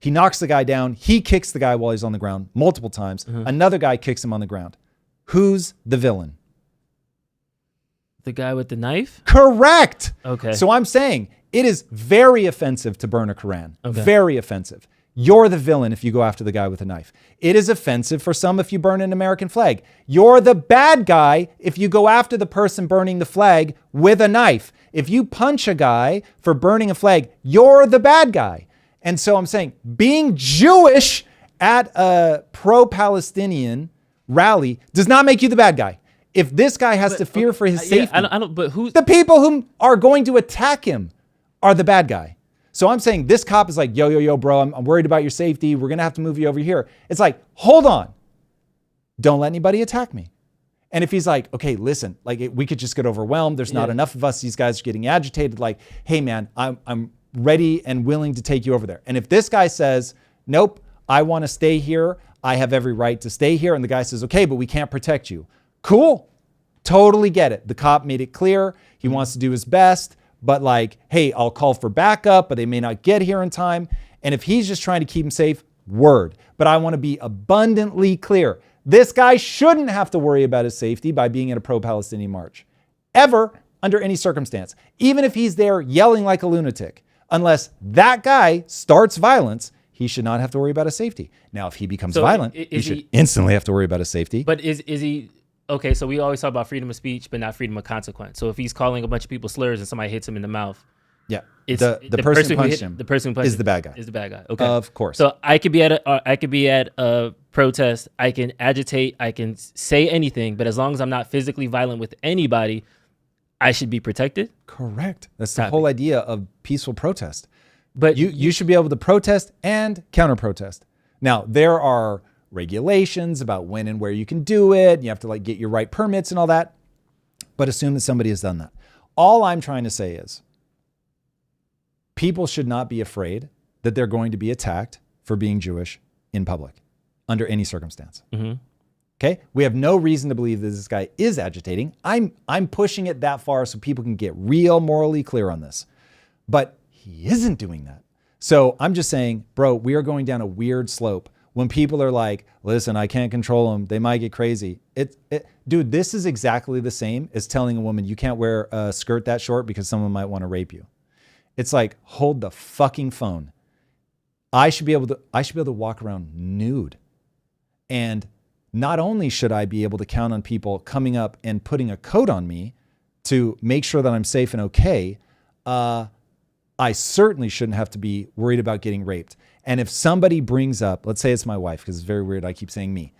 He knocks the guy down. He kicks the guy while he's on the ground multiple times. Another guy kicks him on the ground. Who's the villain? The guy with the knife? Correct. Okay. So I'm saying it is very offensive to burn a Quran. Okay. Very offensive. You're the villain if you go after the guy with a knife. It is offensive for some if you burn an American flag. You're the bad guy if you go after the person burning the flag with a knife. If you punch a guy for burning a flag, you're the bad guy. And so I'm saying being Jewish at a pro-Palestinian rally does not make you the bad guy. If this guy has to fear for his safety, I don't. But who's the people who are going to attack him are the bad guy. So I'm saying this cop is like, yo, bro, I'm worried about your safety. We're going to have to move you over here. It's like, hold on. Don't let anybody attack me. And if he's like, okay, listen, like we could just get overwhelmed. There's not enough of us. These guys are getting agitated. Like, hey, man, I'm ready and willing to take you over there. And if this guy says, nope, I want to stay here. I have every right to stay here. And the guy says, okay, but we can't protect you. Cool. Totally get it. The cop made it clear. He wants to do his best, but like, hey, I'll call for backup, but they may not get here in time. And if he's just trying to keep him safe, word. But I want to be abundantly clear. This guy shouldn't have to worry about his safety by being in a pro-Palestinian march. Ever, under any circumstance. Even if he's there yelling like a lunatic. Unless that guy starts violence, he should not have to worry about his safety. Now, if he becomes violent, he should instantly have to worry about his safety. But is he... Okay, so we always talk about freedom of speech, but not freedom of consequence. So if he's calling a bunch of people slurs and somebody hits him in the mouth... Yeah, it's the person who punched him. The person who punched is the bad guy. Is the bad guy. Okay, of course. So I could be at a protest. I can agitate. I can say anything. But as long as I'm not physically violent with anybody, I should be protected. Correct. That's the whole idea of peaceful protest. But you should be able to protest and counter protest. Now there are regulations about when and where you can do it. You have to like get your right permits and all that. But assume that somebody has done that. All I'm trying to say is, people should not be afraid that they're going to be attacked for being Jewish in public under any circumstance. Mm-hmm. Okay? We have no reason to believe that this guy is agitating. I'm pushing it that far so people can get real morally clear on this. But he isn't doing that. So I'm just saying, bro, we are going down a weird slope when people are like, listen, I can't control them. They might get crazy. Dude, this is exactly the same as telling a woman you can't wear a skirt that short because someone might want to rape you. It's like, hold the fucking phone. I should be able to walk around nude. And not only should I be able to count on people coming up and putting a coat on me to make sure that I'm safe and okay, I certainly shouldn't have to be worried about getting raped. And if somebody brings up, let's say it's my wife, because it's very weird, I keep saying me.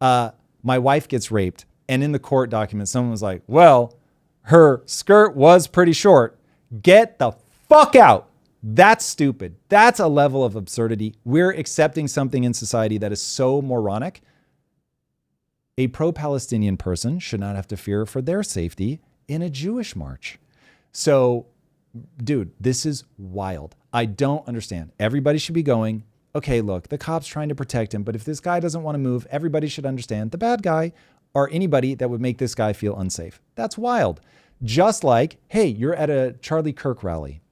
My wife gets raped, and in the court document, someone was like, well, her skirt was pretty short. Get the fuck out. That's stupid. That's a level of absurdity. We're accepting something in society that is so moronic. A pro-Palestinian person should not have to fear for their safety in a Jewish march. So, dude, this is wild. I don't understand. Everybody should be going, okay, look, the cop's trying to protect him, but if this guy doesn't want to move, everybody should understand the bad guy or anybody that would make this guy feel unsafe. That's wild. Just like, hey, you're at a Charlie Kirk rally,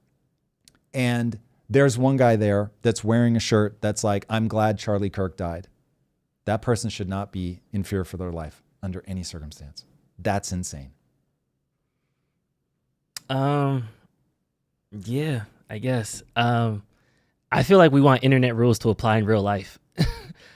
and there's one guy there that's wearing a shirt that's like, I'm glad Charlie Kirk died. That person should not be in fear for their life under any circumstance. That's insane. Yeah, I guess. I feel like we want internet rules to apply in real life.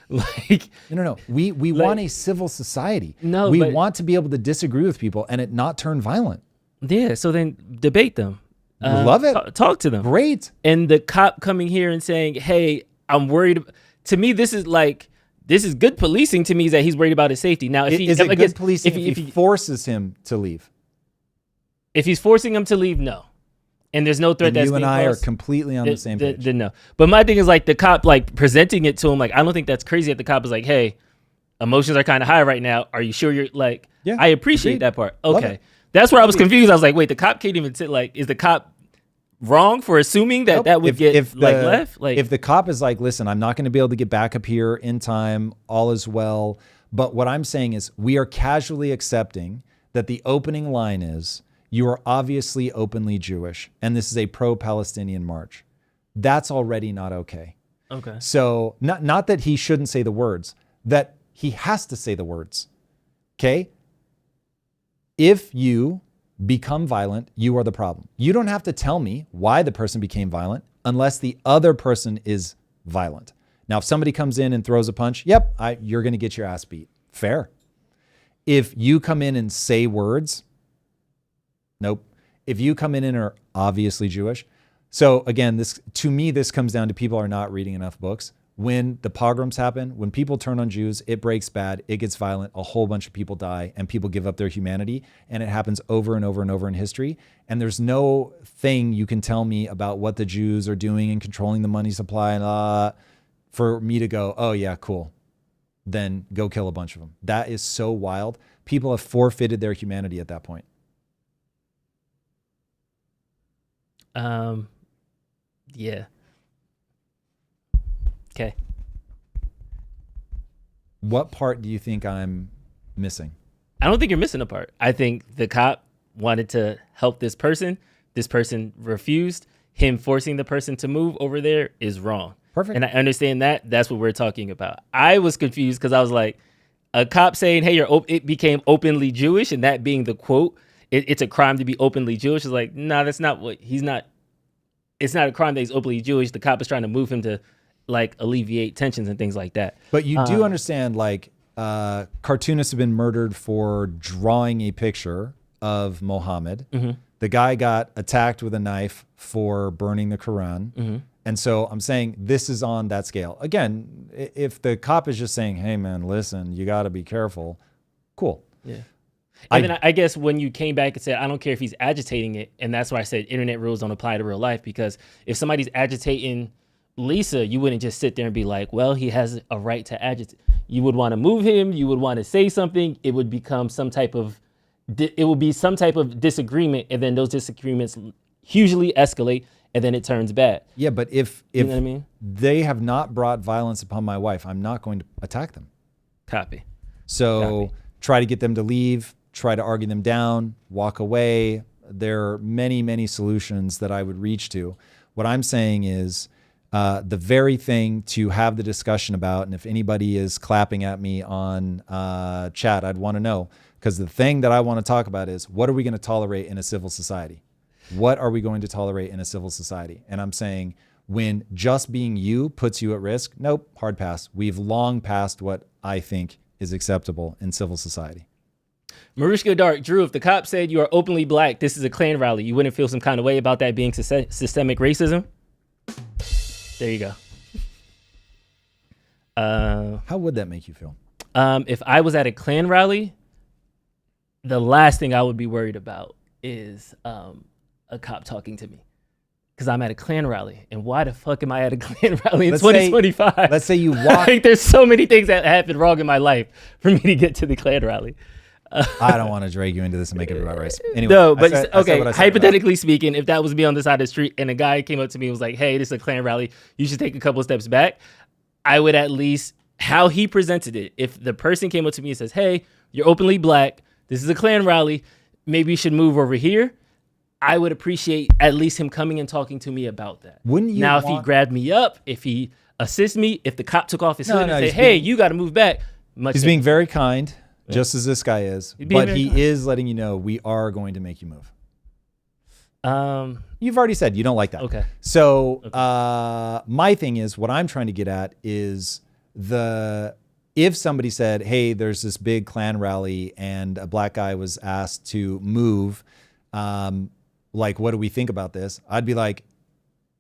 Like, no. We want a civil society. No, we want to be able to disagree with people and it not turn violent. Yeah, so then debate them. Love it. Talk to them. Great. And the cop coming here and saying, hey, I'm worried. To me, this is good policing to me, is that he's worried about his safety. Now, if is it good policing if he forces him to leave? If he's forcing him to leave, no. And there's no threat. Then that's you and I posed, are completely on the same page. Then no. But my thing is like the cop like presenting it to him. Like, I don't think that's crazy that the cop is like, hey, emotions are kind of high right now. Are you sure you're like, yeah, I appreciate agreed. That part. Okay. That's where I was confused. I was like, wait, the cop can't even sit like, is the cop wrong for assuming that that would left? Like, if the cop is like, listen, I'm not going to be able to get back up here in time, all is well. But what I'm saying is we are casually accepting that the opening line is, you are obviously openly Jewish, and this is a pro-Palestinian march. That's already not okay. okay. So not that he shouldn't say the words, that he has to say the words. Okay? If you become violent, you are the problem. You don't have to tell me why the person became violent unless the other person is violent. Now, if somebody comes in and throws a punch, yep, you're going to get your ass beat. Fair. If you come in and say words, nope. If you come in and are obviously Jewish. So again, this comes down to people are not reading enough books. When the pogroms happen, when people turn on Jews, it breaks bad, it gets violent, a whole bunch of people die, and people give up their humanity. And it happens over and over and over in history. And there's no thing you can tell me about what the Jews are doing and controlling the money supply and for me to go, oh yeah, cool. Then go kill a bunch of them. That is so wild. People have forfeited their humanity at that point. Yeah. Okay. What part do you think I'm missing? I don't think you're missing a part. I think the cop wanted to help this person. This person refused. Him forcing the person to move over there is wrong. Perfect. And I understand that. That's what we're talking about. I was confused because I was like, a cop saying, hey, it became openly Jewish, and that being the quote, it's a crime to be openly Jewish. It's like, nah, that's not what he's not. It's not a crime that he's openly Jewish. The cop is trying to move him to like alleviate tensions and things like that. But you do understand, like, cartoonists have been murdered for drawing a picture of Muhammad. Mm-hmm. The guy got attacked with a knife for burning the Quran. Mm-hmm. And so I'm saying this is on that scale. Again, if the cop is just saying, hey, man, listen, you got to be careful. Cool. Yeah. And then I guess when you came back and said, I don't care if he's agitating it. And that's why I said internet rules don't apply to real life, because if somebody's agitating Lisa, you wouldn't just sit there and be like, well, he has a right to agitate. You would want to move him. You would want to say something. It would become some type of disagreement. And then those disagreements hugely escalate. And then it turns bad. Yeah, but if you know what I mean? They have not brought violence upon my wife, I'm not going to attack them. Copy. So try to get them to leave, try to argue them down, walk away. There are many, many solutions that I would reach to. What I'm saying is the very thing to have the discussion about, and if anybody is clapping at me on chat, I'd want to know, because the thing that I want to talk about is, what are we going to tolerate in a civil society? What are we going to tolerate in a civil society? And I'm saying, when just being you puts you at risk, nope, hard pass. We've long passed what I think is acceptable in civil society. Marushka Dark, Drew, if the cop said you are openly black, this is a Klan rally, you wouldn't feel some kind of way about that being systemic racism? There you go. How would that make you feel? If I was at a Klan rally, the last thing I would be worried about is a cop talking to me, because I'm at a Klan rally. And why the fuck am I at a Klan rally in 2025? Let's say you walk. Like, there's so many things that happened wrong in my life for me to get to the Klan rally. I don't want to drag you into this and make it about race. Anyway, no, but I said hypothetically speaking, if that was me on the side of the street and a guy came up to me and was like, hey, this is a Klan rally, you should take a couple of steps back, I would at least, how he presented it, if the person came up to me and says, hey, you're openly black, this is a Klan rally, maybe you should move over here, I would appreciate at least him coming and talking to me about that. Wouldn't you now, if he grabbed me up, if he assists me, if the cop took off his hood and said, hey, you got to move back. He's being very kind, just as this guy is. But he is letting you know, we are going to make you move. You've already said you don't like that. Okay. So my thing is, what I'm trying to get at is if somebody said, hey, there's this big Klan rally and a black guy was asked to move, like, what do we think about this? I'd be like,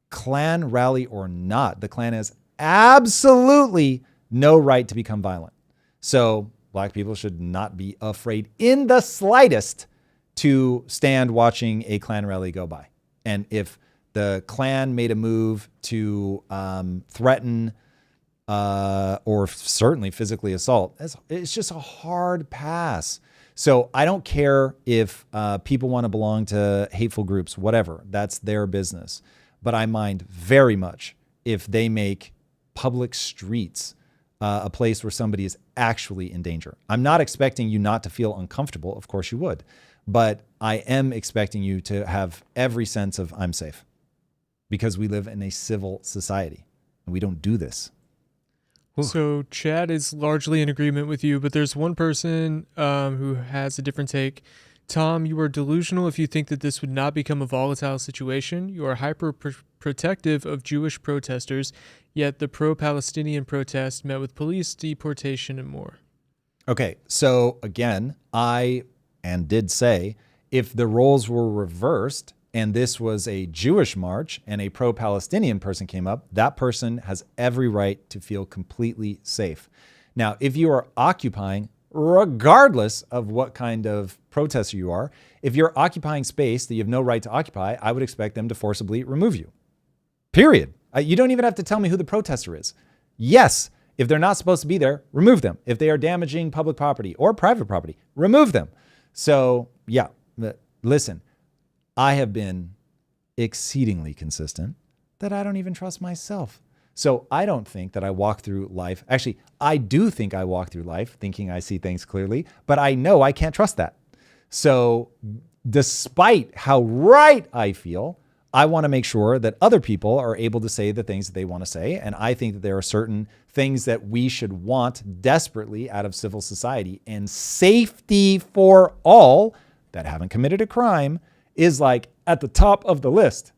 Klan rally or not, the Klan has absolutely no right to become violent. So black people should not be afraid in the slightest to stand watching a Klan rally go by. And if the Klan made a move to threaten or certainly physically assault, it's just a hard pass. So I don't care if people want to belong to hateful groups, whatever. That's their business. But I mind very much if they make public streets a place where somebody is actually in danger. I'm not expecting you not to feel uncomfortable. Of course you would. But I am expecting you to have every sense of I'm safe, because we live in a civil society and we don't do this. So Chad is largely in agreement with you, but there's one person who has a different take. Tom, you are delusional if you think that this would not become a volatile situation. You are hyper-protective of Jewish protesters, yet the pro-Palestinian protest met with police deportation and more. Okay, so again, I did say, if the roles were reversed and this was a Jewish march and a pro-Palestinian person came up, that person has every right to feel completely safe. Now, if you are occupying, regardless of what kind of protester you are, if you're occupying space that you have no right to occupy, I would expect them to forcibly remove you. Period. You don't even have to tell me who the protester is. Yes, if they're not supposed to be there, remove them. If they are damaging public property or private property, remove them. So, yeah, listen, I have been exceedingly consistent that I don't even trust myself. So I don't think that I walk through life. Actually, I do think I walk through life thinking I see things clearly, but I know I can't trust that. So despite how right I feel, I want to make sure that other people are able to say the things that they want to say. And I think that there are certain things that we should want desperately out of civil society, and safety for all that haven't committed a crime is like at the top of the list.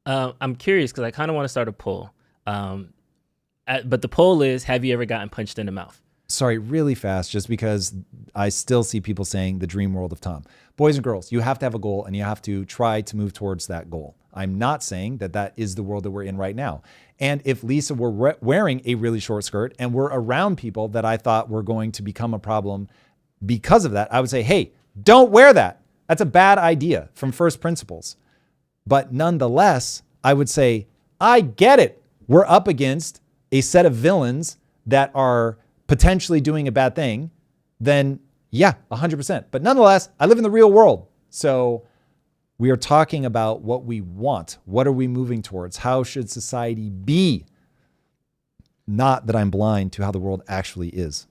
I'm curious because I kind of want to start a poll. But the poll is, have you ever gotten punched in the mouth? Sorry, really fast, just because I still see people saying the dream world of Tom. Boys and girls, you have to have a goal and you have to try to move towards that goal. I'm not saying that that is the world that we're in right now. And if Lisa were wearing a really short skirt and we're around people that I thought were going to become a problem because of that, I would say, hey, don't wear that. That's a bad idea from first principles. But nonetheless, I would say, I get it. We're up against a set of villains that are potentially doing a bad thing. Then yeah, 100%. But nonetheless, I live in the real world. So we are talking about what we want. What are we moving towards? How should society be? Not that I'm blind to how the world actually is.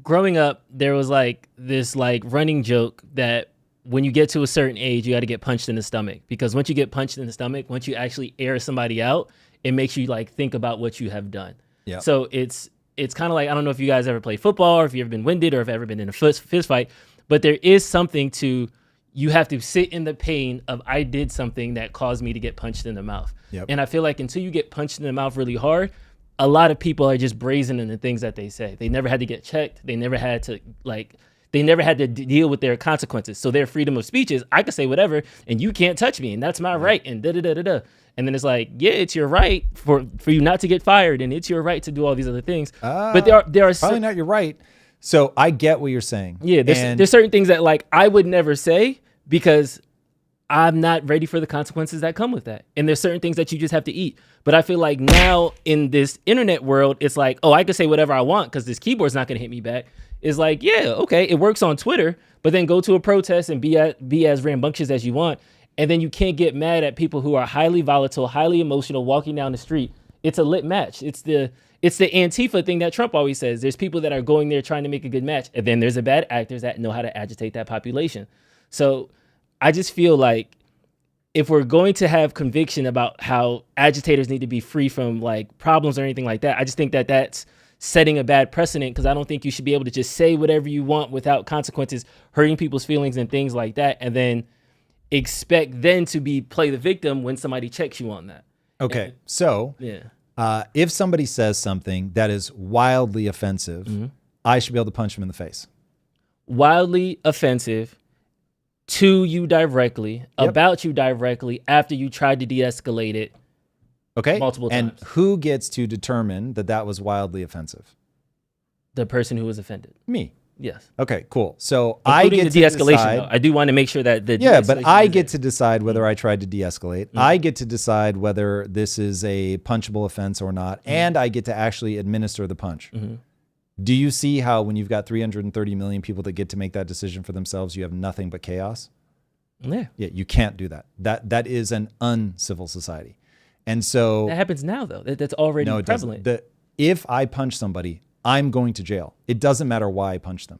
Growing up, there was like this like running joke that when you get to a certain age, you got to get punched in the stomach, because once you get punched in the stomach, once you actually air somebody out, it makes you like think about what you have done. Yeah. So it's kind of like, I don't know if you guys ever played football or if you've ever been winded or if ever been in a fist fight, but there is something to, you have to sit in the pain of I did something that caused me to get punched in the mouth. Yep. And I feel like until you get punched in the mouth really hard, a lot of people are just brazen in the things that they say. They never had to get checked. They never had to deal with their consequences. So their freedom of speech is, I can say whatever and you can't touch me and that's my right and da-da-da-da-da. And then it's like, yeah, it's your right for you not to get fired and it's your right to do all these other things. But there are probably not your right. So I get what you're saying. Yeah, there's certain things that like I would never say because I'm not ready for the consequences that come with that. And there's certain things that you just have to eat. But I feel like now in this internet world, it's like, oh, I can say whatever I want because this keyboard's not going to hit me back. It's like, yeah, okay, it works on Twitter, but then go to a protest and be as rambunctious as you want. And then you can't get mad at people who are highly volatile, highly emotional, walking down the street. It's a lit match. It's the Antifa thing that Trump always says. There's people that are going there trying to make a good match. And then there's the bad actors that know how to agitate that population. So I just feel like if we're going to have conviction about how agitators need to be free from like problems or anything like that, I just think that that's setting a bad precedent, because I don't think you should be able to just say whatever you want without consequences, hurting people's feelings and things like that, and then expect then to play the victim when somebody checks you on that. Okay, And, so yeah. If somebody says something that is wildly offensive, I should be able to punch them in the face. Wildly offensive to you directly, about you directly, after you tried to de-escalate it. Okay. Multiple times. And who gets to determine that that was wildly offensive? The person who was offended. Me. Yes. Okay, cool. So Including I get the to de-escalation. decide. Though. I do want to make sure that the But I get to to decide whether I tried to de-escalate. I get to decide whether this is a punchable offense or not, and I get to actually administer the punch. Do you see how when you've got 330 million people that get to make that decision for themselves, you have nothing but chaos? Yeah. Yeah, you can't do that. That is an uncivil society. And so That happens now, though. That's already no, it prevalent. doesn't. If I punch somebody, I'm going to jail. It doesn't matter why I punch them.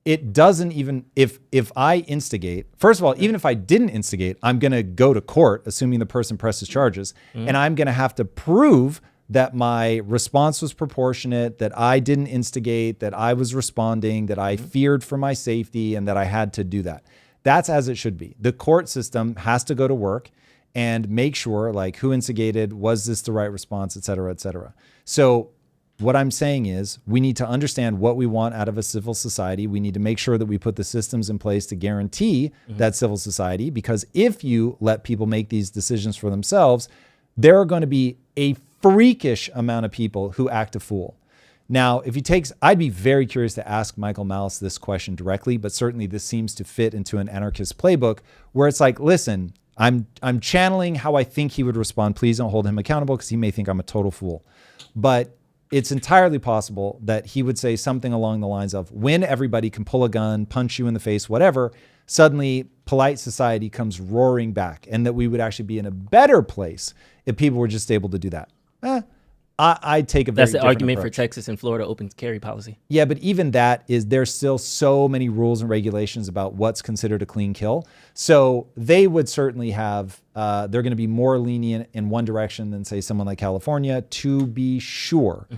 It doesn't even, if I instigate, first of all, even if I didn't instigate, I'm going to go to court, assuming the person presses charges, and I'm going to have to prove that my response was proportionate, that I didn't instigate, that I was responding, that I feared for my safety, and that I had to do that. That's as it should be. The court system has to go to work and make sure, like, who instigated, was this the right response, et cetera, et cetera. So what I'm saying is we need to understand what we want out of a civil society. We need to make sure that we put the systems in place to guarantee that civil society, because if you let people make these decisions for themselves, there are going to be a freakish amount of people who act a fool. Now, I'd be very curious to ask Michael Malice this question directly, but certainly this seems to fit into an anarchist playbook where it's like, listen, I'm channeling how I think he would respond. Please don't hold him accountable because he may think I'm a total fool. But it's entirely possible that he would say something along the lines of, when everybody can pull a gun, punch you in the face, whatever, suddenly polite society comes roaring back, and that we would actually be in a better place if people were just able to do that. I'd take a very That's the different argument approach. for Texas and Florida open carry policy. Yeah, but even that is, there's still so many rules and regulations about what's considered a clean kill. So they would certainly have, they're going to be more lenient in one direction than, say, someone like California, to be sure.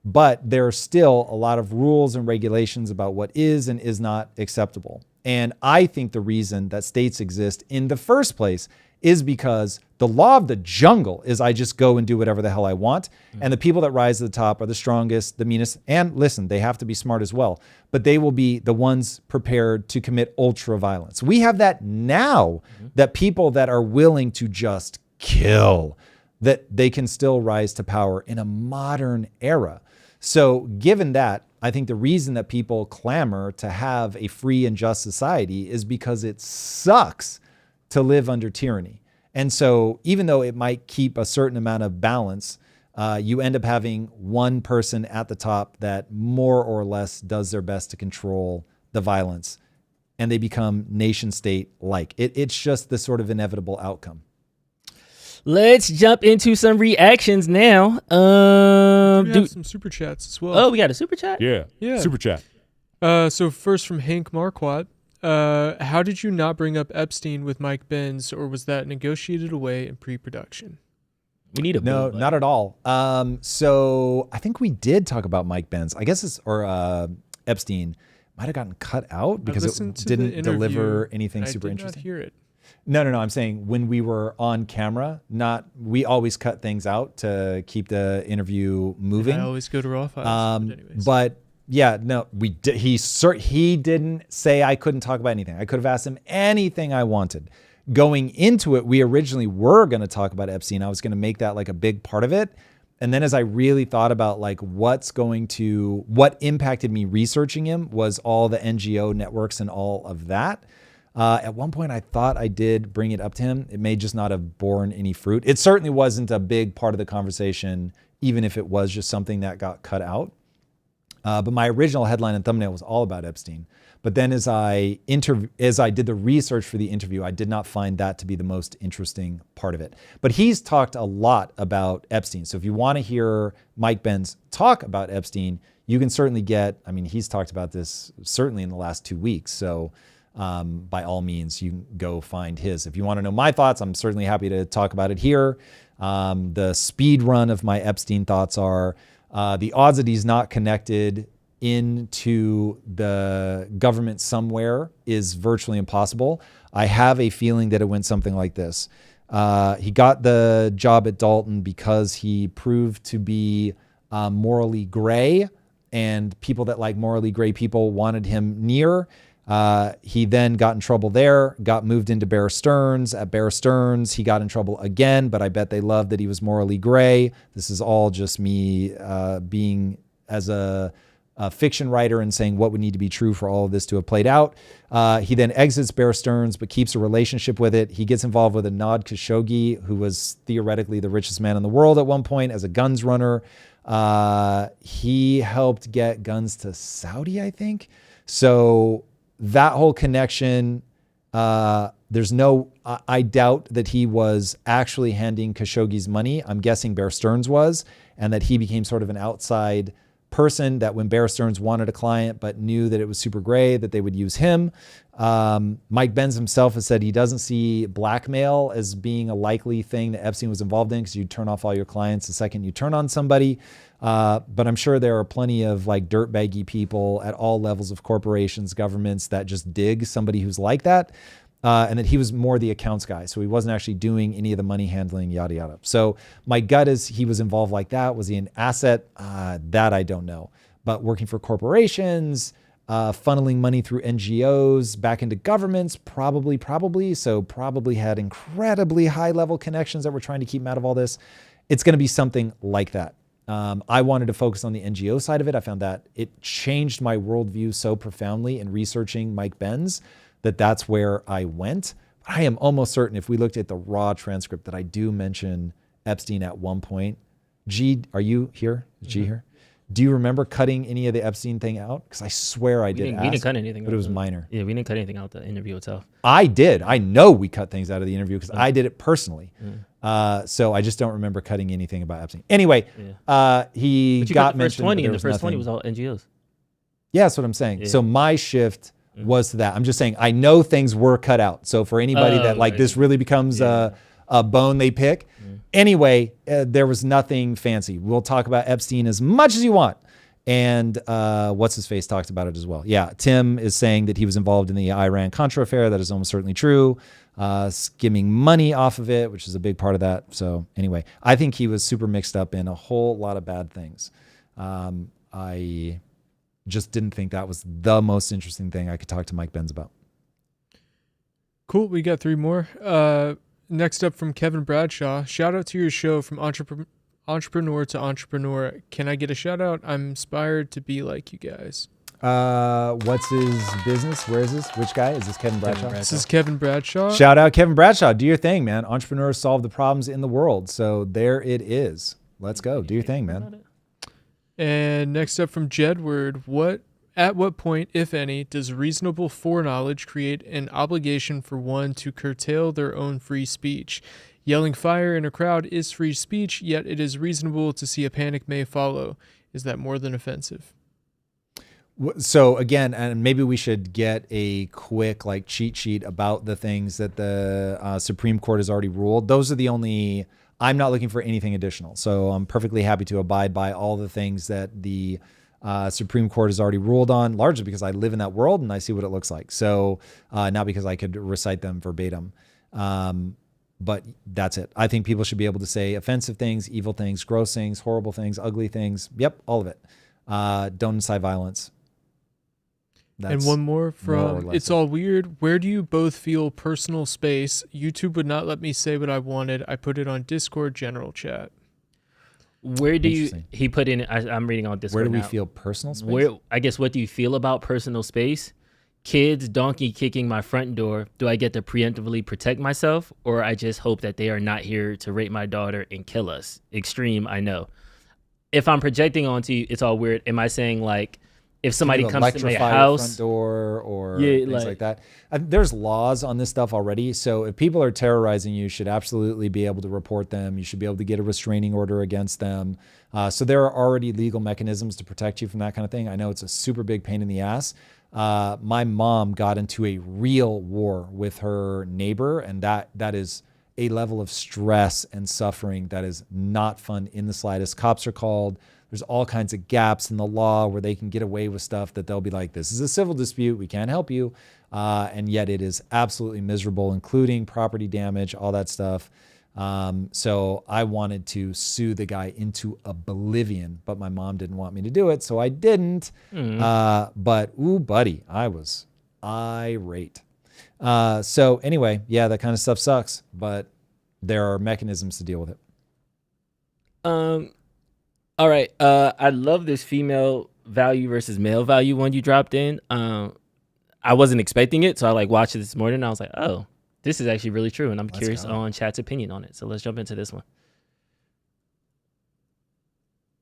But there are still a lot of rules and regulations about what is and is not acceptable. And I think the reason that states exist in the first place is because the law of the jungle is I just go and do whatever the hell I want. And the people that rise to the top are the strongest, the meanest. And listen, they have to be smart as well, but they will be the ones prepared to commit ultra violence. We have that now, that people that are willing to just kill, that they can still rise to power in a modern era. So given that, I think the reason that people clamor to have a free and just society is because it sucks to live under tyranny. And so even though it might keep a certain amount of balance, you end up having one person at the top that more or less does their best to control the violence, and they become nation state like. It's just the sort of inevitable outcome. Let's jump into some reactions now. We have some super chats as well. Oh, we got a super chat? Yeah. Super chat. So first from Hank Marquardt. How did you not bring up Epstein with Mike Benz, or was that negotiated away in pre-production? We need a No, boo, not at all. So I think we did talk about Mike Benz. I guess Epstein might have gotten cut out because it didn't deliver anything super interesting. I did not hear it. No. I'm saying when we were on camera, we always cut things out to keep the interview moving. I always go to raw files. But yeah, no, we did. He didn't say I couldn't talk about anything. I could have asked him anything I wanted. Going into it, we originally were going to talk about Epstein. I was going to make that like a big part of it. And then as I really thought about like what impacted me researching him was all the NGO networks and all of that. At one point, I thought I did bring it up to him. It may just not have borne any fruit. It certainly wasn't a big part of the conversation, even if it was just something that got cut out. But my original headline and thumbnail was all about Epstein. But then as I did the research for the interview, I did not find that to be the most interesting part of it. But he's talked a lot about Epstein. So if you want to hear Mike Benz talk about Epstein, you can certainly he's talked about this certainly in the last 2 weeks. So by all means, you can go find his. If you want to know my thoughts, I'm certainly happy to talk about it here. The speed run of my Epstein thoughts are the odds that he's not connected into the government somewhere is virtually impossible. I have a feeling that it went something like this. He got the job at Dalton because he proved to be morally gray, and people that like morally gray people wanted him near. He then got in trouble there, got moved into Bear Stearns. At Bear Stearns, he got in trouble again, but I bet they loved that he was morally gray. This is all just me being as a fiction writer and saying what would need to be true for all of this to have played out. He then exits Bear Stearns, but keeps a relationship with it. He gets involved with Anand Khashoggi, who was theoretically the richest man in the world at one point as a guns runner. He helped get guns to Saudi, I think. So that whole connection, I doubt that he was actually handing Khashoggi's money. I'm guessing Bear Stearns was, and that he became sort of an outside person that when Bear Stearns wanted a client but knew that it was super gray, that they would use him. Mike Benz himself has said he doesn't see blackmail as being a likely thing that Epstein was involved in, because you turn off all your clients the second you turn on somebody. But I'm sure there are plenty of like dirtbaggy people at all levels of corporations, governments that just dig somebody who's like that. And that he was more the accounts guy. So he wasn't actually doing any of the money handling, yada, yada. So my gut is he was involved like that. Was he an asset? That I don't know. But working for corporations, funneling money through NGOs back into governments, probably. So probably had incredibly high level connections that were trying to keep him out of all this. It's going to be something like that. I wanted to focus on the NGO side of it. I found that it changed my worldview so profoundly in researching Mike Benz that that's where I went. I am almost certain if we looked at the raw transcript that I do mention Epstein at one point. G, are you here? Is G here? Do you remember cutting any of the Epstein thing out? Because I swear I did. We didn't cut anything, but it was minor. Yeah, we didn't cut anything out the interview itself. I did. I know we cut things out of the interview because I did it personally. So I just don't remember cutting anything about Epstein. Anyway, he got mentioned. 20, and the first 20 was all NGOs. Yeah, that's what I'm saying. Yeah. So my shift was to that. I'm just saying I know things were cut out. So for anybody that like this really becomes a bone they pick. Anyway, there was nothing fancy. We'll talk about Epstein as much as you want. And what's his face talked about it as well. Yeah, Tim is saying that he was involved in the Iran-Contra affair. That is almost certainly true. Skimming money off of it, which is a big part of that. So anyway, I think he was super mixed up in a whole lot of bad things. I just didn't think that was the most interesting thing I could talk to Mike Benz about. Cool. We got 3 more. Next up from Kevin Bradshaw. Shout out to your show from entrepreneur to entrepreneur. Can I get a shout out? I'm inspired to be like you guys. What's his business? Where is this? Which guy? Is this Kevin Bradshaw? This is Kevin Bradshaw. Shout out Kevin Bradshaw. Do your thing, man. Entrepreneurs solve the problems in the world. So there it is. Let's go. Do your thing, man. And next up from Jedward. At what point, if any, does reasonable foreknowledge create an obligation for one to curtail their own free speech? Yelling fire in a crowd is free speech, yet it is reasonable to see a panic may follow. Is that more than offensive? So again, and maybe we should get a quick like cheat sheet about the things that the Supreme Court has already ruled. Those are the only, I'm not looking for anything additional. So I'm perfectly happy to abide by all the things that the Supreme Court has already ruled on, largely because I live in that world and I see what it looks like. So not because I could recite them verbatim. But that's it. I think people should be able to say offensive things, evil things, gross things, horrible things, ugly things. Yep, all of it. Don't incite violence. And one more from It's All Weird. Where do you both feel personal space? YouTube would not let me say what I wanted. I put it on Discord general chat. Where do you, he put in, I'm reading on Discord. Where do we now. feel personal space? I guess, what do you feel about personal space? Kids donkey kicking my front door. Do I get to preemptively protect myself, or I just hope that they are not here to rape my daughter and kill us? Extreme, I know. If I'm projecting onto you, It's All Weird. Am I saying like, if somebody comes to my house, front door or things like that. There's laws on this stuff already. So if people are terrorizing you, should absolutely be able to report them. You should be able to get a restraining order against them. So there are already legal mechanisms to protect you from that kind of thing. I know it's a super big pain in the ass. My mom got into a real war with her neighbor, and that is a level of stress and suffering that is not fun in the slightest. Cops are called. There's all kinds of gaps in the law where they can get away with stuff that they'll be like, this is a civil dispute, we can't help you. And yet it is absolutely miserable, including property damage, all that stuff. So I wanted to sue the guy into oblivion, but my mom didn't want me to do it, so I didn't. But, ooh, buddy, I was irate. So anyway, yeah, that kind of stuff sucks, but there are mechanisms to deal with it. All right. I love this female value versus male value one you dropped in. I wasn't expecting it, so I watched it this morning and I was like, oh, this is actually really true. And I'm curious on chat's opinion on it. So let's jump into this one.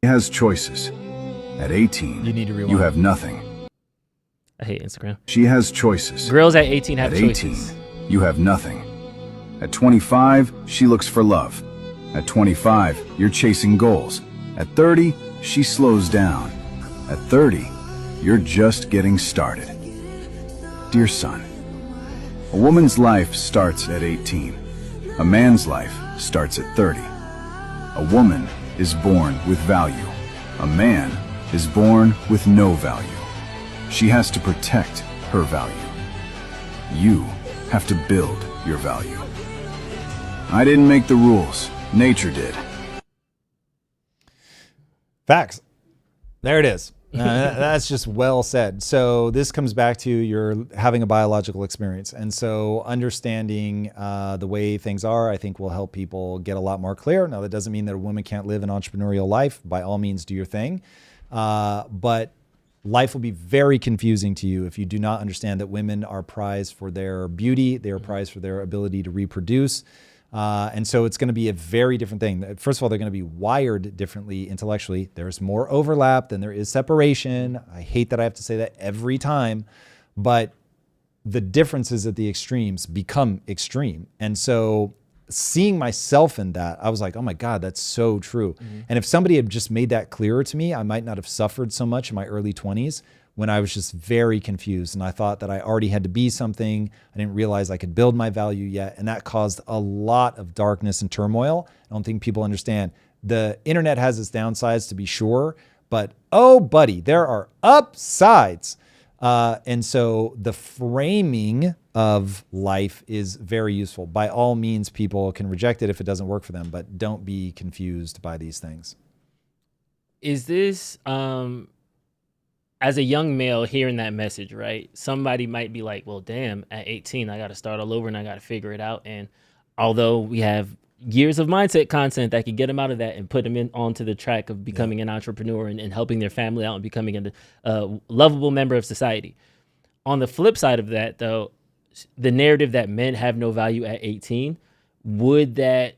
He has choices. At 18, you need to rewind. You have nothing. I hate Instagram. She has choices. Girls at 18 have At choices. 18, you have nothing. At 25, she looks for love. At 25, you're chasing goals. At 30, she slows down. At 30, you're just getting started. Dear son, a woman's life starts at 18. A man's life starts at 30. A woman is born with value. A man is born with no value. She has to protect her value. You have to build your value. I didn't make the rules. Nature did. Facts. There it is. That's just well said. So this comes back to your having a biological experience. And so understanding the way things are, I think will help people get a lot more clear. Now, that doesn't mean that a woman can't live an entrepreneurial life. By all means, do your thing. But life will be very confusing to you if you do not understand that women are prized for their beauty. They are prized for their ability to reproduce. And so it's going to be a very different thing. First of all, they're going to be wired differently intellectually. There's more overlap than there is separation. I hate that I have to say that every time, but the differences at the extremes become extreme. And so seeing myself in that, I was like, oh my God, that's so true. And if somebody had just made that clearer to me, I might not have suffered so much in my early 20s when I was just very confused. And I thought that I already had to be something. I didn't realize I could build my value yet. And that caused a lot of darkness and turmoil. I don't think people understand. The internet has its downsides, to be sure, but oh buddy, there are upsides. And so the framing of life is very useful. By all means, people can reject it if it doesn't work for them, but don't be confused by these things. Is this, as a young male hearing that message, right? Somebody might be like, well, damn, at 18, I got to start all over and I got to figure it out. And although we have years of mindset content that can get them out of that and put them onto the track of becoming an entrepreneur and helping their family out and becoming a lovable member of society. On the flip side of that, though, the narrative that men have no value at 18, would that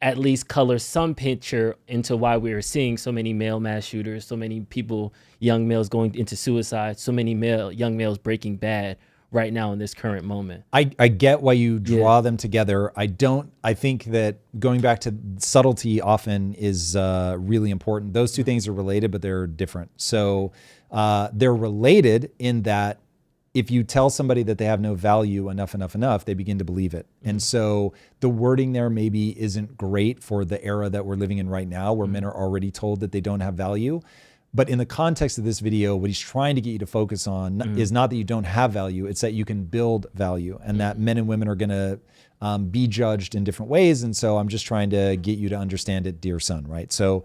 at least color some picture into why we are seeing so many male mass shooters, so many people, young males going into suicide, so many young males breaking bad right now in this current moment? I get why you draw them together. I think that going back to subtlety often is really important. Those two things are related, but they're different. So they're related in that if you tell somebody that they have no value enough, they begin to believe it. And so the wording there maybe isn't great for the era that we're living in right now, where men are already told that they don't have value. But in the context of this video, what he's trying to get you to focus on is not that you don't have value, it's that you can build value, and that men and women are going to be judged in different ways. And so I'm just trying to get you to understand it, dear son, right? So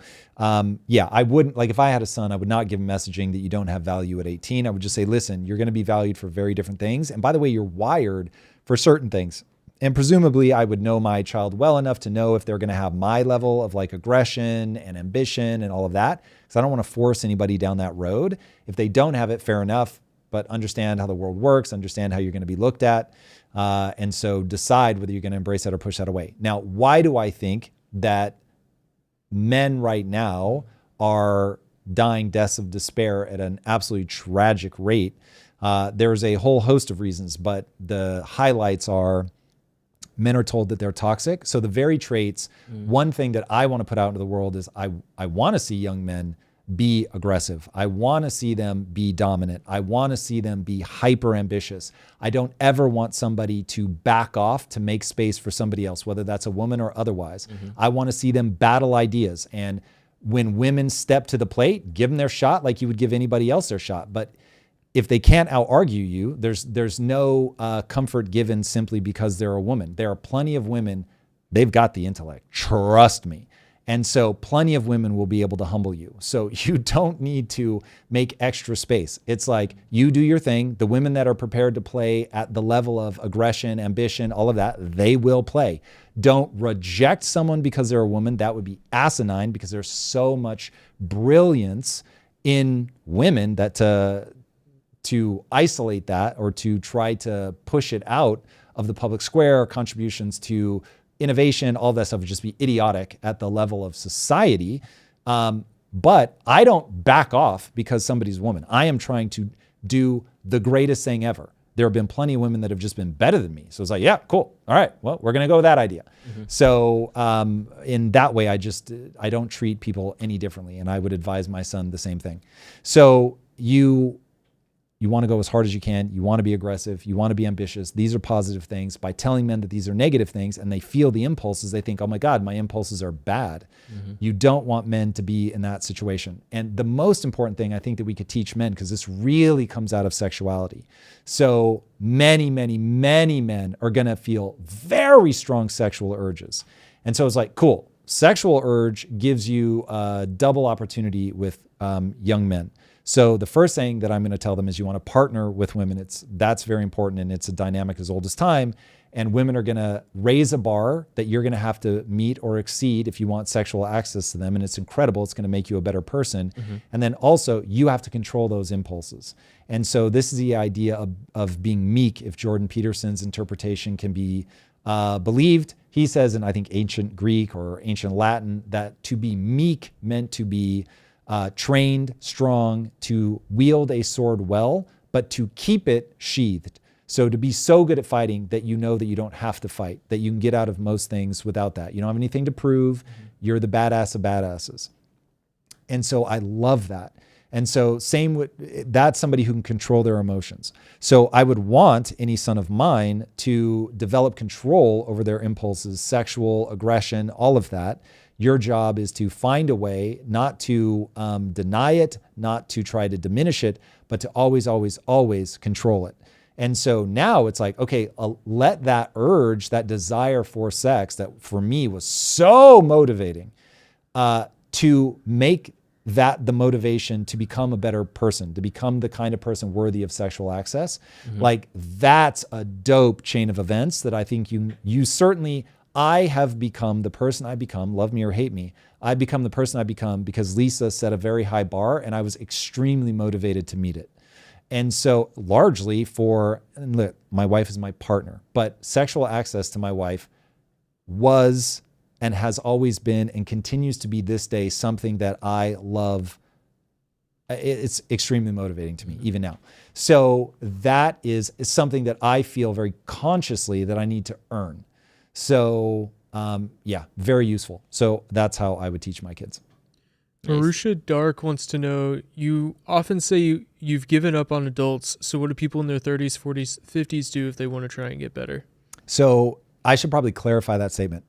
yeah, I wouldn't, like if I had a son, I would not give him messaging that you don't have value at 18. I would just say, listen, you're going to be valued for very different things. And by the way, you're wired for certain things. And presumably I would know my child well enough to know if they're going to have my level of like aggression and ambition and all of that, because I don't want to force anybody down that road. If they don't have it, fair enough, but understand how the world works, understand how you're going to be looked at. And so decide whether you're going to embrace that or push that away. Now, why do I think that men right now are dying deaths of despair at an absolutely tragic rate? There's a whole host of reasons, but the highlights are men are told that they're toxic. So the very traits, one thing that I want to put out into the world is I want to see young men be aggressive. I want to see them be dominant. I want to see them be hyper ambitious. I don't ever want somebody to back off to make space for somebody else, whether that's a woman or otherwise. I want to see them battle ideas. And when women step to the plate, give them their shot like you would give anybody else their shot. But if they can't out-argue you, there's no comfort given simply because they're a woman. There are plenty of women, they've got the intellect, trust me. And so plenty of women will be able to humble you. So you don't need to make extra space. It's like you do your thing. The women that are prepared to play at the level of aggression, ambition, all of that, they will play. Don't reject someone because they're a woman. That would be asinine, because there's so much brilliance in women that to isolate that or to try to push it out of the public square, contributions to innovation, all that stuff would just be idiotic at the level of society. But I don't back off because somebody's a woman. I am trying to do the greatest thing ever. There have been plenty of women that have just been better than me. So it's like, yeah, cool. All right, well, we're going to go with that idea. So in that way, I don't treat people any differently. And I would advise my son the same thing. So you want to go as hard as you can. You want to be aggressive. You want to be ambitious. These are positive things. By telling men that these are negative things and they feel the impulses, they think, oh my God, my impulses are bad. You don't want men to be in that situation. And the most important thing I think that we could teach men, because this really comes out of sexuality. So many, many, many men are going to feel very strong sexual urges. And so it's like, cool. Sexual urge gives you a double opportunity with young men. So the first thing that I'm going to tell them is you want to partner with women. That's very important, and it's a dynamic as old as time. And women are going to raise a bar that you're going to have to meet or exceed if you want sexual access to them. And it's incredible. It's going to make you a better person. And then also you have to control those impulses. And so this is the idea of being meek, if Jordan Peterson's interpretation can be believed, he says in I think ancient Greek or ancient Latin, that to be meek meant to be trained, strong, to wield a sword well, but to keep it sheathed. So to be so good at fighting that you know that you don't have to fight, that you can get out of most things without that. You don't have anything to prove. You're the badass of badasses. And so I love that. And so same with, that's somebody who can control their emotions. So I would want any son of mine to develop control over their impulses, sexual aggression, all of that. Your job is to find a way not to deny it, not to try to diminish it, but to always, always, always control it. And so now it's like, okay, let that urge, that desire for sex that for me was so motivating, to make that the motivation to become a better person, to become the kind of person worthy of sexual access. Like that's a dope chain of events that I think you certainly, I have become the person I become, love me or hate me. I become the person I become because Lisa set a very high bar and I was extremely motivated to meet it. And so largely and look, my wife is my partner, but sexual access to my wife was and has always been and continues to be this day something that I love. It's extremely motivating to me, even now. So that is something that I feel very consciously that I need to earn. So yeah, very useful. So that's how I would teach my kids. Marusha Dark wants to know, you often say you've given up on adults. So what do people in their 30s, 40s, 50s do if they want to try and get better? So I should probably clarify that statement.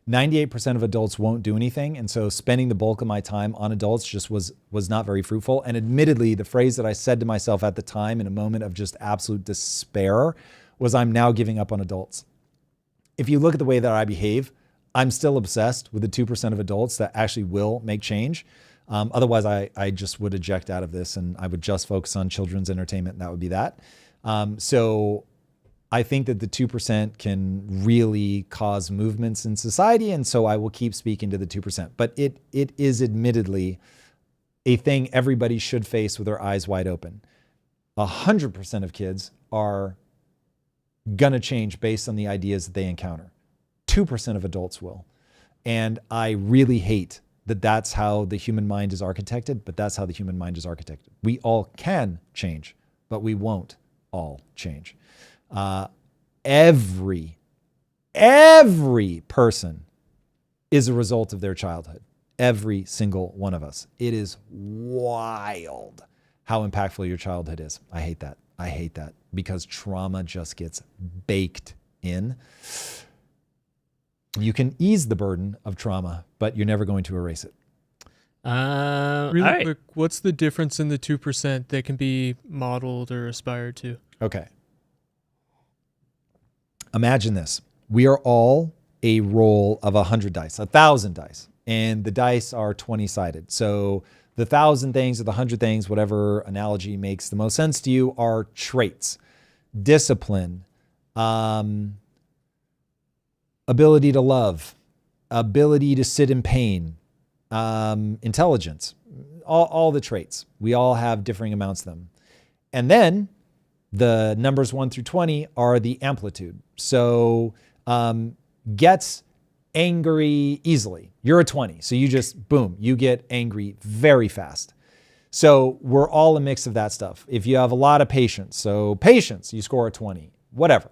98% of adults won't do anything. And so spending the bulk of my time on adults just was not very fruitful. And admittedly, the phrase that I said to myself at the time in a moment of just absolute despair was, I'm now giving up on adults. If you look at the way that I behave, I'm still obsessed with the 2% of adults that actually will make change. Otherwise, I just would eject out of this and I would just focus on children's entertainment, and that would be that. So I think that the 2% can really cause movements in society, and so I will keep speaking to the 2%. But it is admittedly a thing everybody should face with their eyes wide open. 100% of kids are gonna change based on the ideas that they encounter. 2% of adults will. And I really hate that that's how the human mind is architected, but that's how the human mind is architected. We all can change, but we won't all change. Every person is a result of their childhood. Every single one of us. It is wild how impactful your childhood is. I hate that. I hate that because trauma just gets baked in. You can ease the burden of trauma, but you're never going to erase it. Really quick, what's the difference in the 2% that can be modeled or aspired to? Okay. Imagine this. We are all a roll of 100 dice, 1,000 dice, and the dice are 20-sided. So the 1,000 things or the 100 things, whatever analogy makes the most sense to you, are traits, discipline, ability to love, ability to sit in pain, intelligence, all the traits. We all have differing amounts of them. And then the numbers 1 through 20 are the amplitude. So gets angry easily. You're a 20. So you just, boom, you get angry very fast. So we're all a mix of that stuff. If you have a lot of patience, so patience, you score a 20, whatever.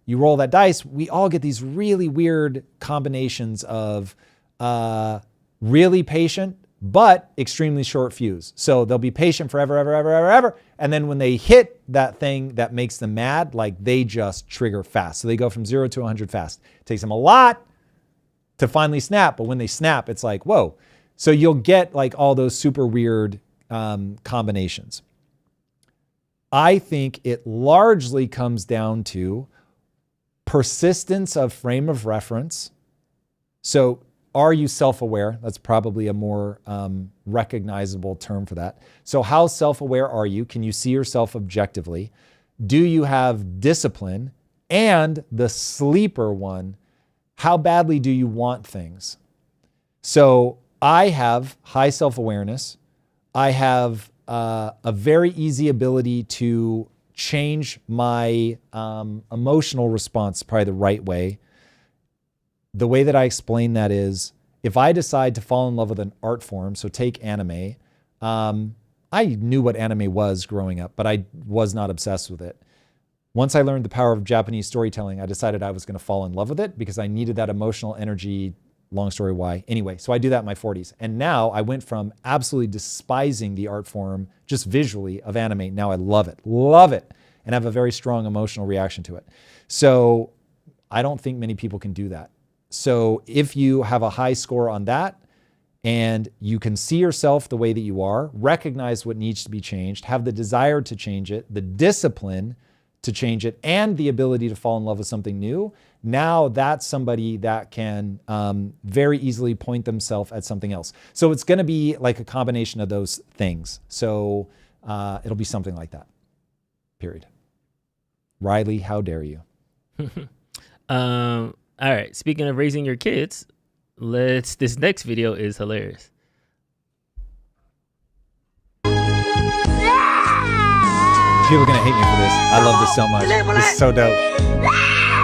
You roll that dice, we all get these really weird combinations of really patient, but extremely short fuse. So they'll be patient forever, ever. And then when they hit that thing that makes them mad, like they just trigger fast. So they go from 0 to 100 fast. It takes them a lot to finally snap, but when they snap, it's like, whoa. So you'll get like all those super weird combinations. I think it largely comes down to persistence of frame of reference. So are you self-aware? That's probably a more recognizable term for that. So how self-aware are you? Can you see yourself objectively? Do you have discipline? And the sleeper one, how badly do you want things? So I have high self-awareness. I have a very easy ability to change my emotional response probably the right way. the way that I explain that is if I decide to fall in love with an art form, so take anime, I knew what anime was growing up, but I was not obsessed with it. Once I learned the power of Japanese storytelling, I decided I was going to fall in love with it because I needed that emotional energy. Long story why. Anyway, so I do that in my 40s. And now I went from absolutely despising the art form, just visually, of anime. Now I love it, and have a very strong emotional reaction to it. So I don't think many people can do that. So if you have a high score on that and you can see yourself the way that you are, recognize what needs to be changed, have the desire to change it, the discipline to change it, and the ability to fall in love with something new, now that's somebody that can very easily point themselves at something else. So it's going to be like a combination of those things. So it'll be something like that, period. Riley, how dare you? All right. Speaking of raising your kids, this next video is hilarious. People are going to hate me for this. I love this so much. This is so dope.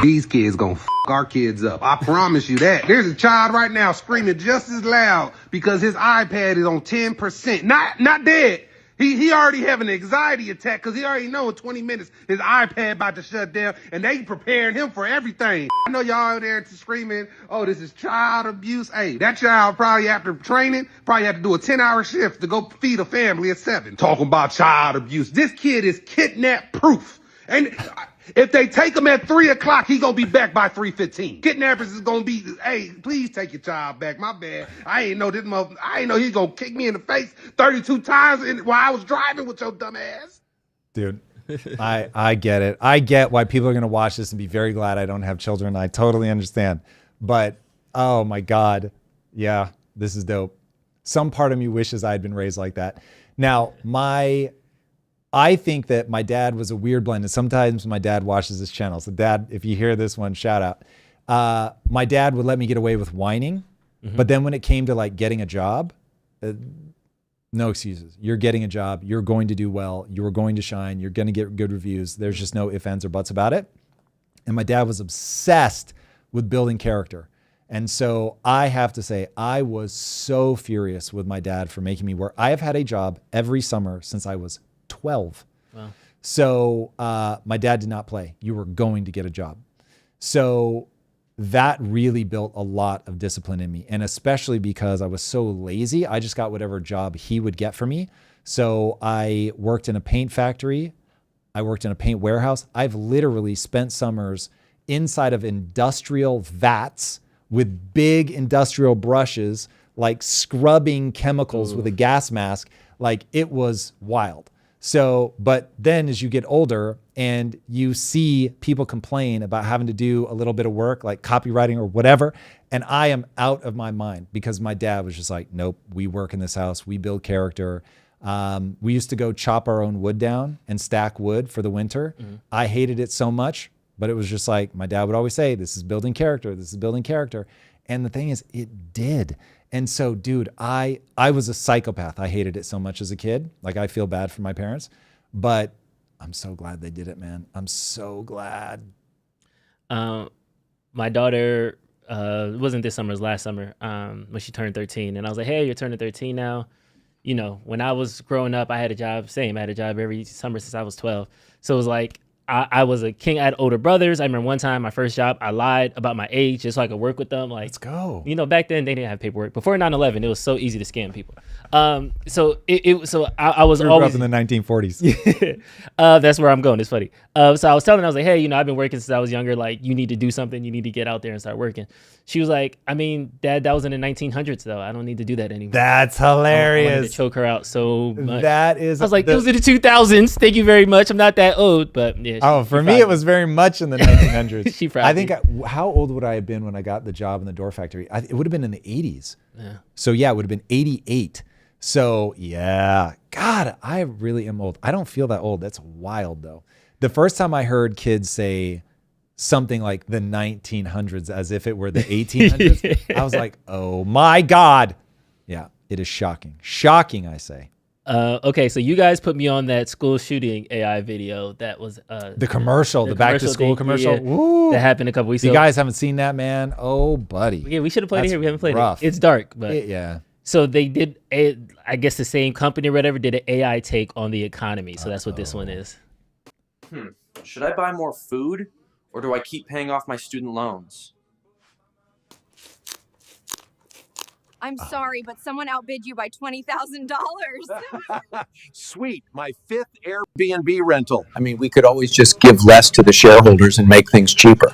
These kids gonna our kids up. I promise you that. There's a child right now screaming just as loud because his iPad is on 10%. Not dead. He already having an anxiety attack because he already know in 20 minutes his iPad about to shut down, and they preparing him for everything. I know y'all out there screaming, oh, this is child abuse. Hey, that child probably after training, probably have to do a 10-hour shift to go feed a family at 7. Talking about child abuse. This kid is kidnap proof. And if they take him at 3 o'clock, he gonna be back by 3:15. Kidnappers is gonna be, hey, please take your child back. My bad. I ain't know he's gonna kick me in the face 32 times while I was driving with your dumb ass. Dude, I get it. I get why people are gonna watch this and be very glad I don't have children. I totally understand. But oh my God, yeah, this is dope. Some part of me wishes I had been raised like that. Now, I think that my dad was a weird blend, and sometimes my dad watches this channel. So Dad, if you hear this one, shout out. My dad would let me get away with whining, but then when it came to like getting a job, no excuses. You're getting a job. You're going to do well. You're going to shine. You're going to get good reviews. There's just no ifs, ands, or buts about it. And my dad was obsessed with building character. And so I have to say, I was so furious with my dad for making me work. I have had a job every summer since I was 12. Wow. So my dad did not play. You were going to get a job. So that really built a lot of discipline in me. And especially because I was so lazy, I just got whatever job he would get for me. So I worked in a paint factory. I worked in a paint warehouse. I've literally spent summers inside of industrial vats with big industrial brushes, like scrubbing chemicals with a gas mask. Like it was wild. So, but then as you get older and you see people complain about having to do a little bit of work like copywriting or whatever, and I am out of my mind because my dad was just like, nope, we work in this house. We build character. We used to go chop our own wood down and stack wood for the winter. I hated it so much, but it was just like, my dad would always say, this is building character. This is building character. And the thing is, it did. And so, dude, I was a psychopath. I hated it so much as a kid. Like, I feel bad for my parents, but I'm so glad they did it, man. I'm so glad. My daughter, it wasn't this summer, it was last summer, when she turned 13. And I was like, hey, you're turning 13 now. You know, when I was growing up, I had a job, I had a job every summer since I was 12. So it was like, I was a king. I had older brothers. I remember one time, my first job, I lied about my age just so I could work with them. Like, let's go. You know, back then they didn't have paperwork. Before 9/11, it was so easy to scam people. So I was always up in the 1940s. That's where I'm going. It's funny. So I was telling her, I was like, hey, you know, I've been working since I was younger. Like, you need to do something. You need to get out there and start working. She was like, I mean, Dad, that was in the 1900s though. I don't need to do that anymore. That's hilarious. I wanted to choke her out so much. That is. I was like, those are the 2000s. Thank you very much. I'm not that old, but yeah. For me, it was very much in the 1900s. She probably. How old would I have been when I got the job in the door factory? It would have been in the 80s. Yeah. So yeah, it would have been 88. So yeah, God, I really am old. I don't feel that old. That's wild though. The first time I heard kids say something like the 1900s as if it were the 1800s, I was like, oh my God. Yeah, it is shocking. Shocking, I say. Okay, so you guys put me on that school shooting AI video. That was the commercial, the back to school commercial. Yeah, Woo. that happened a couple weeks You ago. guys haven't seen that, man? Oh, buddy. Yeah, we should have played That's it here. We haven't played rough. it. It's dark, but Yeah. So they did, I guess the same company or whatever did an AI take on the economy. So that's what this one is. Should I buy more food, or do I keep paying off my student loans? I'm sorry, but someone outbid you by $20,000. Sweet, my 5th Airbnb rental. I mean, we could always just give less to the shareholders and make things cheaper.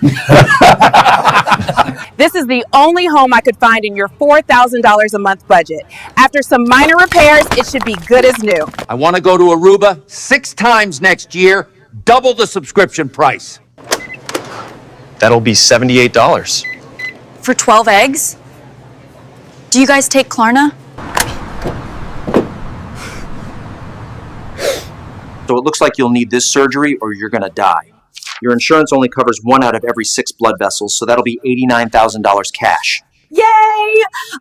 This is the only home I could find in your $4,000 a month budget. After some minor repairs, it should be good as new. I want to go to Aruba 6 times next year, double the subscription price. That'll be $78. For 12 eggs? Do you guys take Klarna? So it looks like you'll need this surgery or you're gonna die. Your insurance only covers 1 out of every 6 blood vessels, so that'll be $89,000 cash. Yay!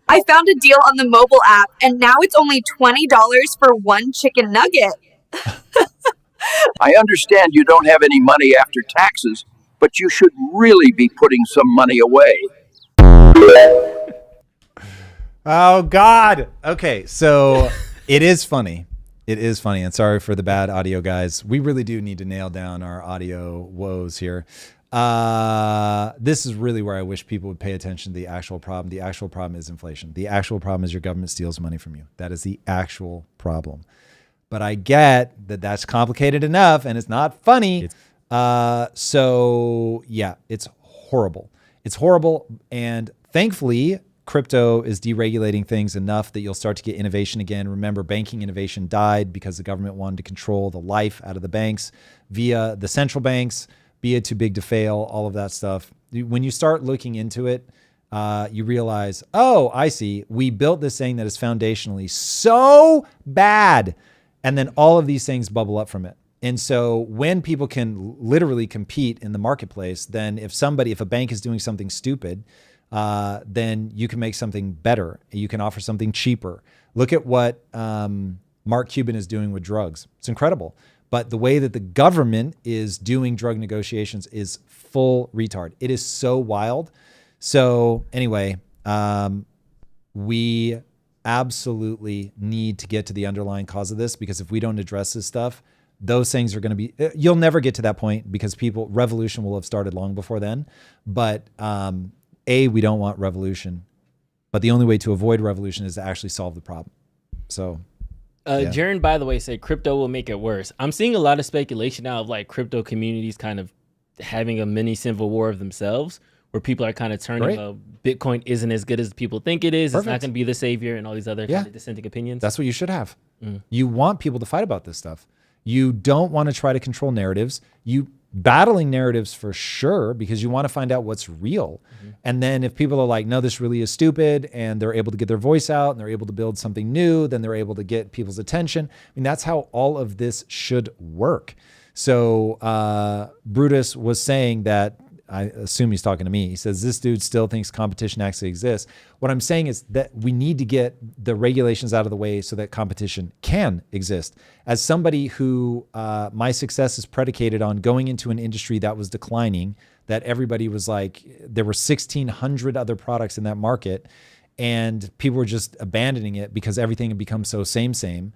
I found a deal on the mobile app, and now it's only $20 for 1 chicken nugget. I understand you don't have any money after taxes, but you should really be putting some money away. Oh, God. Okay, so it is funny. It is funny. And sorry for the bad audio, guys. We really do need to nail down our audio woes here. This is really where I wish people would pay attention to the actual problem. The actual problem is inflation. The actual problem is your government steals money from you. That is the actual problem. But I get that that's complicated enough and it's not funny. So, yeah, it's horrible. It's horrible. And thankfully, crypto is deregulating things enough that you'll start to get innovation again. Remember, banking innovation died because the government wanted to control the life out of the banks via the central banks, be it too big to fail, all of that stuff. When you start looking into it, you realize, oh, I see. We built this thing that is foundationally so bad. And then all of these things bubble up from it. And so when people can literally compete in the marketplace, then if a bank is doing something stupid, then you can make something better. You can offer something cheaper. Look at what Mark Cuban is doing with drugs. It's incredible. But the way that the government is doing drug negotiations is full retard. It is so wild. So anyway, we absolutely need to get to the underlying cause of this, because if we don't address this stuff, those things are going to be, you'll never get to that point because revolution will have started long before then. But we don't want revolution, but the only way to avoid revolution is to actually solve the problem. So, Jaren, by the way, said crypto will make it worse. I'm seeing a lot of speculation now of like crypto communities kind of having a mini civil war of themselves, where people are kind of turning Bitcoin isn't as good as people think it is. Perfect. It's not going to be the savior, and all these other kind of dissenting opinions. That's what you should have. You want people to fight about this stuff. You don't want to try to control narratives. Battling narratives for sure, because you want to find out what's real. And then if people are like, no, this really is stupid, and they're able to get their voice out and they're able to build something new, then they're able to get people's attention. I mean, that's how all of this should work. So Brutus was saying that, I assume he's talking to me. He says, this dude still thinks competition actually exists. What I'm saying is that we need to get the regulations out of the way so that competition can exist. As somebody who, my success is predicated on going into an industry that was declining, that everybody was like, there were 1,600 other products in that market, and people were just abandoning it because everything had become so same.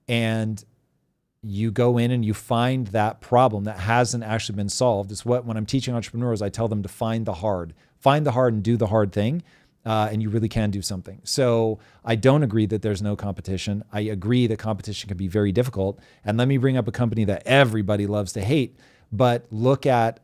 And you go in and you find that problem that hasn't actually been solved. It's what, when I'm teaching entrepreneurs, I tell them to find the hard and do the hard thing. And you really can do something. So I don't agree that there's no competition. I agree that competition can be very difficult. And let me bring up a company that everybody loves to hate, but look at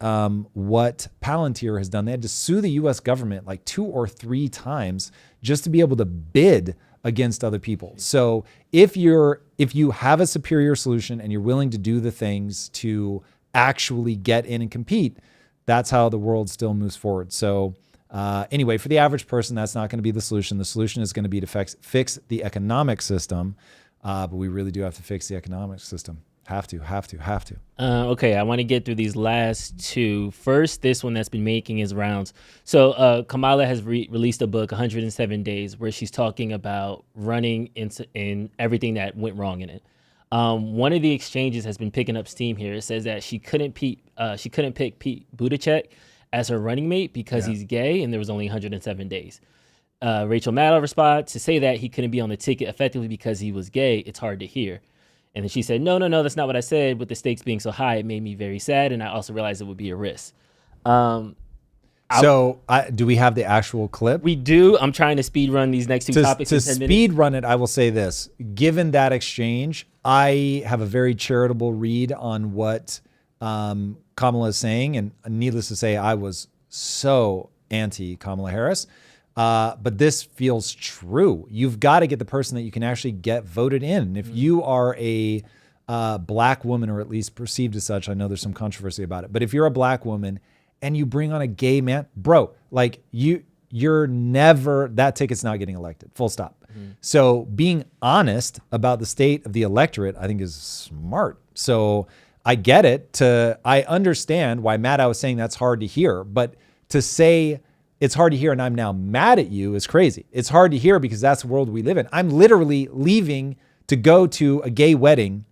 what Palantir has done. They had to sue the US government like 2 or 3 times just to be able to bid against other people. So if you have a superior solution and you're willing to do the things to actually get in and compete, that's how the world still moves forward. So anyway, for the average person, that's not going to be the solution. The solution is going to be to fix the economic system, but we really do have to fix the economic system. Have to. Okay, I want to get through these last two. First, this one that's been making his rounds. So Kamala has released a book, 107 Days, where she's talking about running in everything that went wrong in it. One of the exchanges has been picking up steam here. It says that she couldn't pick Pete Buttigieg as her running mate because he's gay, and there was only 107 days. Rachel Maddow responds to say that he couldn't be on the ticket effectively because he was gay. It's hard to hear. And then she said, no, that's not what I said. With the stakes being so high, it made me very sad. And I also realized it would be a risk. Do we have the actual clip? We do. I'm trying to speed run these next two topics. To speed run it, I will say this. Given that exchange, I have a very charitable read on what Kamala is saying. And needless to say, I was so anti-Kamala Harris. But this feels true. You've got to get the person that you can actually get voted in. If you are a black woman, or at least perceived as such, I know there's some controversy about it, but if you're a black woman and you bring on a gay man, bro, like you're never, that ticket's not getting elected, full stop. So being honest about the state of the electorate, I think is smart. So I get it. I understand why Maddow was saying that's hard to hear, but to say it's hard to hear and I'm now mad at you is crazy. It's hard to hear because that's the world we live in. I'm literally leaving to go to a gay wedding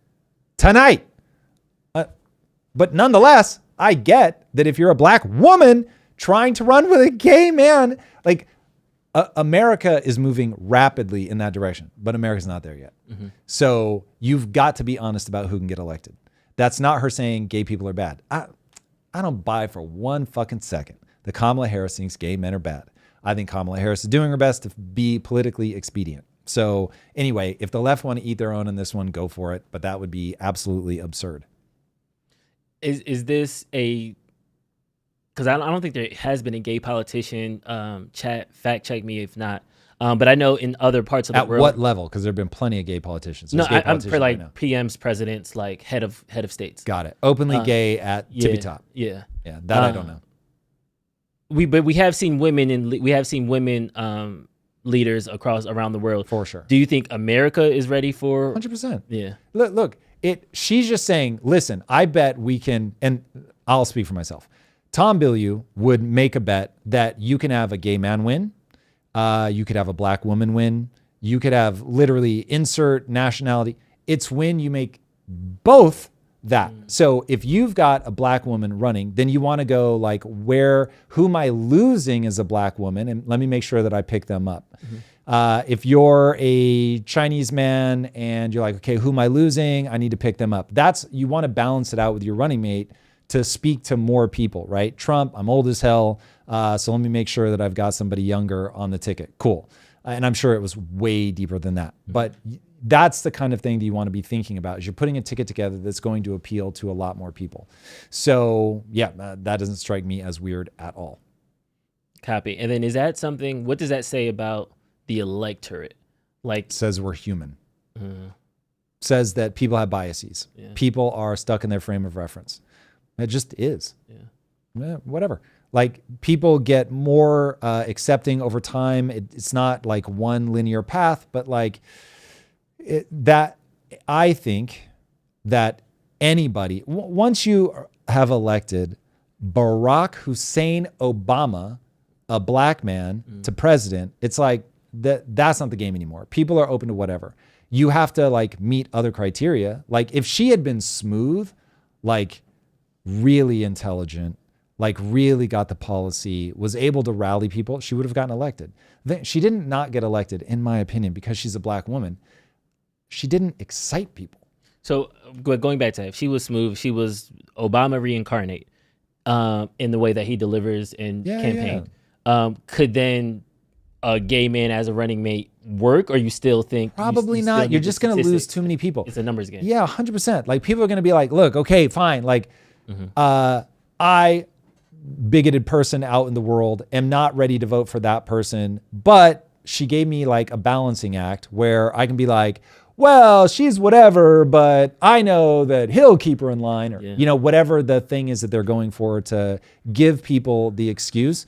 tonight. But nonetheless, I get that if you're a black woman trying to run with a gay man, like America is moving rapidly in that direction, but America's not there yet. So you've got to be honest about who can get elected. That's not her saying gay people are bad. I don't buy for one fucking second that Kamala Harris thinks gay men are bad. I think Kamala Harris is doing her best to be politically expedient. So anyway, if the left want to eat their own in this one, go for it. But that would be absolutely absurd. Is this a, because I don't think there has been a gay politician, fact check me if not. But I know in other parts of the world. At what level? Because there have been plenty of gay politicians. No, I'm for like right PMs, presidents, like head of states. Got it. Openly gay at tippy top. Yeah. Yeah, that I don't know. We have seen women leaders around the world for sure. Do you think America is ready for 100%? Yeah. Look, she's just saying, listen, I bet we can, and I'll speak for myself. Tom Bilyeu would make a bet that you can have a gay man win, you could have a black woman win, you could have literally insert nationality. It's when you make both that. So if you've got a black woman running, then you want to go like, who am I losing as a black woman? And let me make sure that I pick them up. If you're a Chinese man and you're like, okay, who am I losing? I need to pick them up. You want to balance it out with your running mate to speak to more people, right? Trump, I'm old as hell. So let me make sure that I've got somebody younger on the ticket. Cool. And I'm sure it was way deeper than that, but that's the kind of thing that you want to be thinking about, is you're putting a ticket together that's going to appeal to a lot more people. So yeah, that doesn't strike me as weird at all. Copy. And then is that something, what does that say about the electorate? Like, it says we're human. Says that people have biases. Yeah. People are stuck in their frame of reference. It just is. Yeah. Whatever. Like, people get more accepting over time. It's not like one linear path, but like I think that anybody, once you have elected Barack Hussein Obama, a black man, to president, it's like that's not the game anymore. People are open to whatever. You have to like meet other criteria. Like, if she had been smooth, like really intelligent, like really got the policy, was able to rally people, she would have gotten elected. She didn't not get elected, in my opinion, because she's a black woman. She didn't excite people. So going back to that, if she was smooth, she was Obama reincarnate in the way that he delivers and campaign. Yeah. Could then a gay man as a running mate work, or you still think probably not? You're just going to lose too many people. It's a numbers game. Yeah, 100%. Like, people are going to be like, look, okay, fine. Like, I, bigoted person out in the world, am not ready to vote for that person, but she gave me like a balancing act where I can be like, well, she's whatever, but I know that he'll keep her in line, or whatever the thing is that they're going for, to give people the excuse.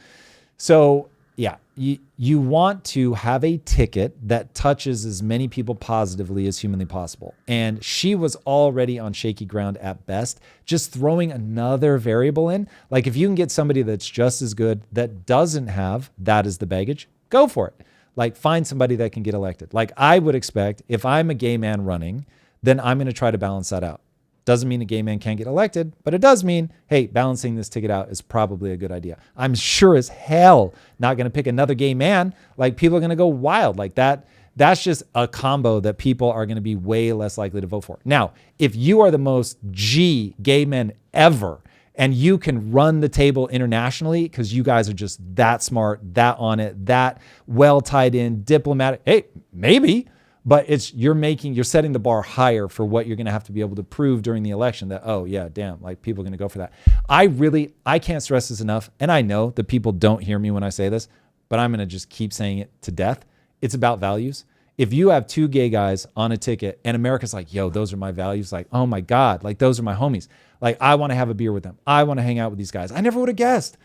So yeah, you want to have a ticket that touches as many people positively as humanly possible. And she was already on shaky ground at best. Just throwing another variable in, like if you can get somebody that's just as good that doesn't have that as the baggage, go for it. Like find somebody that can get elected. Like I would expect if I'm a gay man running, then I'm going to try to balance that out. Doesn't mean a gay man can't get elected, but it does mean, hey, balancing this ticket out is probably a good idea. I'm sure as hell not going to pick another gay man. Like people are going to go wild like that. That's just a combo that people are going to be way less likely to vote for. Now, if you are the most gay men ever, and you can run the table internationally because you guys are just that smart, that on it, that well tied in, diplomatic, hey, maybe. But you're setting the bar higher for what you're going to have to be able to prove during the election that, oh yeah, damn, like people are going to go for that. I can't stress this enough. And I know that people don't hear me when I say this, but I'm going to just keep saying it to death. It's about values. If you have two gay guys on a ticket and America's like, yo, those are my values. Like, oh my God, like those are my homies. Like I want to have a beer with them. I want to hang out with these guys. I never would have guessed,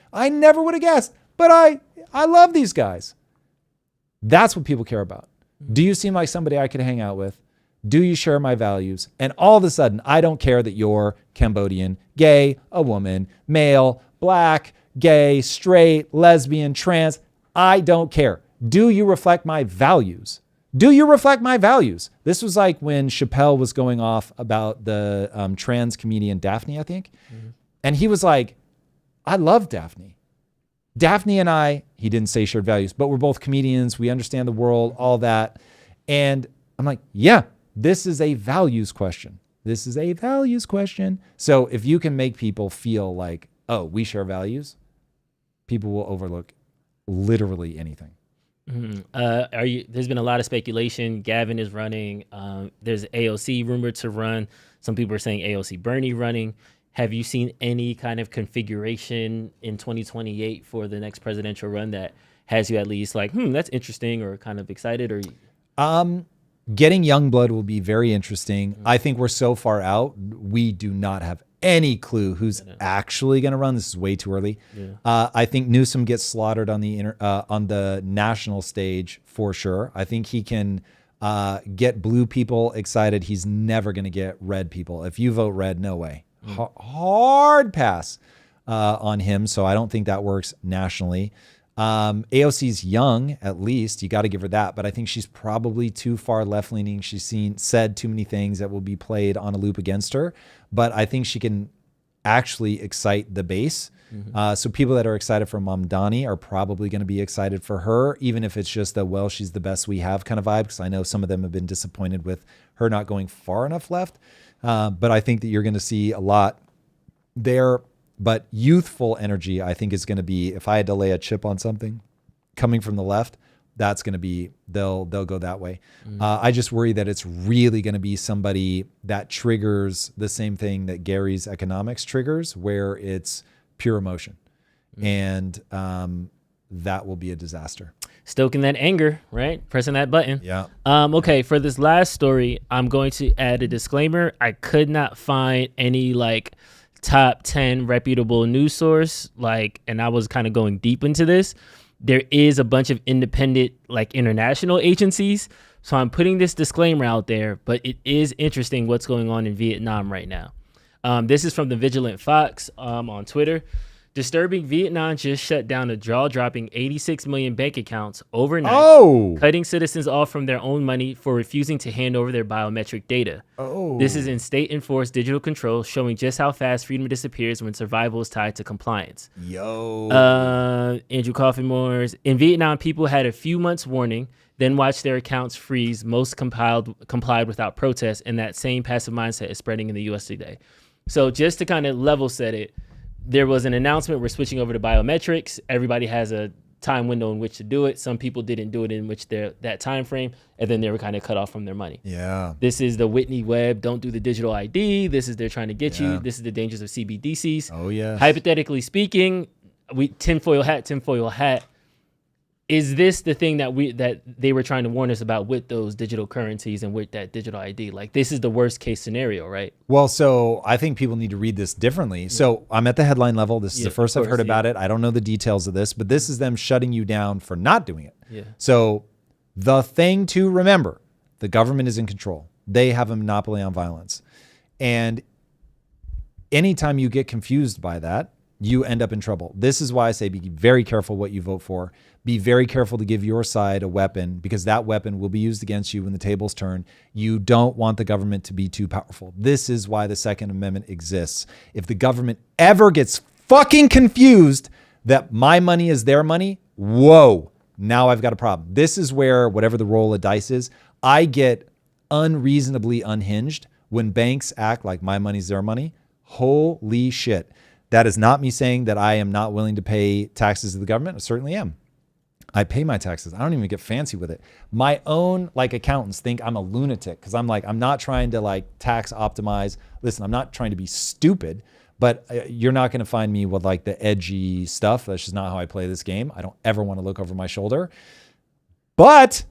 but I love these guys. That's what people care about. Do you seem like somebody I could hang out with? Do you share my values? And all of a sudden, I don't care that you're Cambodian, gay, a woman, male, black, gay, straight, lesbian, trans. I don't care. Do you reflect my values? Do you reflect my values? This was like when Chappelle was going off about the trans comedian Daphne, I think. Mm-hmm. And he was like, I love Daphne. Daphne and I, he didn't say shared values, but we're both comedians. We understand the world, all that. And I'm like, yeah, this is a values question. This is a values question. So if you can make people feel like, oh, we share values, people will overlook literally anything. Mm-hmm. There's been a lot of speculation. Gavin is running. There's AOC rumored to run. Some people are saying AOC Bernie running. Have you seen any kind of configuration in 2028 for the next presidential run that has you at least like, that's interesting or kind of excited? Or getting young blood will be very interesting. Mm-hmm. I think we're so far out. We do not have any clue who's actually going to run. This is way too early. Yeah. I think Newsom gets slaughtered on the national stage for sure. I think he can get blue people excited. He's never going to get red people. If you vote red, no way. Hard pass on him. So I don't think that works nationally. AOC's young, at least. You got to give her that. But I think she's probably too far left-leaning. She's said too many things that will be played on a loop against her. But I think she can actually excite the base. Mm-hmm. So people that are excited for Mamdani are probably going to be excited for her, even if it's just the, well, she's the best we have kind of vibe. Because I know some of them have been disappointed with her not going far enough left. But I think that you're going to see a lot there. But youthful energy, I think, is going to be, if I had to lay a chip on something coming from the left, that's going to be, they'll go that way. Mm-hmm. I just worry that it's really going to be somebody that triggers the same thing that Gary's economics triggers, where it's pure emotion. Mm-hmm. And that will be a disaster. Stoking that anger, right? Pressing that button. Yeah. Okay, for this last story, I'm going to add a disclaimer. I could not find any top 10 reputable news source, and I was kind of going deep into this. There is a bunch of independent, international agencies. So I'm putting this disclaimer out there, but it is interesting what's going on in Vietnam right now. This is from the Vigilant Fox on Twitter. Disturbing, Vietnam just shut down a jaw-dropping 86 million bank accounts overnight, cutting citizens off from their own money for refusing to hand over their biometric data. This is in state-enforced digital control, showing just how fast freedom disappears when survival is tied to compliance. Andrew Coffin-Moores. In Vietnam, people had a few months warning, then watched their accounts freeze. Most complied without protest, and that same passive mindset is spreading in the U.S. today. So just to kind of level set it, there was an announcement, we're switching over to biometrics. Everybody has a time window in which to do it. Some people didn't do it in which that time frame, and then they were kind of cut off from their money. Yeah. This is the Whitney Webb, don't do the digital ID. This is they're trying to get you. This is the dangers of CBDCs. Oh, yeah. Hypothetically speaking, tinfoil hat. Is this the thing that they were trying to warn us about with those digital currencies and with that digital ID? Like, this is the worst case scenario, right? Well, so I think people need to read this differently. Yeah. So I'm at the headline level. This is the first I've heard about it. I don't know the details of this, but this is them shutting you down for not doing it. Yeah. So the thing to remember, the government is in control. They have a monopoly on violence. And anytime you get confused by that, you end up in trouble. This is why I say be very careful what you vote for. Be very careful to give your side a weapon, because that weapon will be used against you when the tables turn. You don't want the government to be too powerful. This is why the Second Amendment exists. If the government ever gets fucking confused that my money is their money, whoa, now I've got a problem. This is where, whatever the roll of dice is, I get unreasonably unhinged when banks act like my money's their money. Holy shit. That is not me saying that I am not willing to pay taxes to the government. I certainly am. I pay my taxes. I don't even get fancy with it. My own accountants think I'm a lunatic because I'm not trying to tax optimize. Listen, I'm not trying to be stupid, but you're not going to find me with the edgy stuff. That's just not how I play this game. I don't ever want to look over my shoulder. But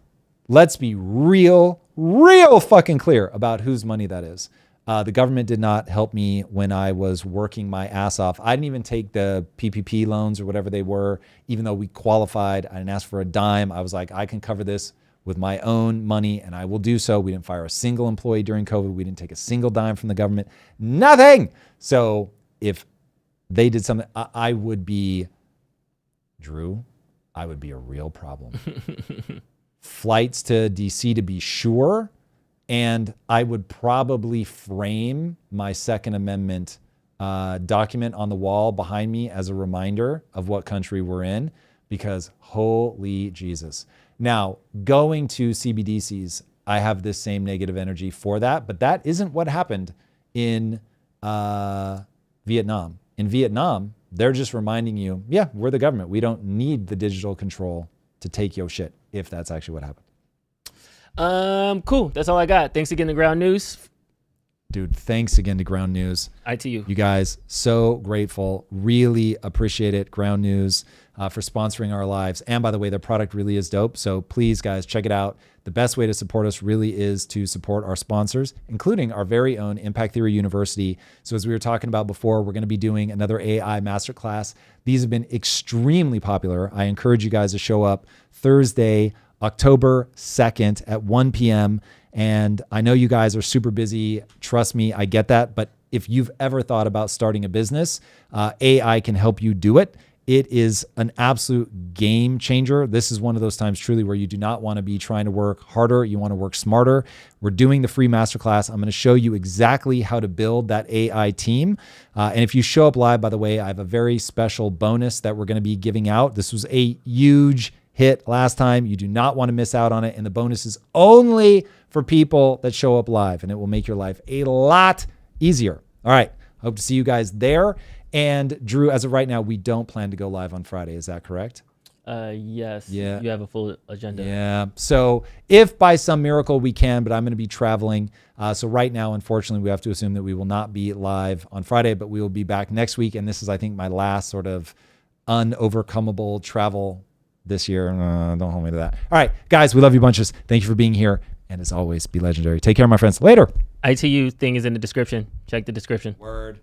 let's be real fucking clear about whose money that is. The government did not help me when I was working my ass off. I didn't even take the PPP loans or whatever they were, even though we qualified. I didn't ask for a dime. I was like, I can cover this with my own money, and I will do so. We didn't fire a single employee during COVID. We didn't take a single dime from the government. Nothing. So if they did something, I would be, Drew, I would be a real problem. Flights to DC to be sure. And I would probably frame my Second Amendment document on the wall behind me as a reminder of what country we're in, because holy Jesus. Now, going to CBDCs, I have this same negative energy for that, but that isn't what happened in Vietnam. In Vietnam, they're just reminding you, yeah, we're the government. We don't need the digital control to take your shit, if that's actually what happened. Cool. That's all I got. Thanks again to Ground News. Dude, thanks again to Ground News. ITU. You guys, so grateful. Really appreciate it, Ground News, for sponsoring our lives. And by the way, their product really is dope. So please, guys, check it out. The best way to support us really is to support our sponsors, including our very own Impact Theory University. So as we were talking about before, we're going to be doing another AI masterclass. These have been extremely popular. I encourage you guys to show up Thursday, October 2nd at 1 p.m. And I know you guys are super busy. Trust me, I get that. But if you've ever thought about starting a business, AI can help you do it. It is an absolute game changer. This is one of those times truly where you do not want to be trying to work harder. You want to work smarter. We're doing the free masterclass. I'm going to show you exactly how to build that AI team. And if you show up live, by the way, I have a very special bonus that we're going to be giving out. This was a huge hit last time. You do not want to miss out on it. And the bonus is only for people that show up live, and it will make your life a lot easier. All right. Hope to see you guys there. And Drew, as of right now, we don't plan to go live on Friday. Is that correct? Yes. Yeah. You have a full agenda. Yeah. So if by some miracle we can, but I'm going to be traveling. So right now, unfortunately, we have to assume that we will not be live on Friday, but we will be back next week. And this is, I think, my last sort of unovercomable travel this year. Don't hold me to that. All right, guys, we love you bunches. Thank you for being here. And as always, be legendary. Take care, my friends. Later. ITU thing is in the description. Check the description. Word.